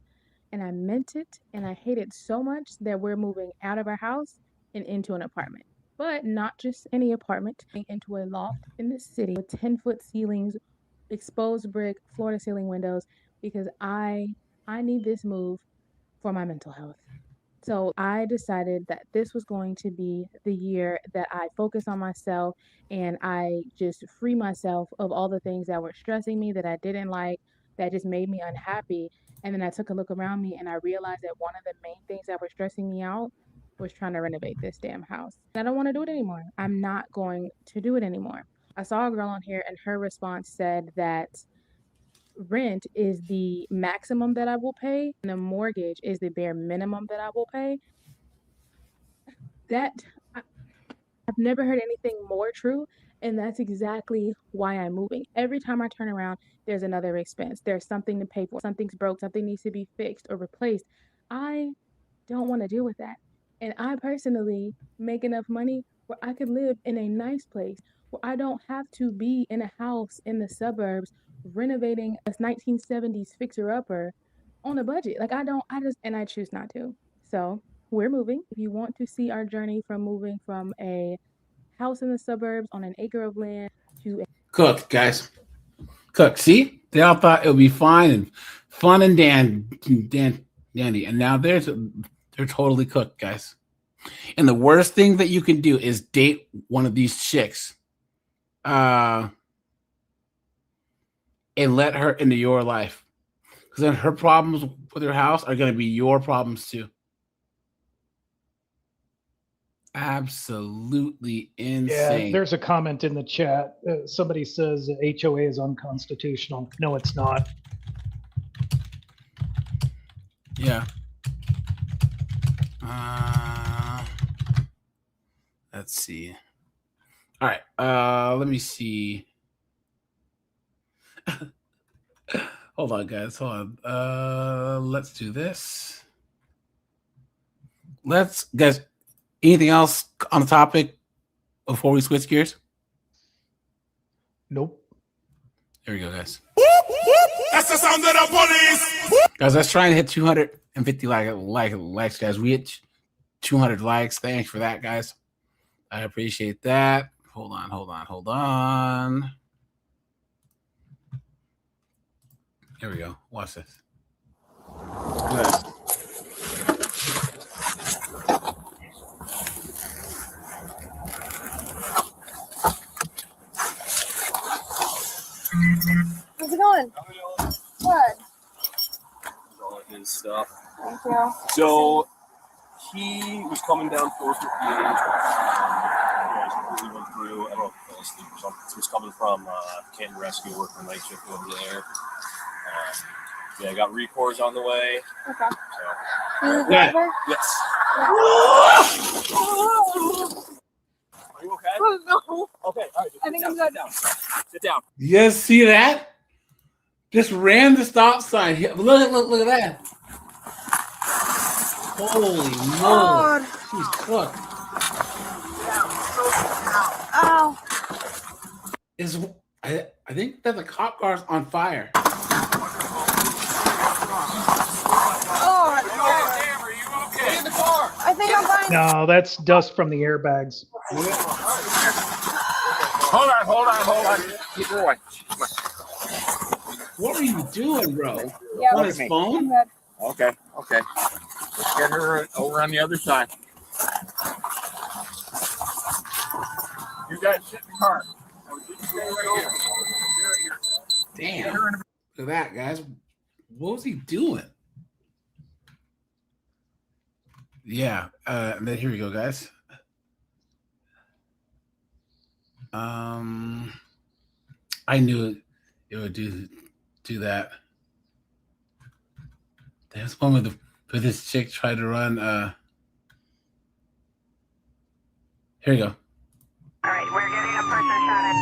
and I meant it, and I hate it so much that we're moving out of our house and into an apartment. But not just any apartment, into a loft in the city with 10-foot ceilings, exposed brick, floor-to-ceiling windows, because I need this move for my mental health. So I decided that this was going to be the year that I focus on myself and I just free myself of all the things that were stressing me, that I didn't like, that just made me unhappy. And then I took a look around me and I realized that one of the main things that were stressing me out was trying to renovate this damn house. I don't want to do it anymore. I'm not going to do it anymore. I saw a girl on here and her response said that rent is the maximum that I will pay, and the mortgage is the bare minimum that I will pay. I've never heard anything more true, and that's exactly why I'm moving. Every time I turn around, there's another expense. There's something to pay for. Something's broke. Something needs to be fixed or replaced. I don't want to deal with that. And I personally make enough money where I could live in a nice place, where I don't have to be in a house in the suburbs renovating a 1970s fixer-upper on a budget. Like I choose not to. So we're moving. If you want to see our journey from moving from a house in the suburbs on an acre of land to Cook, guys. Cook. See? They all thought it would be fine and fun and dandy. And now they're totally cooked, guys. And the worst thing that you can do is date one of these chicks. And let her into your life. Because then her problems with her house are going to be your problems too. Absolutely insane. Yeah, there's a comment in the chat. Somebody says HOA is unconstitutional. No, it's not. Yeah. Let's see. All right. Let me see. Hold on, guys. Hold on. Let's do this. Guys, anything else on the topic before we switch gears? Nope. There we go, guys. That's the sound of the police. Guys, let's try and hit 250 likes, guys. We hit 200 likes. Thanks for that, guys. I appreciate that. Hold on. Here we go. Watch this. Good. How's it going? Good. All his stuff. Thank you. So he was coming down 458. He went through. I don't know if he fell asleep or something. He was coming from Canton Rescue, working night shift over there. Yeah, I got recourse on the way. Okay. So, Are you the driver? yes. Are you okay? Oh, no. Okay, all right. I think I'm good. Sit down. You guys see that? Just ran the stop sign. Look at that. Holy moly. She's cooked. Ow. I think that the cop car's on fire. I think I'm fine. No, that's dust from the airbags. Hold on. Keep her away. What are you doing, bro? Yeah, On his phone? Okay. Let's get her over on the other side. You got shit in the car. Damn. Look at that, guys. What was he doing? Yeah. And then here we go, guys. I knew it would do that. There's one with this chick tried to run. Here we go. All right, we're getting a pressure shot at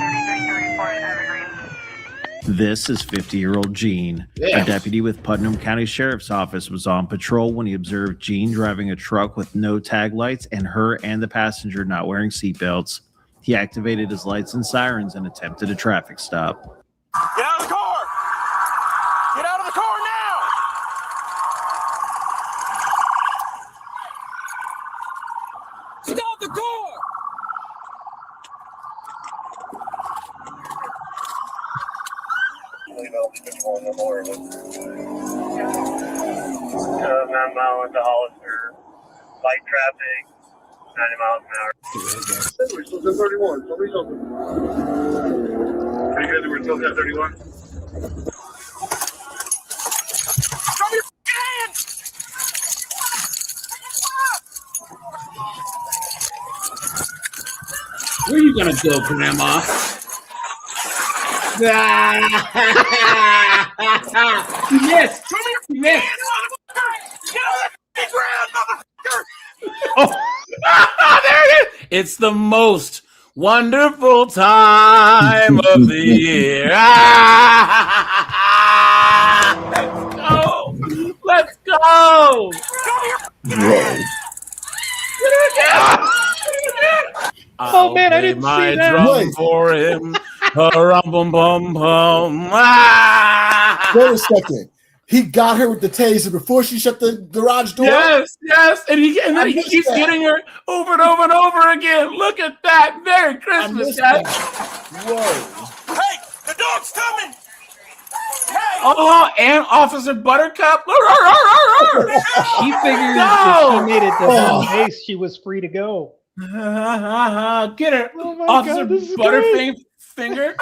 3334 Evergreen. This is 50-year-old Gene. Yeah. A deputy with Putnam County Sheriff's Office was on patrol when he observed Gene driving a truck with no tag lights and her and the passenger not wearing seatbelts. He activated his lights and sirens and attempted a traffic stop. Get out of the car! Get out of the car now! Stop the car! Mile into Hollister, light traffic, 90 miles an hour. We're still at 31. Somebody's open. Pretty good that we're still at 31. Show me your hands! Where are you gonna go, Grandma? You missed. You missed. Oh, there it is. It's the most wonderful time of the year. Let's go. Oh man, I didn't my see that. drum for him. Bum bum bum. Wait a second. He got her with the taser before she shut the garage door. Yes, and then he keeps getting her over and over and over again. Look at that. Merry Christmas, guys. Whoa. Hey, the dog's coming! Hey! Oh, and Officer Buttercup. She figured if she made it to home base, she was free to go. Get her, Oh my Officer God, this is Butterfinger.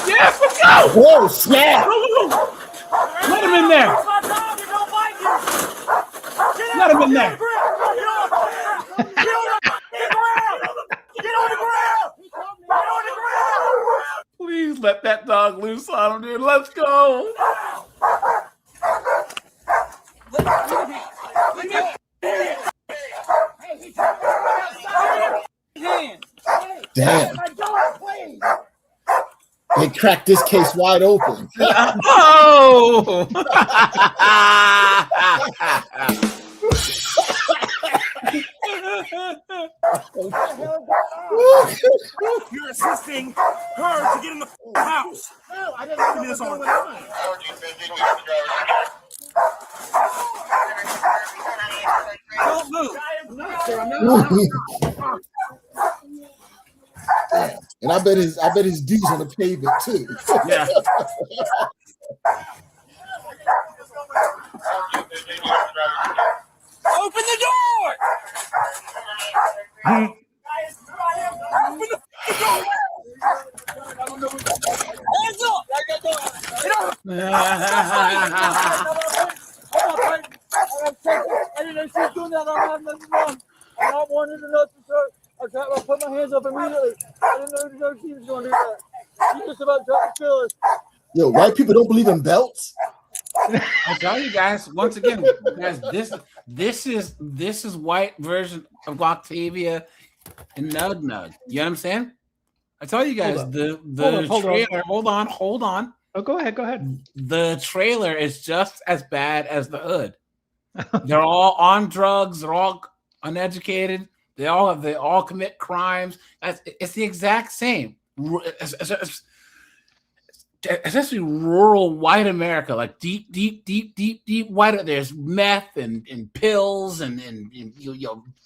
Yes, let's go! Whoa, snap! Let him in there. Let him in there. Please let that dog loose on him, dude. Let's go. Damn. They cracked this case wide open. Oh! You're assisting her to get in the house. No, I didn't know what was going on. Don't move. Damn. And I bet his D's on the pavement too. Yeah. Open the door! Open the door! Hands up! I didn't know she was doing that. I don't have nothing wrong. I wanted to know, sir. I put my hands up immediately. I didn't know she was going to do that. She just about tried to kill us. Yo, white people don't believe in belts. I'll tell you guys once again, guys. This is white version of Octavia and Nug Nug. You know what I'm saying? I tell you guys the trailer. Hold on. Oh, go ahead. The trailer is just as bad as the hood. They're all on drugs. They're all uneducated. They all commit crimes. It's the exact same. Especially rural white America, like deep white. There's meth and pills and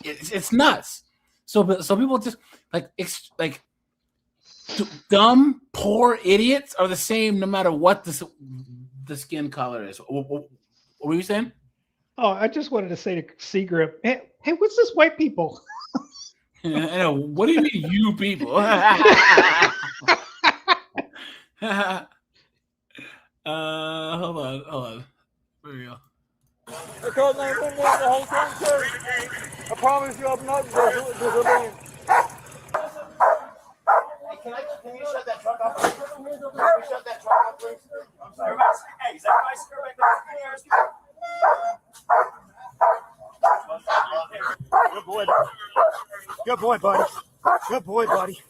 it's nuts. So people just like dumb, poor idiots are the same no matter what the skin color is. What were you saying? Oh, I just wanted to say to Seagrip, hey, what's this white people? I know. What do you mean, you people? Hold on. There we go. I called 911 the whole time, sir. I promise you I'm not disobeying. Can you shut that truck off? Can you shut that truck off, please? I'm sorry. Hey, is that nice? Good boy. Good boy, buddy. Good boy, buddy.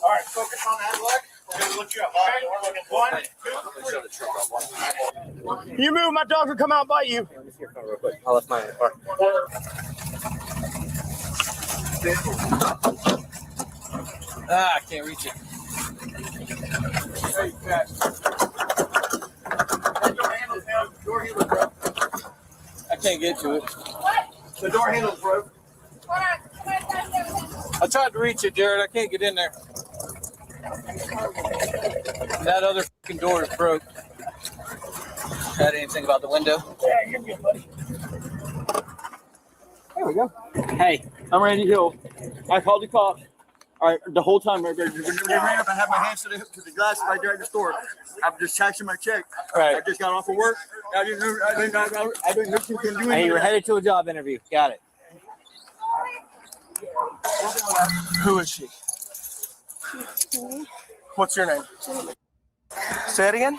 All right, focus on that look. We're going to look you up. Okay? 1, 2, 3. You move, my dog will come out and bite you. Let me see your phone real quick. I left mine in the car. I can't reach it. Hey, catch. Door handle broke. I can't get to it. What? The door handle's broke. I tried to reach it, Jared. I can't get in there. That other fucking door is broke. Had anything about the window? Yeah, you're good, buddy. There we go. Hey, I'm Randy Hill. I called the cops. All right, the whole time, they ran up. I had my hands to the glass right there at the store. I'm just cashing my check. Right. I just got off of work. I didn't know you can do anything. Hey, you were headed to a job interview. Got it. Who is she? What's your name? Say it again.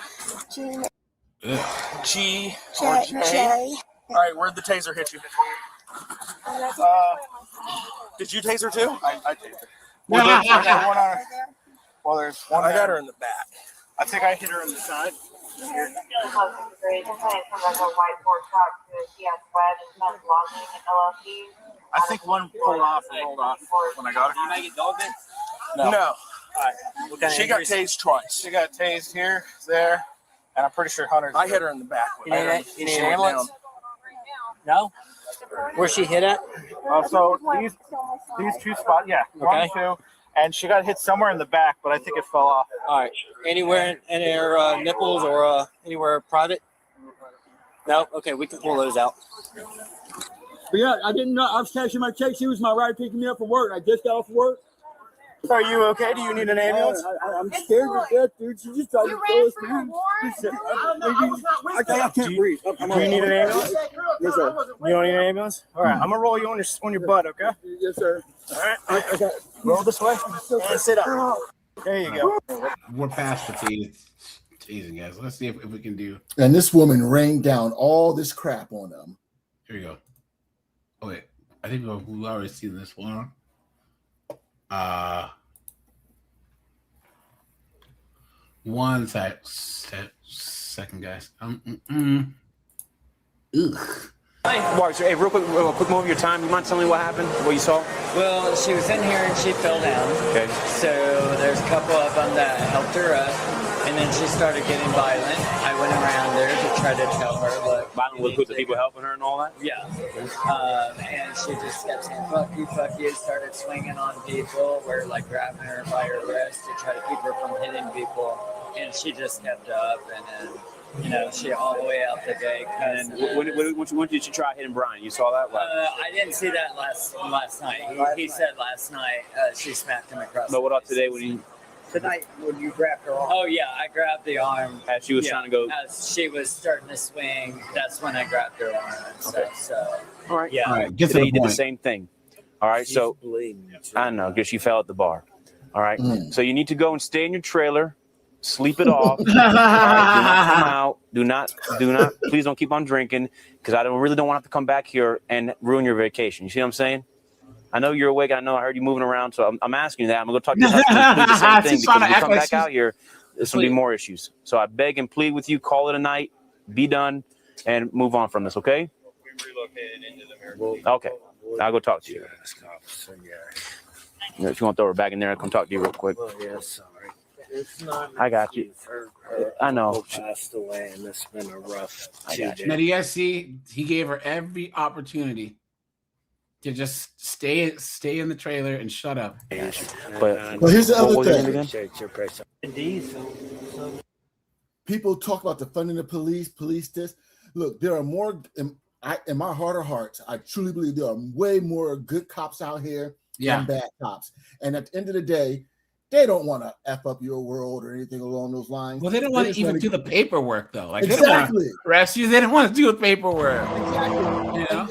G or J. All right, where'd the taser hit you? Did you taser too? I tasered her. Well, there's one I got her in the back. I think I hit her in the side. Here. I think one pulled off and rolled off when I got her. You make it dog bit? No. All right. She got injuries? tased twice. She got tased here, there, and I'm pretty sure Hunter. I hit her in the back. You need an ambulance? No? Where's she hit at? So these two spots, yeah, Okay. 1, 2, and she got hit somewhere in the back, but I think it fell off. All right. Anywhere in her nipples or anywhere private? No? Okay, we can pull those out. But yeah, I didn't know. I was cashing my check. She was my ride picking me up from work. I just got off work. Are you okay? Do you need an ambulance? I'm scared to death, dude. She just tried to throw us through. I can't breathe. Do you need an ambulance? Yes, sir. You don't need an ambulance? All right, I'm gonna roll you on your butt, okay? Yes, sir. All right. Roll this way and sit up. There you go. We're past the teasing, guys. Let's see if we can do. And this woman rained down all this crap on them. Here we go. Oh wait, I think we've already seen this one. One second, guys. Mark, hey, real quick moment of your time. You mind telling me what happened? What you saw? Well, she was in here and she fell down. Okay. So there's a couple of them that helped her up, and then she started getting violent. I went around there to try to tell her, look. Violent with the people helping her and all that? Yeah. And she just kept saying, fuck you, started swinging on people. We're like grabbing her by her wrist to try to keep her from hitting people. And she just kept up, and then, you know, she all the way out the gate. And when did she try hitting Brian? You saw that? I didn't see that last night. He said last night she smacked him across. But what about today when you? Tonight when you grabbed her arm. Oh yeah, I grabbed the arm as she was trying to go. As she was starting to swing, that's when I grabbed her arm and stuff. So all right, yeah. All right. Today you did the same thing. All right, so I know because she fell at the bar. All right, so you need to go and stay in your trailer. Sleep it off. All right, do not come out. Do not. Please don't keep on drinking because I really don't want to have to come back here and ruin your vacation. You see what I'm saying? I know you're awake. I know I heard you moving around, so I'm asking you that. I'm going to go talk to you about the same thing because if you come back out here, there's going to be more issues. So I beg and plead with you, call it a night, be done, and move on from this, okay? We relocated into the American. Okay. I'll go talk to you. If you want to throw her back in there, I'll come talk to you real quick. Well, yeah, sorry. It's not. I got you. Her I know. uncle passed away, and it's been a rough 2 days. Now, do you guys see? He gave her every opportunity to just stay in the trailer and shut up. But well, here's the other thing. People talk about defunding the police this. look, there are more. In my heart of hearts, I truly believe there are way more good cops out here than bad cops. And at the end of the day, they don't want to F up your world or anything along those lines. Well, they don't want to even do the paperwork, though. Like, exactly. They don't want to arrest you. They don't want to do the paperwork. Exactly. You know?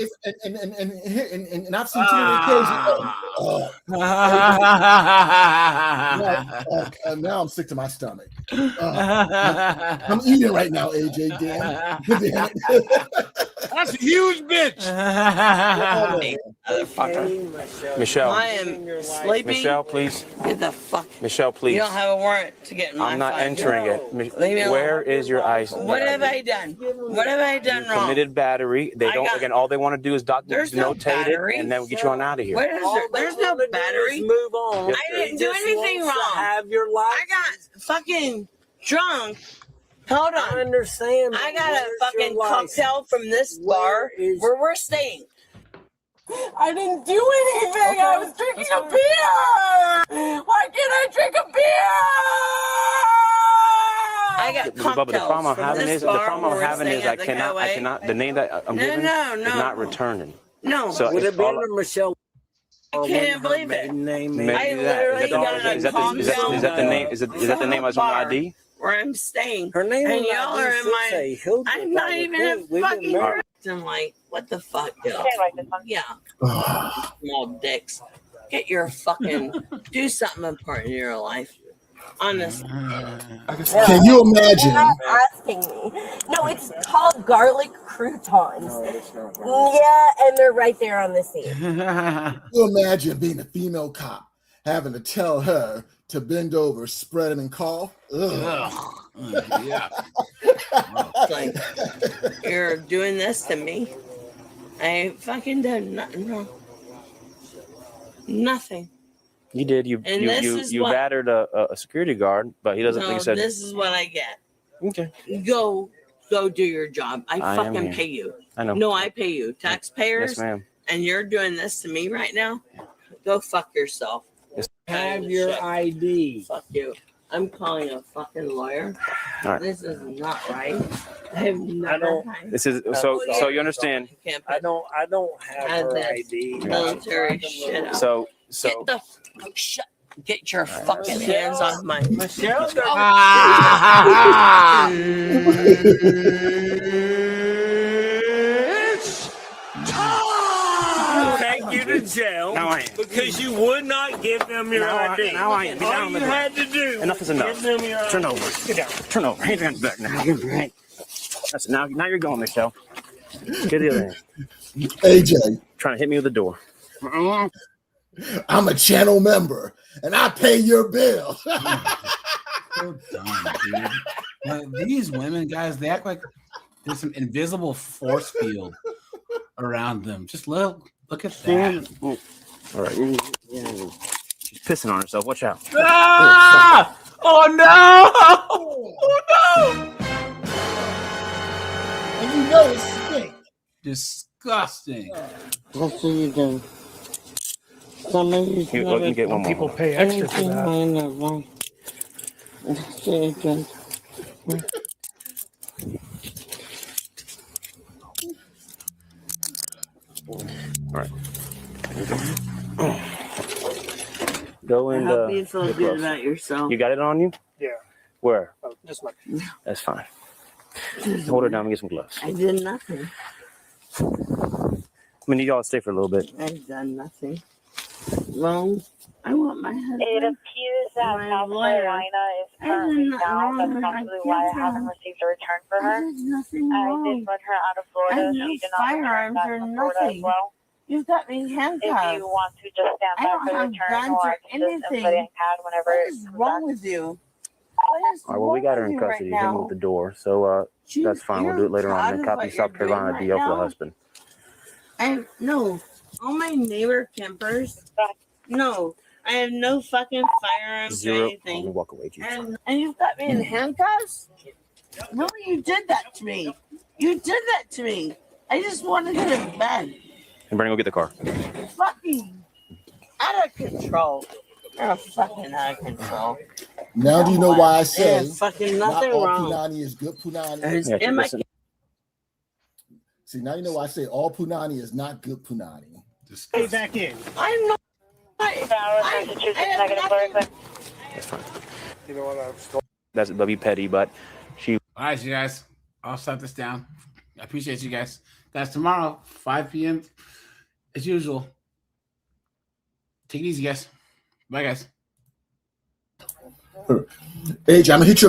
And I've seen too many occasions. Now I'm sick to my stomach. I'm eating right now, AJ. Damn. That's a huge bitch. Michelle. I am sleeping. Michelle, please. Get the fuck. Michelle, please. You don't have a warrant to get in my I'm not file. entering it. Leave me alone. Where is your ice? What have I done? What have I done wrong? Committed battery. They don't. Again, all they want to do is notate it, and then we'll get you on out of here. What is there? There's no battery. Move on. Yes, I didn't do anything wrong. Have your life. I got fucking drunk. Hold on. I understand. I got a fucking cocktail from this bar where we're staying. I didn't do anything. I was drinking a beer. Why can't I drink a beer? I got Bubba, the problem I'm having is I cannot. The name that I'm giving is no. not returning. No. So Would it's have been all- to Michelle. I can't believe it. Name. I literally got a Is that the name? Is that the name I was on my ID? Where I'm staying. Her name and was y'all are in my. I'm not even a fucking married. I'm like, what the fuck, yo? Yeah. Small dicks. Get your fucking. Do something important in your life. Honestly. Can you imagine? You're not asking me. No, it's called garlic croutons. Yeah, and they're right there on the scene. Can you imagine being a female cop having to tell her to bend over, spread them, and cough? Ugh. Yeah. It's like, you're doing this to me. I fucking did nothing wrong. Nothing. You did. You battered a security guard, but he doesn't think he said. This is what I get. Okay. Go do your job. I am fucking here. pay you. I know. No, I pay you. Taxpayers. Yes, ma'am. And you're doing this to me right now? Go fuck yourself. Have your ID. Fuck you. I'm calling a fucking lawyer. All right. This is not right. I have never. This is so you understand. I don't have her ID. Military shit. So Get the shut. Get your fucking hands off my Michelle. Take you to jail because you would not give them your ID. Now I am. Get down All on the you ground. had to do. Enough is enough. Give them your Turn ID. over. Get down. Turn over. Hands behind your back now. Right. That's it. Now you're going, Michelle. Get the other hand. AJ. Trying to hit me with the door. I'm a channel member, and I pay your bill. So dumb, dude. Like, these women, guys, they act like there's some invisible force field around them. Just look at that. All right. She's pissing on herself. Watch out. Ah! Oh no! Oh no! And you know it stinks. Disgusting. What are you doing? Somebody's You can get one more. People pay extra for that. All right. Go in. I hope you feel good about yourself. You got it on you? Yeah. Where? Oh, just like That's fine. Hold her down and get some gloves. I did nothing. I'm gonna need y'all to stay for a little bit. I've done nothing wrong. I want my husband. It appears that South Carolina is currently down. That's possibly why I haven't received a return for her. There's nothing I wrong. did run her out of Florida. I have She did no not return firearms back or to Florida as nothing. well. You've got me handcuffed. If you want to just stand I by don't for the have return, guns or or I can just anything. input in CAD whenever What it is comes wrong back. with you? What is All right. Well, we got her in wrong with custody. you Hit right me now? with the door. So that's fine. We'll do it later on. You're Then proud of copy what South you're Carolina doing DL right for the now? husband. No. All my neighbor campers. No. I have no fucking firearms or Zero. Let me anything. walk away, Jesus. And you've got me in handcuffs? Really, you did that to me. You did that to me. I just wanted to get in bed. And Brandon, go get the car. Fucking out of control. You're fucking out of control. Now do you know why I say There's fucking not nothing all wrong. punani is good punani? There's Yeah, in my listen. See, now you know why I say all punani is not good punani. Stay back in. I'm not. Massachusetts negative Florida. That's fine. You know what? That's be petty, but she. All right, you guys. I'll shut this down. I appreciate you guys. Guys, tomorrow, 5 p.m. as usual. Take it easy, guys. Bye, guys. Hey, I'm gonna hit you.